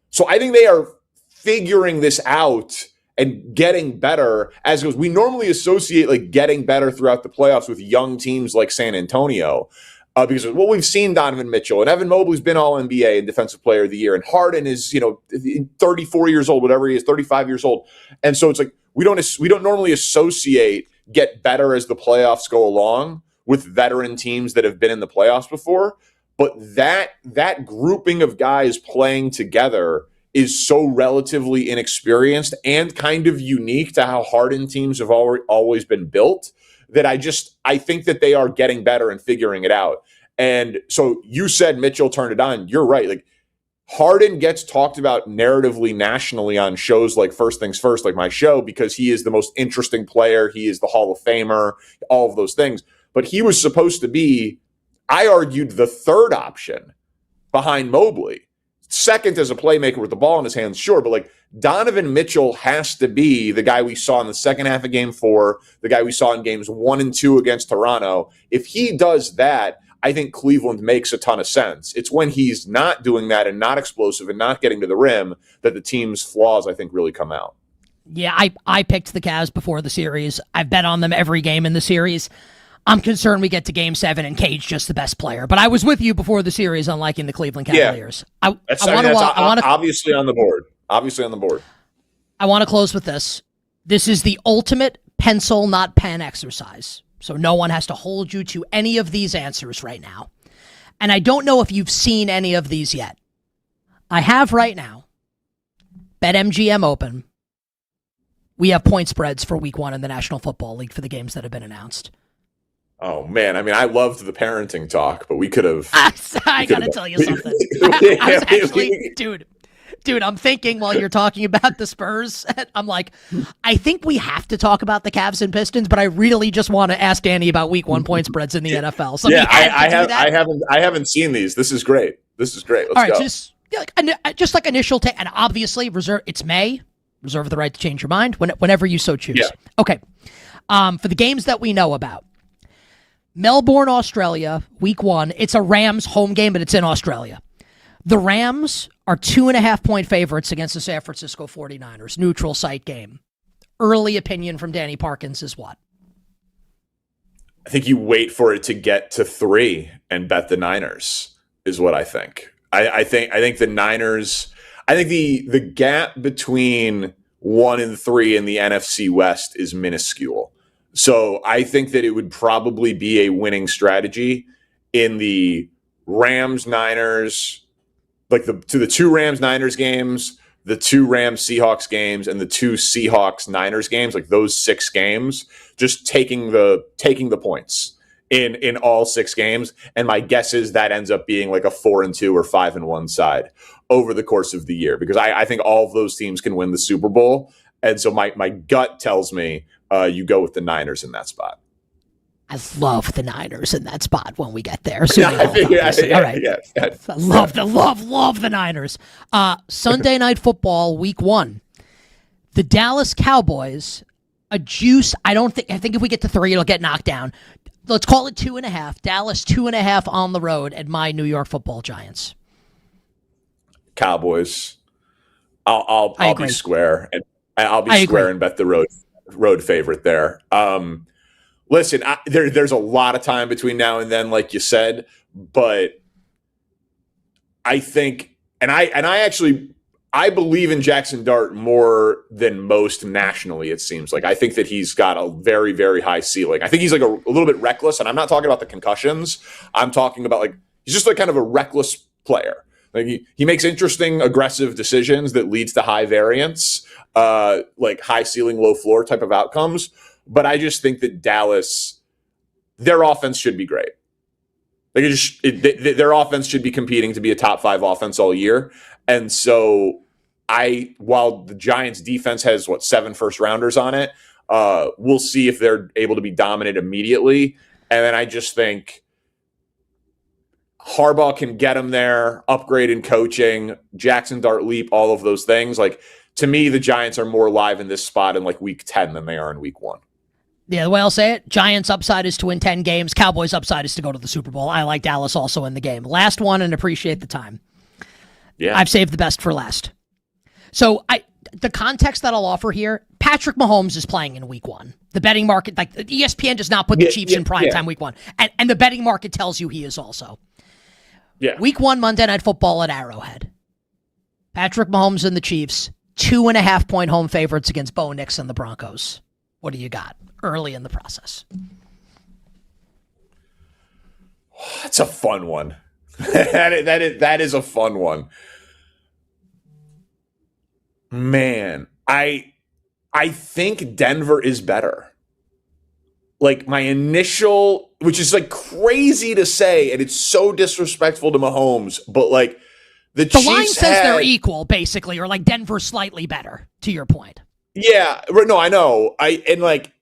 So I think they are figuring this out and getting better as goes. We normally associate like getting better throughout the playoffs with young teams like San Antonio because we've seen Donovan Mitchell and Evan Mobley's been all NBA and Defensive Player of the Year, and Harden is 34 years old, whatever he is, 35 years old, and so it's like we don't normally associate get better as the playoffs go along with veteran teams that have been in the playoffs before, but that grouping of guys playing together is so relatively inexperienced and kind of unique to how Harden teams have always been built that I think that they are getting better and figuring it out. And so you said Mitchell turned it on. You're right. Like, Harden gets talked about narratively nationally on shows like First Things First, like my show, because he is the most interesting player. He is the Hall of Famer, all of those things. But he was supposed to be, I argued, the third option behind Mobley. Second as a playmaker with the ball in his hands, sure, but like Donovan Mitchell has to be the guy we saw in the second half of Game 4, the guy we saw in Games 1 and 2 against Toronto. If he does that, I think Cleveland makes a ton of sense. It's when he's not doing that and not explosive and not getting to the rim that the team's flaws, I think, really come out.
Yeah, I picked the Cavs before the series. I've bet on them every game in the series. I'm concerned we get to Game 7 and Cage just the best player. But I was with you before the series on liking the Cleveland Cavaliers.
Yeah. Obviously on the board. Obviously on the board.
I want to close with this. This is the ultimate pencil, not pen exercise. So no one has to hold you to any of these answers right now. And I don't know if you've seen any of these yet. I have right now. BetMGM open. We have point spreads for Week 1 in the National Football League for the games that have been announced.
Oh, man. I mean, I loved the parenting talk, but we could have...
I got to tell you something. I was actually... Dude, I'm thinking while you're talking about the Spurs, I'm like, I think we have to talk about the Cavs and Pistons, but I really just want to ask Danny about Week 1 point spreads in the NFL. So
yeah, I haven't seen these. This is great. Let's go.
Just like initial take, and obviously reserve. It's May. Reserve the right to change your mind whenever you so choose. Yeah. Okay. For the games that we know about. Melbourne, Australia, Week 1. It's a Rams home game, but it's in Australia. The Rams are 2.5-point favorites against the San Francisco 49ers. Neutral site game. Early opinion from Danny Parkins is what?
I think you wait for it to get to 3 and bet the Niners is what I think. I think the Niners. I think the gap between 1 and 3 in the NFC West is minuscule. So I think that it would probably be a winning strategy in the Rams-Niners, like the 2 Rams-Niners games, the 2 Rams-Seahawks games, and the 2 Seahawks-Niners games, like those 6 games, just taking the points in all 6 games. And my guess is that ends up being like a 4-2 or 5-1 side over the course of the year, because I think all of those teams can win the Super Bowl. And so my gut tells me you go with the Niners in that spot.
I love the Niners in that spot when we get there. All right. Love the Niners. Sunday Night Football, Week 1. The Dallas Cowboys, a juice. I think if we get to 3, it'll get knocked down. Let's call it 2.5. Dallas 2.5 on the road at my New York Football Giants.
Cowboys. I'll be square, and I'll be square and bet the road favorite there. Listen, there's a lot of time between now and then, like you said, but I think, and I believe in Jackson Dart more than most nationally, it seems like. I think that he's got a very, very high ceiling. I think he's like a little bit reckless, and I'm not talking about the concussions. I'm talking about he's just like kind of a reckless player. Like he makes interesting, aggressive decisions that leads to high variance, like high ceiling, low floor type of outcomes. But I just think that Dallas, their offense should be great. Like their offense should be competing to be a top 5 offense all year. And so while the Giants defense has 7 first rounders on it, we'll see if they're able to be dominant immediately. And then I just think Harbaugh can get them there, upgrade in coaching, Jackson Dart leap, all of those things. Like, to me, the Giants are more live in this spot in like week 10 than they are in week 1.
Yeah, the way I'll say it, Giants' upside is to win 10 games. Cowboys' upside is to go to the Super Bowl. I like Dallas also in the game. Last one, and appreciate the time.
Yeah,
I've saved the best for last. So the context that I'll offer here, Patrick Mahomes is playing in week 1. The betting market, like ESPN does not put the Chiefs in primetime week 1. And the betting market tells you he is also.
Yeah.
Week 1, Monday Night Football at Arrowhead. Patrick Mahomes and the Chiefs, 2.5-point home favorites against Bo Nix and the Broncos. What do you got early in the process?
That's a fun one. that is a fun one. Man, I think Denver is better. Like my initial, which is like crazy to say, and it's so disrespectful to Mahomes, but like the Chiefs
line says they're equal, basically, or like Denver slightly better, to your point.
Yeah, no, I know. And like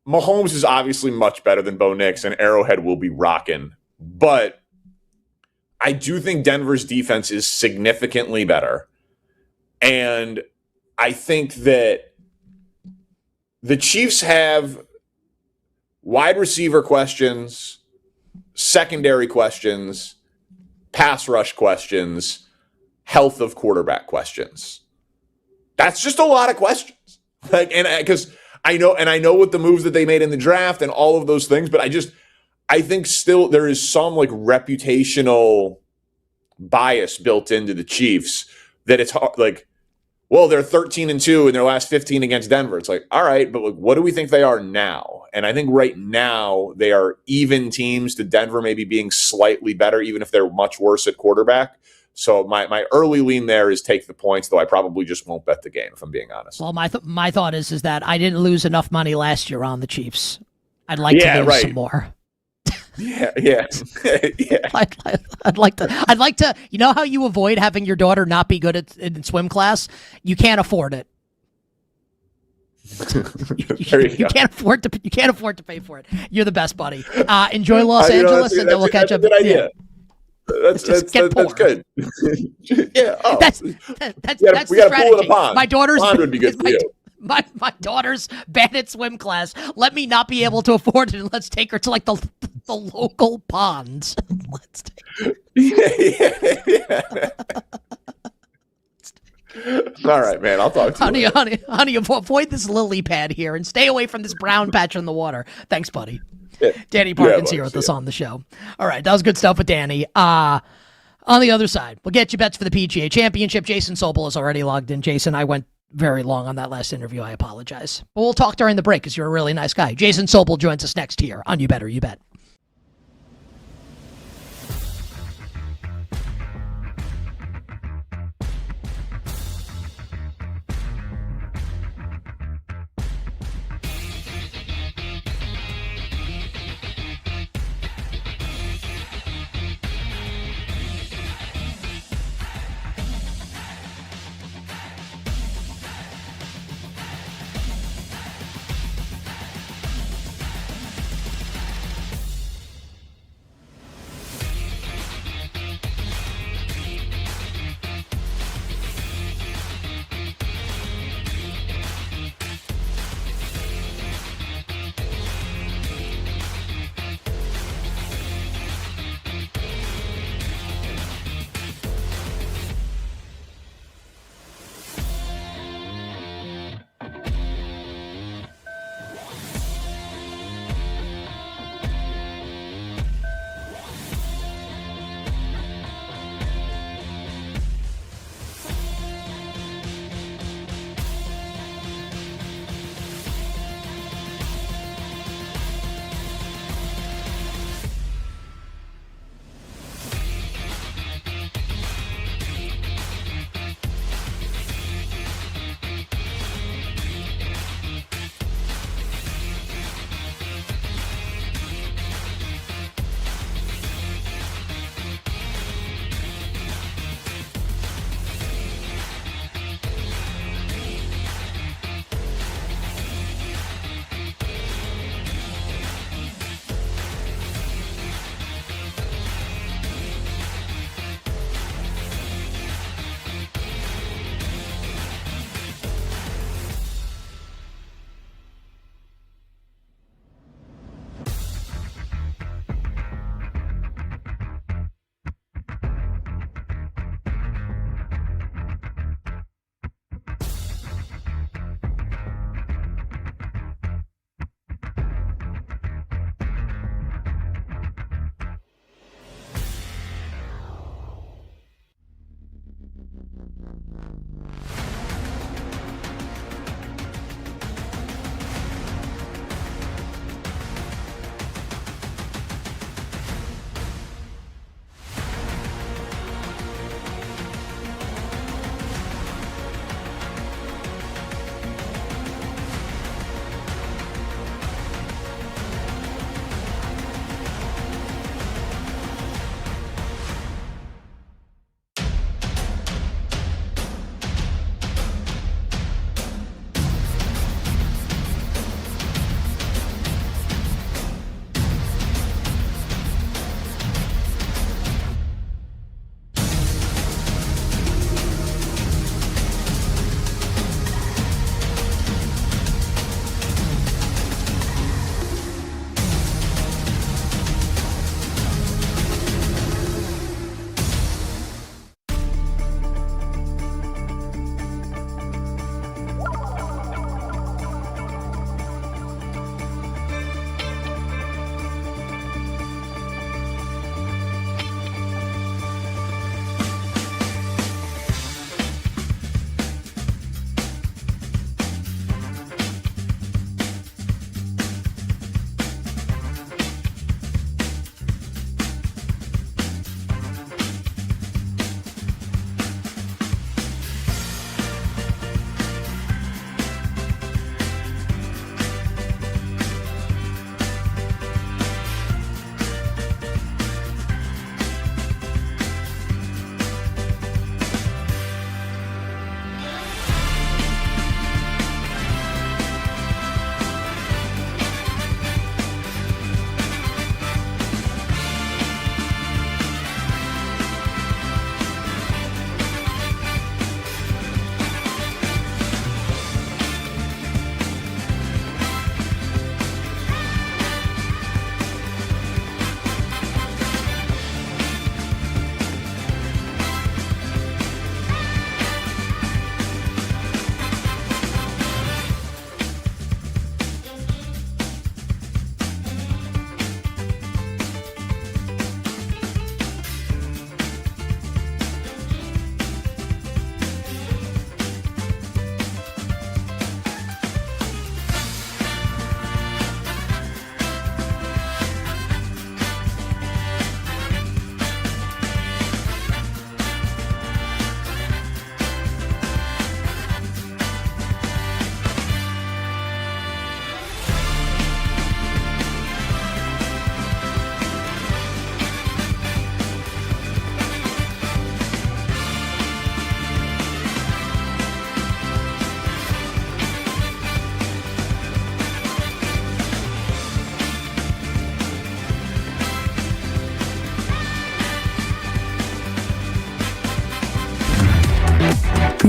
Mahomes is obviously much better than Bo Nix, and Arrowhead will be rocking. But I do think Denver's defense is significantly better. And I think that the Chiefs have wide receiver questions, secondary questions, pass rush questions, health of quarterback questions. That's just a lot of questions. Like, and because I know what the moves that they made in the draft and all of those things, but I think still there is some like reputational bias built into the Chiefs that it's like, well, they're 13-2 in their last 15 against Denver. It's like, all right, but like, what do we think they are now? And I think right now they are even teams to Denver maybe being slightly better, even if they're much worse at quarterback. So my early lean there is take the points, though I probably just won't bet the game, if I'm being honest.
Well, my thought is that I didn't lose enough money last year on the Chiefs. I'd like to lose some more.
Yeah.
I'd like to. You know how you avoid having your daughter not be good in swim class? You can't afford it. You can't afford to. You can't afford to pay for it. You're the best, buddy. Enjoy Los Angeles, and then we'll catch up.
That's a good idea. That's good. Yeah. Oh.
That's
we
the
gotta
strategy.
pull in a pond.
My daughter's
pond would be good for you.
My daughter's bad at swim class. Let me not be able to afford it, and let's take her to like the local ponds. Let's take
Yeah. All right, man. I'll talk to you.
Honey, avoid this lily pad here and stay away from this brown patch in the water. Thanks, buddy.
Yeah.
Danny Parkins here with us on the show. All right, that was good stuff with Danny. On the other side, we'll get you bets for the PGA Championship. Jason Sobel is already logged in. Jason, I went very long on that last interview. I apologize. But we'll talk during the break because you're a really nice guy. Jason Sobel joins us next here on You Better You Bet.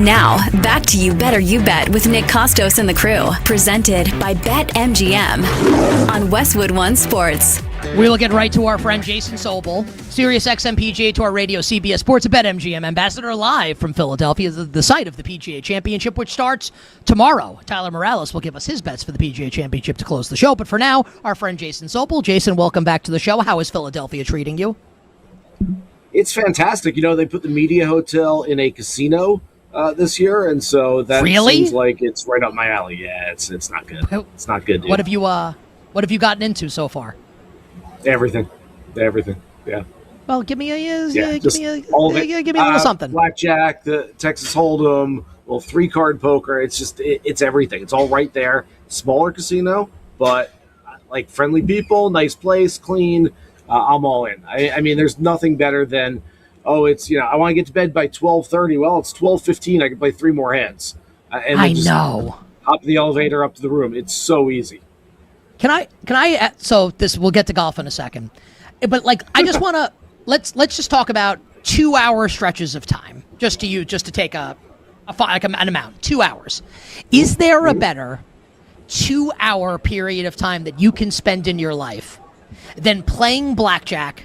Now, back to You Better You Bet with Nick Kostos and the crew. Presented by BetMGM on Westwood One Sports.
We will get right to our friend Jason Sobel, Sirius XM PGA Tour Radio, CBS Sports, BetMGM ambassador, live from Philadelphia, the site of the PGA Championship, which starts tomorrow. Tyler Morales will give us his bets for the PGA Championship to close the show. But for now, our friend Jason Sobel. Jason, welcome back to the show. How is Philadelphia treating you?
It's fantastic. You know, they put the media hotel in a casino this year, and so that seems like it's right up my alley. Yeah, it's not good. It's not good, dude.
What have you gotten into so far?
Everything. Yeah.
Well, give me a
little
something.
Blackjack, the Texas Hold'em, little 3-card poker. It's just it's everything. It's all right there. Smaller casino, but like friendly people, nice place, clean. I'm all in. I mean, there's nothing better than, it's, I want to get to bed by 12:30. Well, it's 12:15. I can play 3 more hands. And
I know.
Hop the elevator up to the room. It's so easy.
Can I? So this, we'll get to golf in a second, but I just want to let's just talk about 2-hour stretches of time, just to take an amount. 2 hours. Is there a better 2-hour period of time that you can spend in your life than playing blackjack,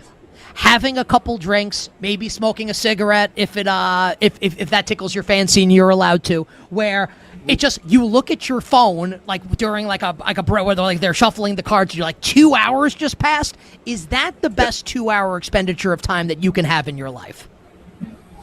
having a couple drinks, maybe smoking a cigarette if that tickles your fancy and you're allowed to, where it just, you look at your phone during a break where they're shuffling the cards, you're 2 hours just passed? Is that the best 2-hour expenditure of time that you can have in your life?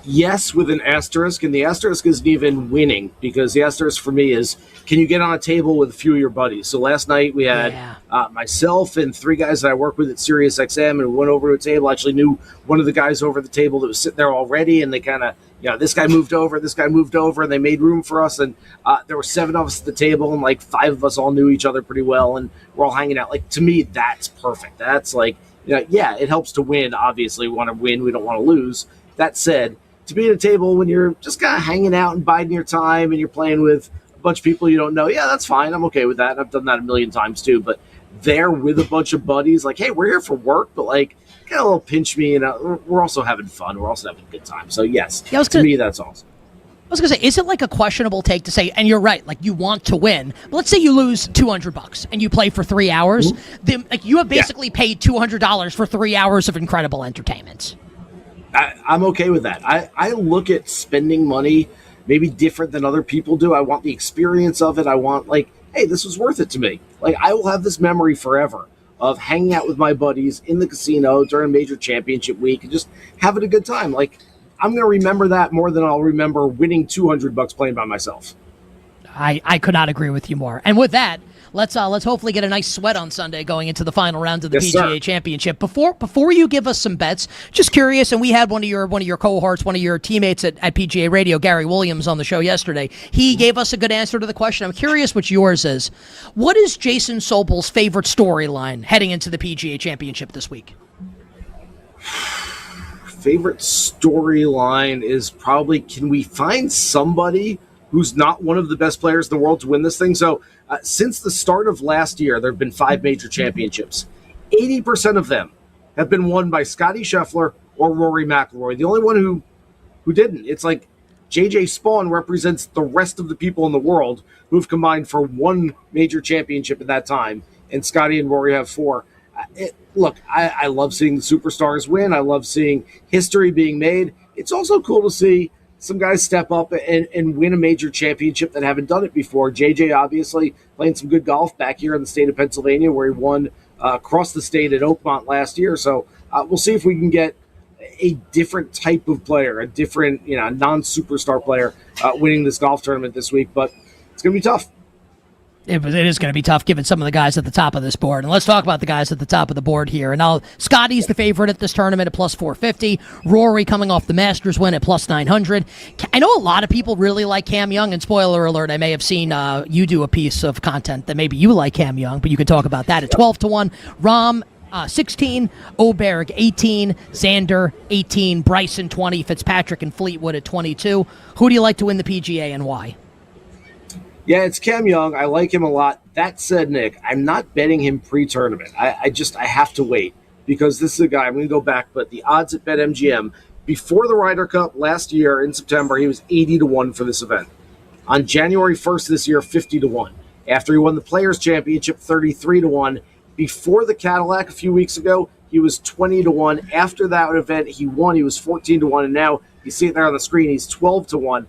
Yes, with an asterisk, and the asterisk isn't even winning, because the asterisk for me is, can you get on a table with a few of your buddies? So last night we had myself and 3 guys that I work with at Sirius XM, and we went over to a table. I actually knew one of the guys over the table that was sitting there already, and they kind of, this guy moved over, and they made room for us, and there were 7 of us at the table, and 5 of us all knew each other pretty well, and we're all hanging out. To me, that's perfect. That's it helps to win. Obviously, we want to win. We don't want to lose. That said, to be at a table when you're just kind of hanging out and biding your time and you're playing with a bunch of people you don't know, yeah, that's fine. I'm okay with that. I've done that a million times too. But there with a bunch of buddies, hey, we're here for work, but kind of a little pinch me, and we're also having fun. We're also having a good time. So yes, to me, that's awesome.
I was going to say, is it a questionable take to say, and you're right, you want to win, but let's say you lose $200 and you play for 3 hours, then you have basically paid $200 for 3 hours of incredible entertainment.
I'm okay with that. I look at spending money maybe different than other people do. I want the experience of it. I want hey, this was worth it to me. I will have this memory forever of hanging out with my buddies in the casino during major championship week and just having a good time. I'm going to remember that more than I'll remember winning $200 playing by myself.
I could not agree with you more. And with that, let's hopefully get a nice sweat on Sunday going into the final round of the PGA Championship. Before you give us some bets, just curious, and we had one of your cohorts, one of your teammates at PGA Radio, Gary Williams, on the show yesterday. He gave us a good answer to the question. I'm curious what yours is. What is Jason Sobel's favorite storyline heading into the PGA Championship this week?
Favorite storyline is probably, can we find somebody who's not one of the best players in the world to win this thing? So since the start of last year, there have been 5 major championships. 80% of them have been won by Scottie Scheffler or Rory McIlroy. The only one who didn't. It's J.J. Spawn represents the rest of the people in the world who've combined for 1 major championship at that time, and Scottie and Rory have 4. Look, I love seeing the superstars win. I love seeing history being made. It's also cool to see some guys step up and win a major championship that haven't done it before. JJ obviously playing some good golf back here in the state of Pennsylvania, where he won across the state at Oakmont last year. So we'll see if we can get a different type of player, a different, non-superstar player winning this golf tournament this week. But it's going to be tough.
It is going to be tough given some of the guys at the top of this board. And let's talk about the guys at the top of the board here. And Scottie's the favorite at this tournament at plus 450. Rory coming off the Masters win at plus 900. I know a lot of people really like Cam Young, and spoiler alert, I may have seen you do a piece of content that maybe you like Cam Young, but you can talk about that at 12-1. Rahm 16, Oberg 18, Xander 18, Bryson 20, Fitzpatrick and Fleetwood at 22. Who do you like to win the PGA and why?
Yeah, it's Cam Young. I like him a lot. That said, Nick, I'm not betting him pre-tournament. I have to wait, because this is a guy, I'm going to go back, but the odds at BetMGM, Before the Ryder Cup last year in September, he was 80-1 for this event. On January 1st this year, 50-1. After he won the Players' Championship, 33-1. Before the Cadillac a few weeks ago, he was 20-1. After that event, he won. He was 14-1, and now you see it there on the screen. He's 12-1.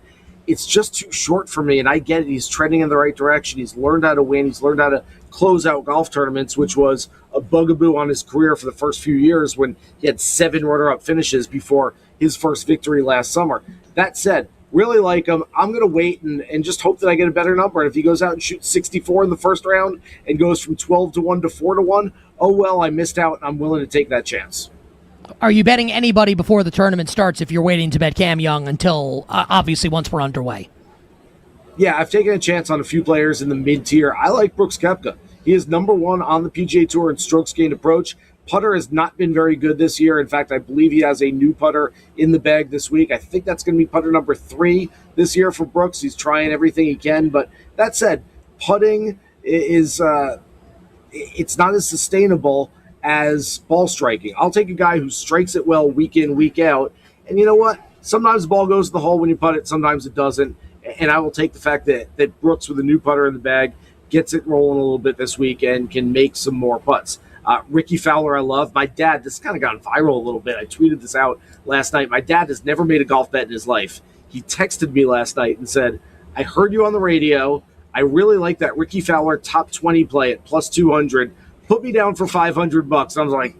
It's just too short for me, and I get it. He's trending in the right direction. He's learned how to win. He's learned how to close out golf tournaments, which was a bugaboo on his career for the first few years when he had 7 runner-up finishes before his first victory last summer. That said, really like him. I'm going to wait and just hope that I get a better number. And if he goes out and shoots 64 in the first round and goes from 12-1 to 4-1, oh well, I missed out, and I'm willing to take that chance.
Are you betting anybody before the tournament starts if you're waiting to bet Cam Young until, obviously, once we're underway?
Yeah, I've taken a chance on a few players in the mid-tier. I like Brooks Koepka. He is number 1 on the PGA Tour in strokes gained approach. Putter has not been very good this year. In fact, I believe he has a new putter in the bag this week. I think that's going to be putter number 3 this year for Brooks. He's trying everything he can. But that said, putting is it's not as sustainable as ball striking. I'll take a guy who strikes it well week in, week out. And you know what? Sometimes the ball goes to the hole when you putt it. Sometimes it doesn't. And I will take the fact that Brooks, with a new putter in the bag, gets it rolling a little bit this week and can make some more putts. Ricky Fowler, I love. My dad, this kind of gone viral a little bit. I tweeted this out last night. My dad has never made a golf bet in his life. He texted me last night and said, I heard you on the radio. I really like that Ricky Fowler top 20 play at plus 200. Put me down for $500. And I was like,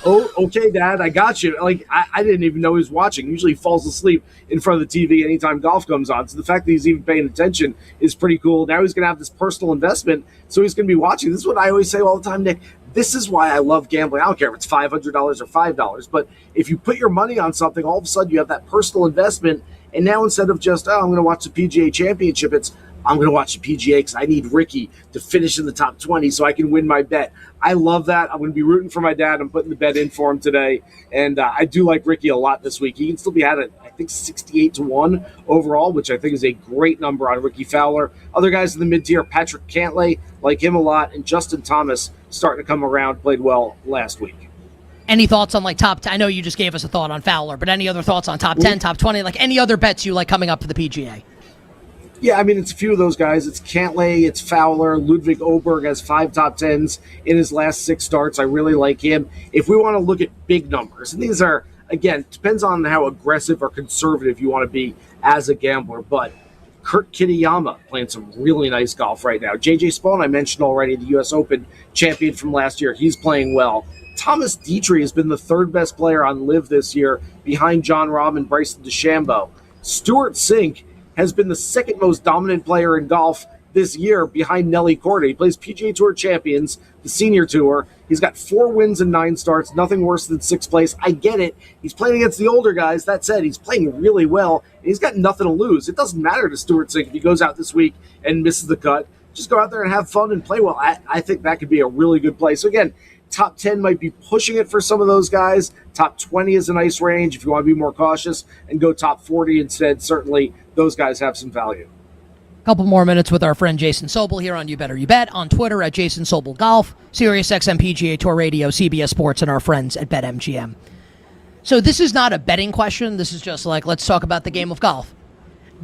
okay, Dad, I got you. Like, I didn't even know he was watching. Usually he falls asleep in front of the TV anytime golf comes on. So the fact that he's even paying attention is pretty cool. Now he's going to have this personal investment, so he's going to be watching. This is what I always say all the time, Nick. This is why I love gambling. I don't care if it's $500 or $5, but if you put your money on something, all of a sudden you have that personal investment. And now instead of just, I'm going to watch the PGA Championship, it's, I'm going to watch the PGA because I need Ricky to finish in the top 20 so I can win my bet. I love that. I'm going to be rooting for my dad. I'm putting the bet in for him today. And I do like Ricky a lot this week. He can still be at it, I think, 68-1 overall, which I think is a great number on Ricky Fowler. Other guys in the mid-tier, Patrick Cantlay, like him a lot. And Justin Thomas starting to come around, played well last week.
Any thoughts on, like, top 10? I know you just gave us a thought on Fowler, but any other thoughts on top 10, top 20, like any other bets you like coming up for the PGA?
Yeah, I mean, it's a few of those guys. It's Cantlay, it's Fowler. Ludwig Oberg has 5 top 10s in his last 6 starts. I really like him. If we want to look at big numbers, and these are, again, depends on how aggressive or conservative you want to be as a gambler, but Kurt Kitayama playing some really nice golf right now. J.J. Spawn, I mentioned already, the U.S. Open champion from last year. He's playing well. Thomas Dietrich has been the 3rd best player on LIV this year behind John Rahm and Bryson DeChambeau. Stuart Sink has been the 2nd most dominant player in golf this year behind Nelly Korda. He plays PGA Tour Champions, the Senior Tour. He's got 4 wins and 9 starts, nothing worse than 6th place. I get it. He's playing against the older guys. That said, he's playing really well, and he's got nothing to lose. It doesn't matter to Stuart Sink if he goes out this week and misses the cut. Just go out there and have fun and play well. I think that could be a really good play. So again, top 10 might be pushing it for some of those guys. Top 20 is a nice range if you want to be more cautious and go top 40 instead. Certainly, those guys have some value.
Couple more minutes with our friend Jason Sobel here on You Better You Bet, on Twitter at Jason Sobel Golf, SiriusXM PGA Tour Radio, CBS Sports, and our friends at BetMGM. So this is not a betting question. This is just like, let's talk about the game of golf.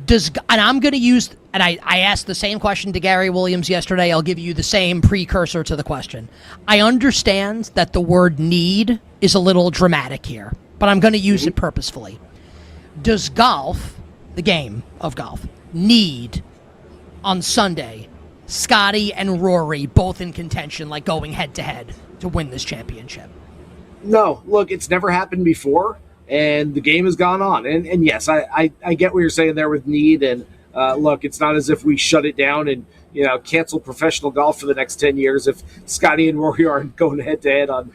And I'm going to use, and I asked the same question to Gary Williams yesterday. I'll give you the same precursor to the question. I understand that the word need is a little dramatic here, but I'm going to use it purposefully. Does golf, the game of golf, need on Sunday Scottie and Rory both in contention, like going head-to-head to win this championship?
No. Look, it's never happened before. And the game has gone on. And yes, I get what you're saying there with need. And look, it's not as if we shut it down and, cancel professional golf for the next 10 years if Scottie and Rory aren't going head-to-head on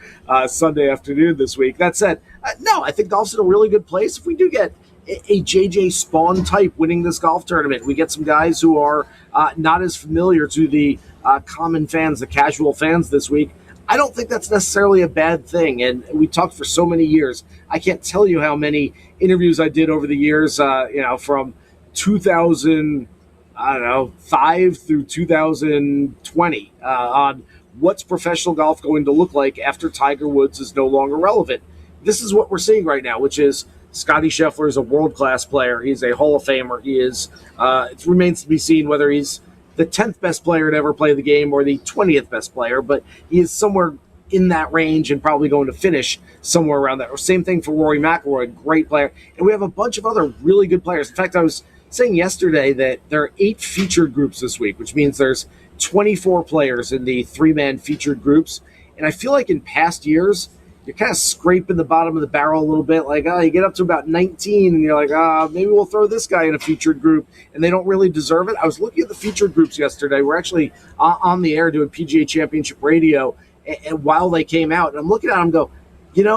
Sunday afternoon this week. That said, no, I think golf's in a really good place. If we do get a J.J. Spawn type winning this golf tournament, we get some guys who are not as familiar to the common fans, the casual fans this week. I don't think that's necessarily a bad thing. And we talked for so many years. I can't tell you how many interviews I did over the years, from 2005 through 2020 on what's professional golf going to look like after Tiger Woods is no longer relevant. This is what we're seeing right now, which is Scottie Scheffler is a world-class player. He's a Hall of Famer. He is. It remains to be seen whether he's the 10th best player to ever play the game or the 20th best player, but he is somewhere in that range and probably going to finish somewhere around that. Or same thing for Rory McIlroy, great player. And we have a bunch of other really good players. In fact, I was saying yesterday that there are 8 featured groups this week, which means there's 24 players in the 3-man featured groups. And I feel like in past years, you're kind of scraping the bottom of the barrel a little bit. Like, you get up to about 19 and you're like, maybe we'll throw this guy in a featured group, and they don't really deserve it. I was looking at the featured groups yesterday. We're actually on the air doing PGA Championship radio, and while they came out, and I'm looking at them and go,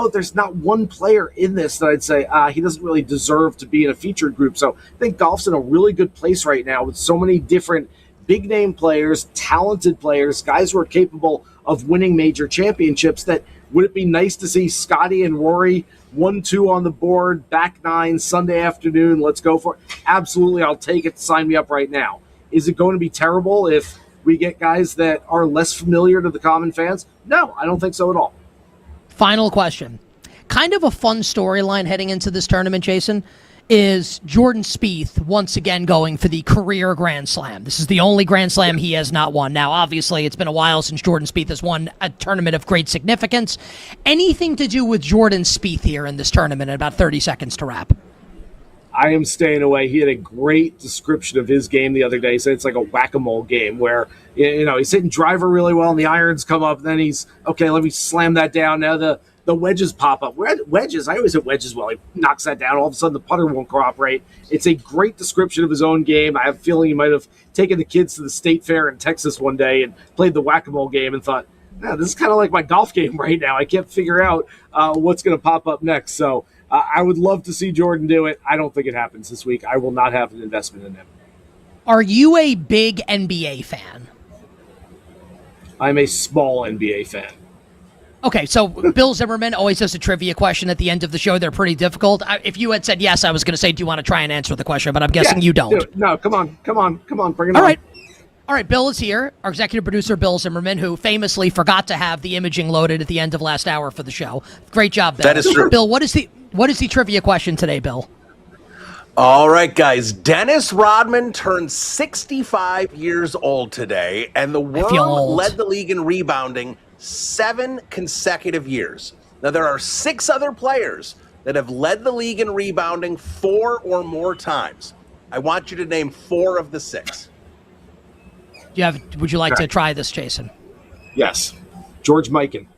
there's not one player in this that I'd say, he doesn't really deserve to be in a featured group. So I think golf's in a really good place right now with so many different big-name players, talented players, guys who are capable of winning major championships. That would it be nice to see Scottie and Rory 1-2 on the board, back 9, Sunday afternoon, let's go for it? Absolutely, I'll take it. Sign me up right now. Is it going to be terrible if we get guys that are less familiar to the common fans? No, I don't think so at all.
Final question. Kind of a fun storyline heading into this tournament, Jason, is Jordan Spieth once again going for the career Grand Slam. This is the only Grand Slam he has not won. Now, obviously, it's been a while since Jordan Spieth has won a tournament of great significance. Anything to do with Jordan Spieth here in this tournament in about 30 seconds to wrap?
I am staying away. He had a great description of his game the other day. He said it's like a whack-a-mole game where, he's hitting driver really well and the irons come up. And then he's, okay, let me slam that down. Now the wedges pop up. Wedges, I always hit wedges well. He knocks that down. All of a sudden, the putter won't cooperate. It's a great description of his own game. I have a feeling he might have taken the kids to the state fair in Texas one day and played the whack-a-mole game and thought, this is kind of like my golf game right now. I can't figure out what's going to pop up next. So I would love to see Jordan do it. I don't think it happens this week. I will not have an investment in him.
Are you a big NBA fan?
I'm a small NBA fan.
Okay, so Bill Zimmerman always does a trivia question at the end of the show. They're pretty difficult. If you had said yes, I was going to say, do you want to try and answer the question? But I'm guessing you don't.
No, come on. Bring it
on. All right, Bill is here. Our executive producer, Bill Zimmerman, who famously forgot to have the imaging loaded at the end of last hour for the show. Great job, Bill.
That is true.
Bill, what is the trivia question today, Bill?
All right, guys. Dennis Rodman turned 65 years old today, and the world led the league in rebounding 7 consecutive years. Now, there are 6 other players that have led the league in rebounding 4 or more times. I want you to name 4 of the 6.
Would you like to try this, Jason?
Yes. George Mikan.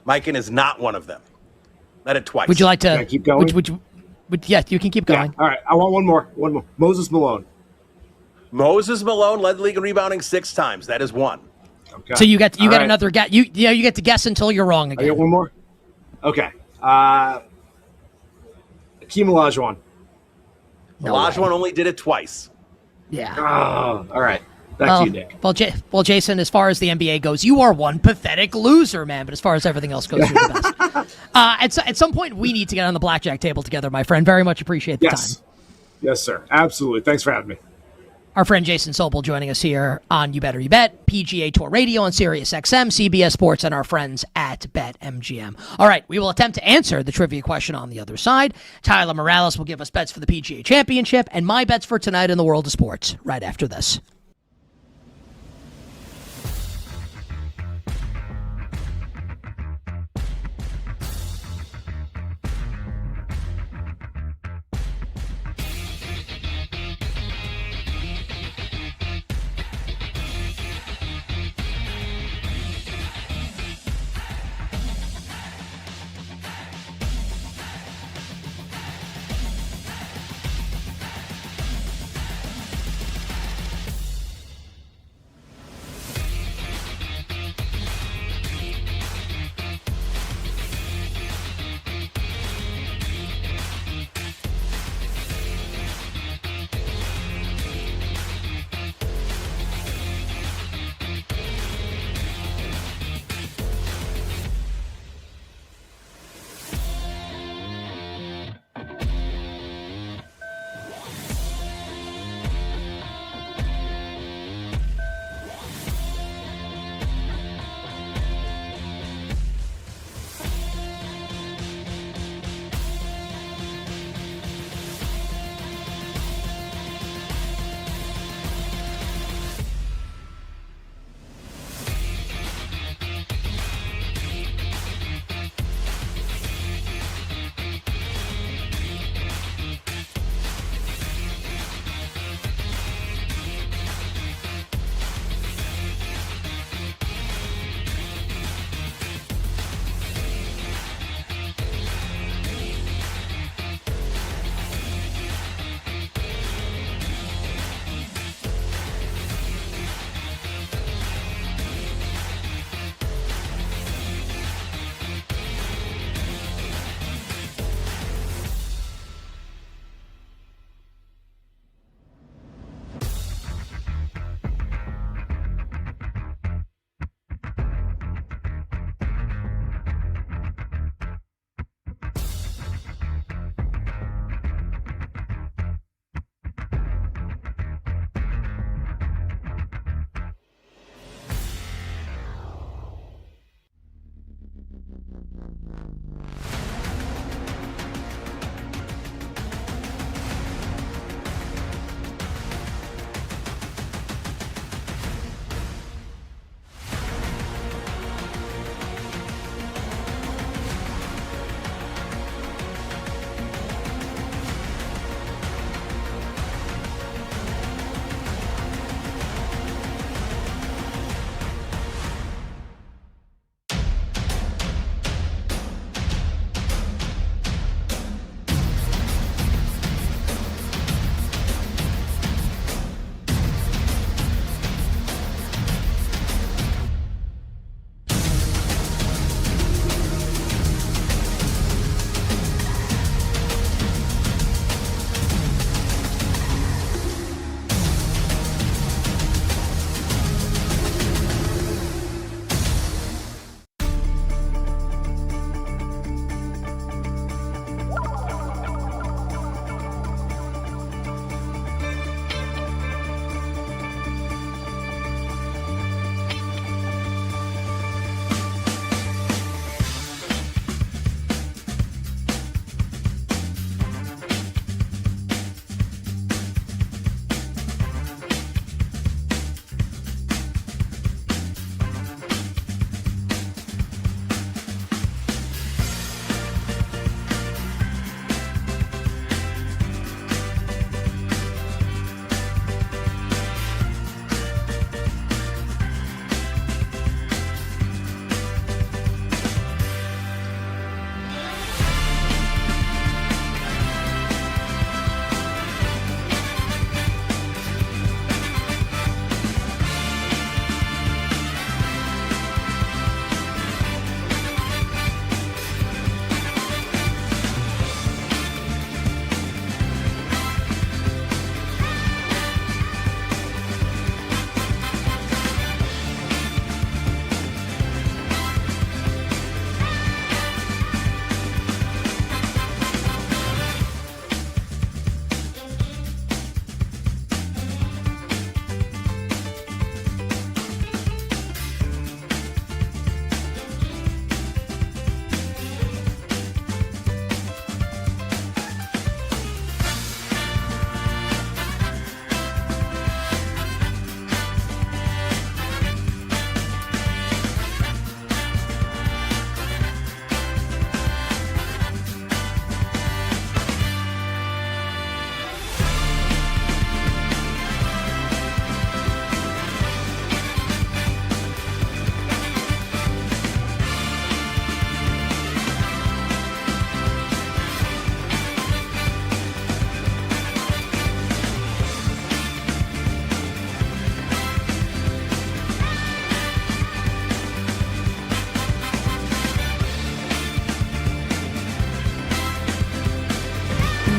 Mikan is not one of them. Let it twice.
Would you like to
Can I keep going?
Yeah, you can keep going.
Yeah. All right, I want one more. Moses Malone.
Moses Malone led the league in rebounding 6 times. That is 1.
Okay.
So you get another guess. You get to guess until you're wrong again.
I get one more. Okay. Hakeem Olajuwon.
Olajuwon only did it twice.
Yeah.
Oh, all right. Back to you, Nick.
Well, Jason, as far as the NBA goes, you are one pathetic loser, man. But as far as everything else goes, you're the best. At some point, we need to get on the blackjack table together, my friend. Very much appreciate the time.
Yes, sir. Absolutely. Thanks for having me.
Our friend Jason Sobel joining us here on You Better You Bet, PGA Tour Radio on Sirius XM, CBS Sports, and our friends at BetMGM. All right, we will attempt to answer the trivia question on the other side. Tyler Morales will give us bets for the PGA Championship and my bets for tonight in the world of sports right after this.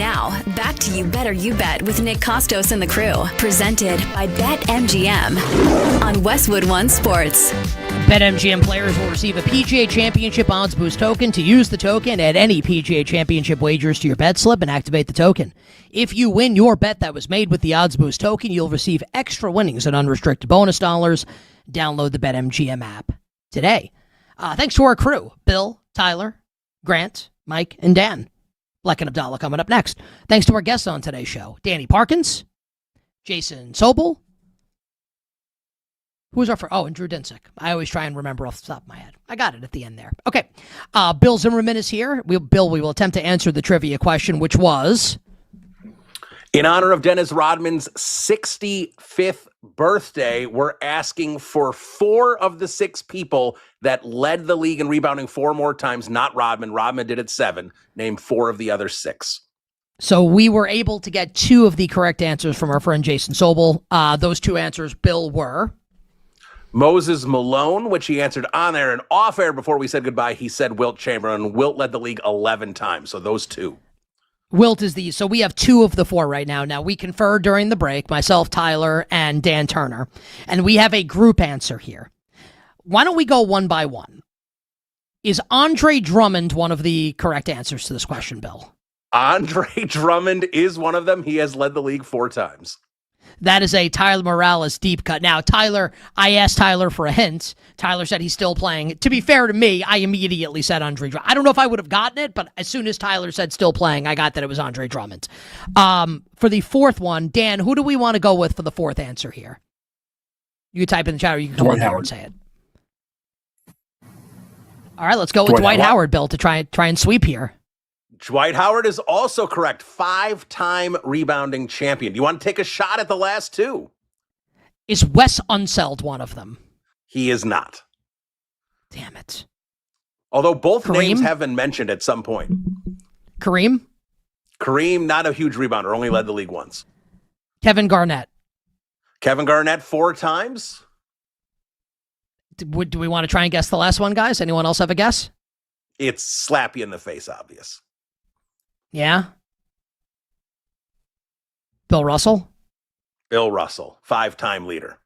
Now, back to You Better You Bet with Nick Kostos and the crew. Presented by BetMGM on Westwood One Sports.
BetMGM players will receive a PGA Championship odds boost token. To use the token, add any PGA Championship wagers to your bet slip and activate the token. If you win your bet that was made with the odds boost token, you'll receive extra winnings and unrestricted bonus dollars. Download the BetMGM app today. Thanks to our crew, Bill, Tyler, Grant, Mike, and Dan. Black and Abdallah coming up next. Thanks to our guests on today's show, Danny Parkins, Jason Sobel. Who's our first? Oh, and Drew Dinsick. I always try and remember off the top of my head. I got it at the end there. Okay. Bill Zimmerman is here. We will attempt to answer the trivia question, which was...
In honor of Dennis Rodman's 65th birthday, we're asking for 4 of the 6 people that led the league in rebounding 4 more times, not Rodman. Rodman did it 7. Name 4 of the other 6.
So we were able to get 2 of the correct answers from our friend Jason Sobel. Those 2 answers, Bill, were...
Moses Malone, which he answered on air and off air before we said goodbye. He said Wilt Chamberlain. Wilt led the league 11 times, so those 2.
Wilt is so we have 2 of the 4 right now. Now, we conferred during the break, myself, Tyler, and Dan Turner, and we have a group answer here. Why don't we go one by one? Is Andre Drummond one of the correct answers to this question, Bill?
Andre Drummond is one of them. He has led the league 4 times.
That is a Tyler Morales deep cut. Now, Tyler, I asked Tyler for a hint. Tyler said he's still playing. To be fair to me, I immediately said Andre Drummond. I don't know if I would have gotten it, but as soon as Tyler said still playing, I got that it was Andre Drummond. For the 4th one, Dan, who do we want to go with for the 4th answer here? You can type in the chat or you can come on here and say it. All right, let's go with Dwight Howard, Bill, to try and sweep here.
Dwight Howard is also correct. 5-time rebounding champion. Do you want to take a shot at the last 2?
Is Wes Unseld one of them?
He is not.
Damn it.
Although both
Kareem?
names have been mentioned at some point.
Kareem?
Kareem, not a huge rebounder, only led the league once.
Kevin Garnett?
Kevin Garnett 4 times.
Do we want to try and guess the last one, guys? Anyone else have a guess?
It's slap you in the face, obvious.
Yeah? Bill Russell?
Bill Russell, 5-time leader.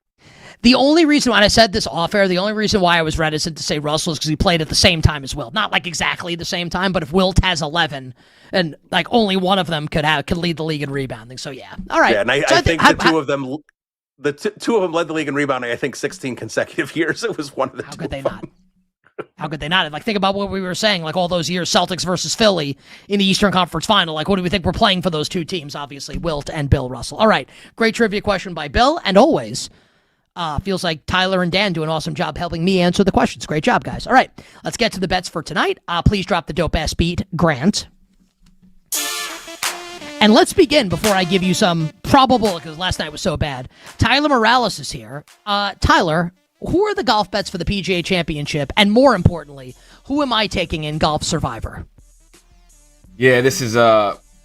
The only reason why I said this off air, the only reason why I was reticent to say Russell is because he played at the same time as Wilt. Not like exactly the same time, but if Wilt has 11, and like only one of them could lead the league in rebounding. So yeah. All right.
Yeah, and I think the 2 of them led the league in rebounding, I think 16 consecutive years. It was one of the 2.
How could they not? How could they not? Like, think about what we were saying, like all those years, Celtics versus Philly in the Eastern Conference Final. Like, what do we think we're playing for those 2 teams? Obviously, Wilt and Bill Russell. All right. Great trivia question by Bill. And always, feels like Tyler and Dan do an awesome job helping me answer the questions. Great job, guys. All right. Let's get to the bets for tonight. Please drop the dope-ass beat, Grant. And let's begin before I give you some probable, because last night was so bad. Tyler Morales is here. Tyler, who are the golf bets for the PGA Championship? And more importantly, who am I taking in Golf Survivor?
Yeah, this is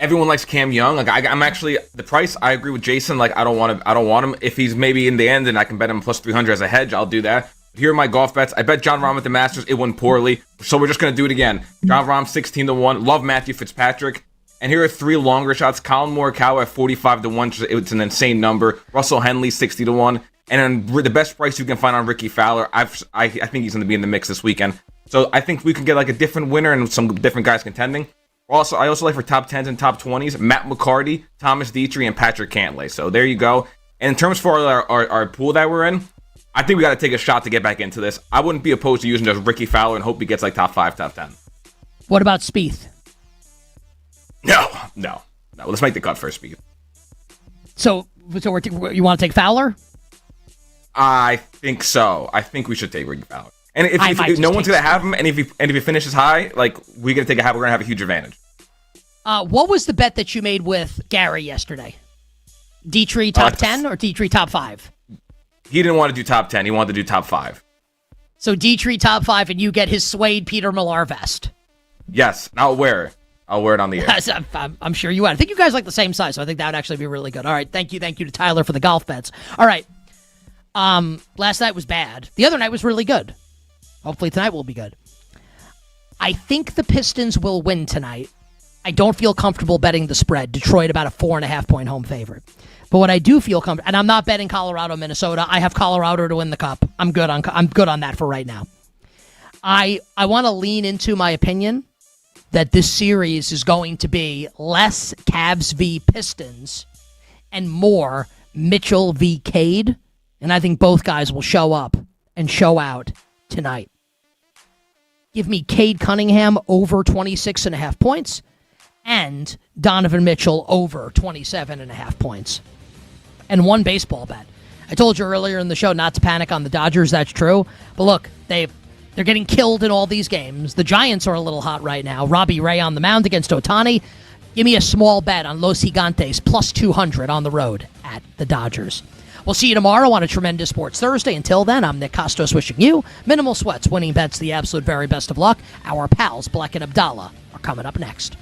everyone likes Cam Young. Like I'm actually the price. I agree with Jason. Like I don't want him. If he's maybe in the end and I can bet him plus 300 as a hedge, I'll do that. Here are my golf bets. I bet John Rahm at the Masters. It went poorly, so we're just gonna do it again. John Rahm 16-1. Love Matthew Fitzpatrick. And here are 3 longer shots. Colin Morikawa at 45-1. It's an insane number. Russell Henley 60-1. And then the best price you can find on Ricky Fowler. I think he's going to be in the mix this weekend. So I think we can get like a different winner and some different guys contending. I also like for top 10s and top 20s, Matt McCarty, Thomas Dietrich, and Patrick Cantlay. So there you go. And in terms for our pool that we're in, I think we got to take a shot to get back into this. I wouldn't be opposed to using just Ricky Fowler and hope he gets like top 5, top 10.
What about Spieth?
No. Let's make the cut first, Spieth.
So you want to take Fowler?
I think so. I think we should take Ricky Fowler. And if no one's gonna have him, and if he finishes high, like we're gonna have a huge advantage.
What was the bet that you made with Gary yesterday? Dietrich top 10 or Dietrich top 5?
He didn't want to do top 10. He wanted to do top 5.
So Dietrich top 5, and you get his suede Peter Millar vest.
Yes, I'll wear it. I'll wear it on the air.
I'm sure you would. I think you guys like the same size, so I think that would actually be really good. All right, thank you to Tyler for the golf bets. All right. Last night was bad. The other night was really good. Hopefully tonight will be good. I think the Pistons will win tonight, I don't feel comfortable betting the spread. Detroit about a 4.5-point home favorite. But what I do feel comfortable, and I'm not betting Colorado, Minnesota. I have Colorado to win the cup. I'm good on that for right now. I want to lean into my opinion that this series is going to be less Cavs v Pistons and more Mitchell v Cade. And I think both guys will show up and show out tonight. Give me Cade Cunningham over 26.5 points and Donovan Mitchell over 27.5 points. And one baseball bet. I told you earlier in the show not to panic on the Dodgers. That's true. But look, they're getting killed in all these games. The Giants are a little hot right now. Robbie Ray on the mound against Ohtani. Give me a small bet on Los Gigantes plus 200 on the road at the Dodgers. We'll see you tomorrow on a Tremendous Sports Thursday. Until then, I'm Nick Kostos wishing you minimal sweats, winning bets, the absolute very best of luck. Our pals, Black and Abdallah, are coming up next.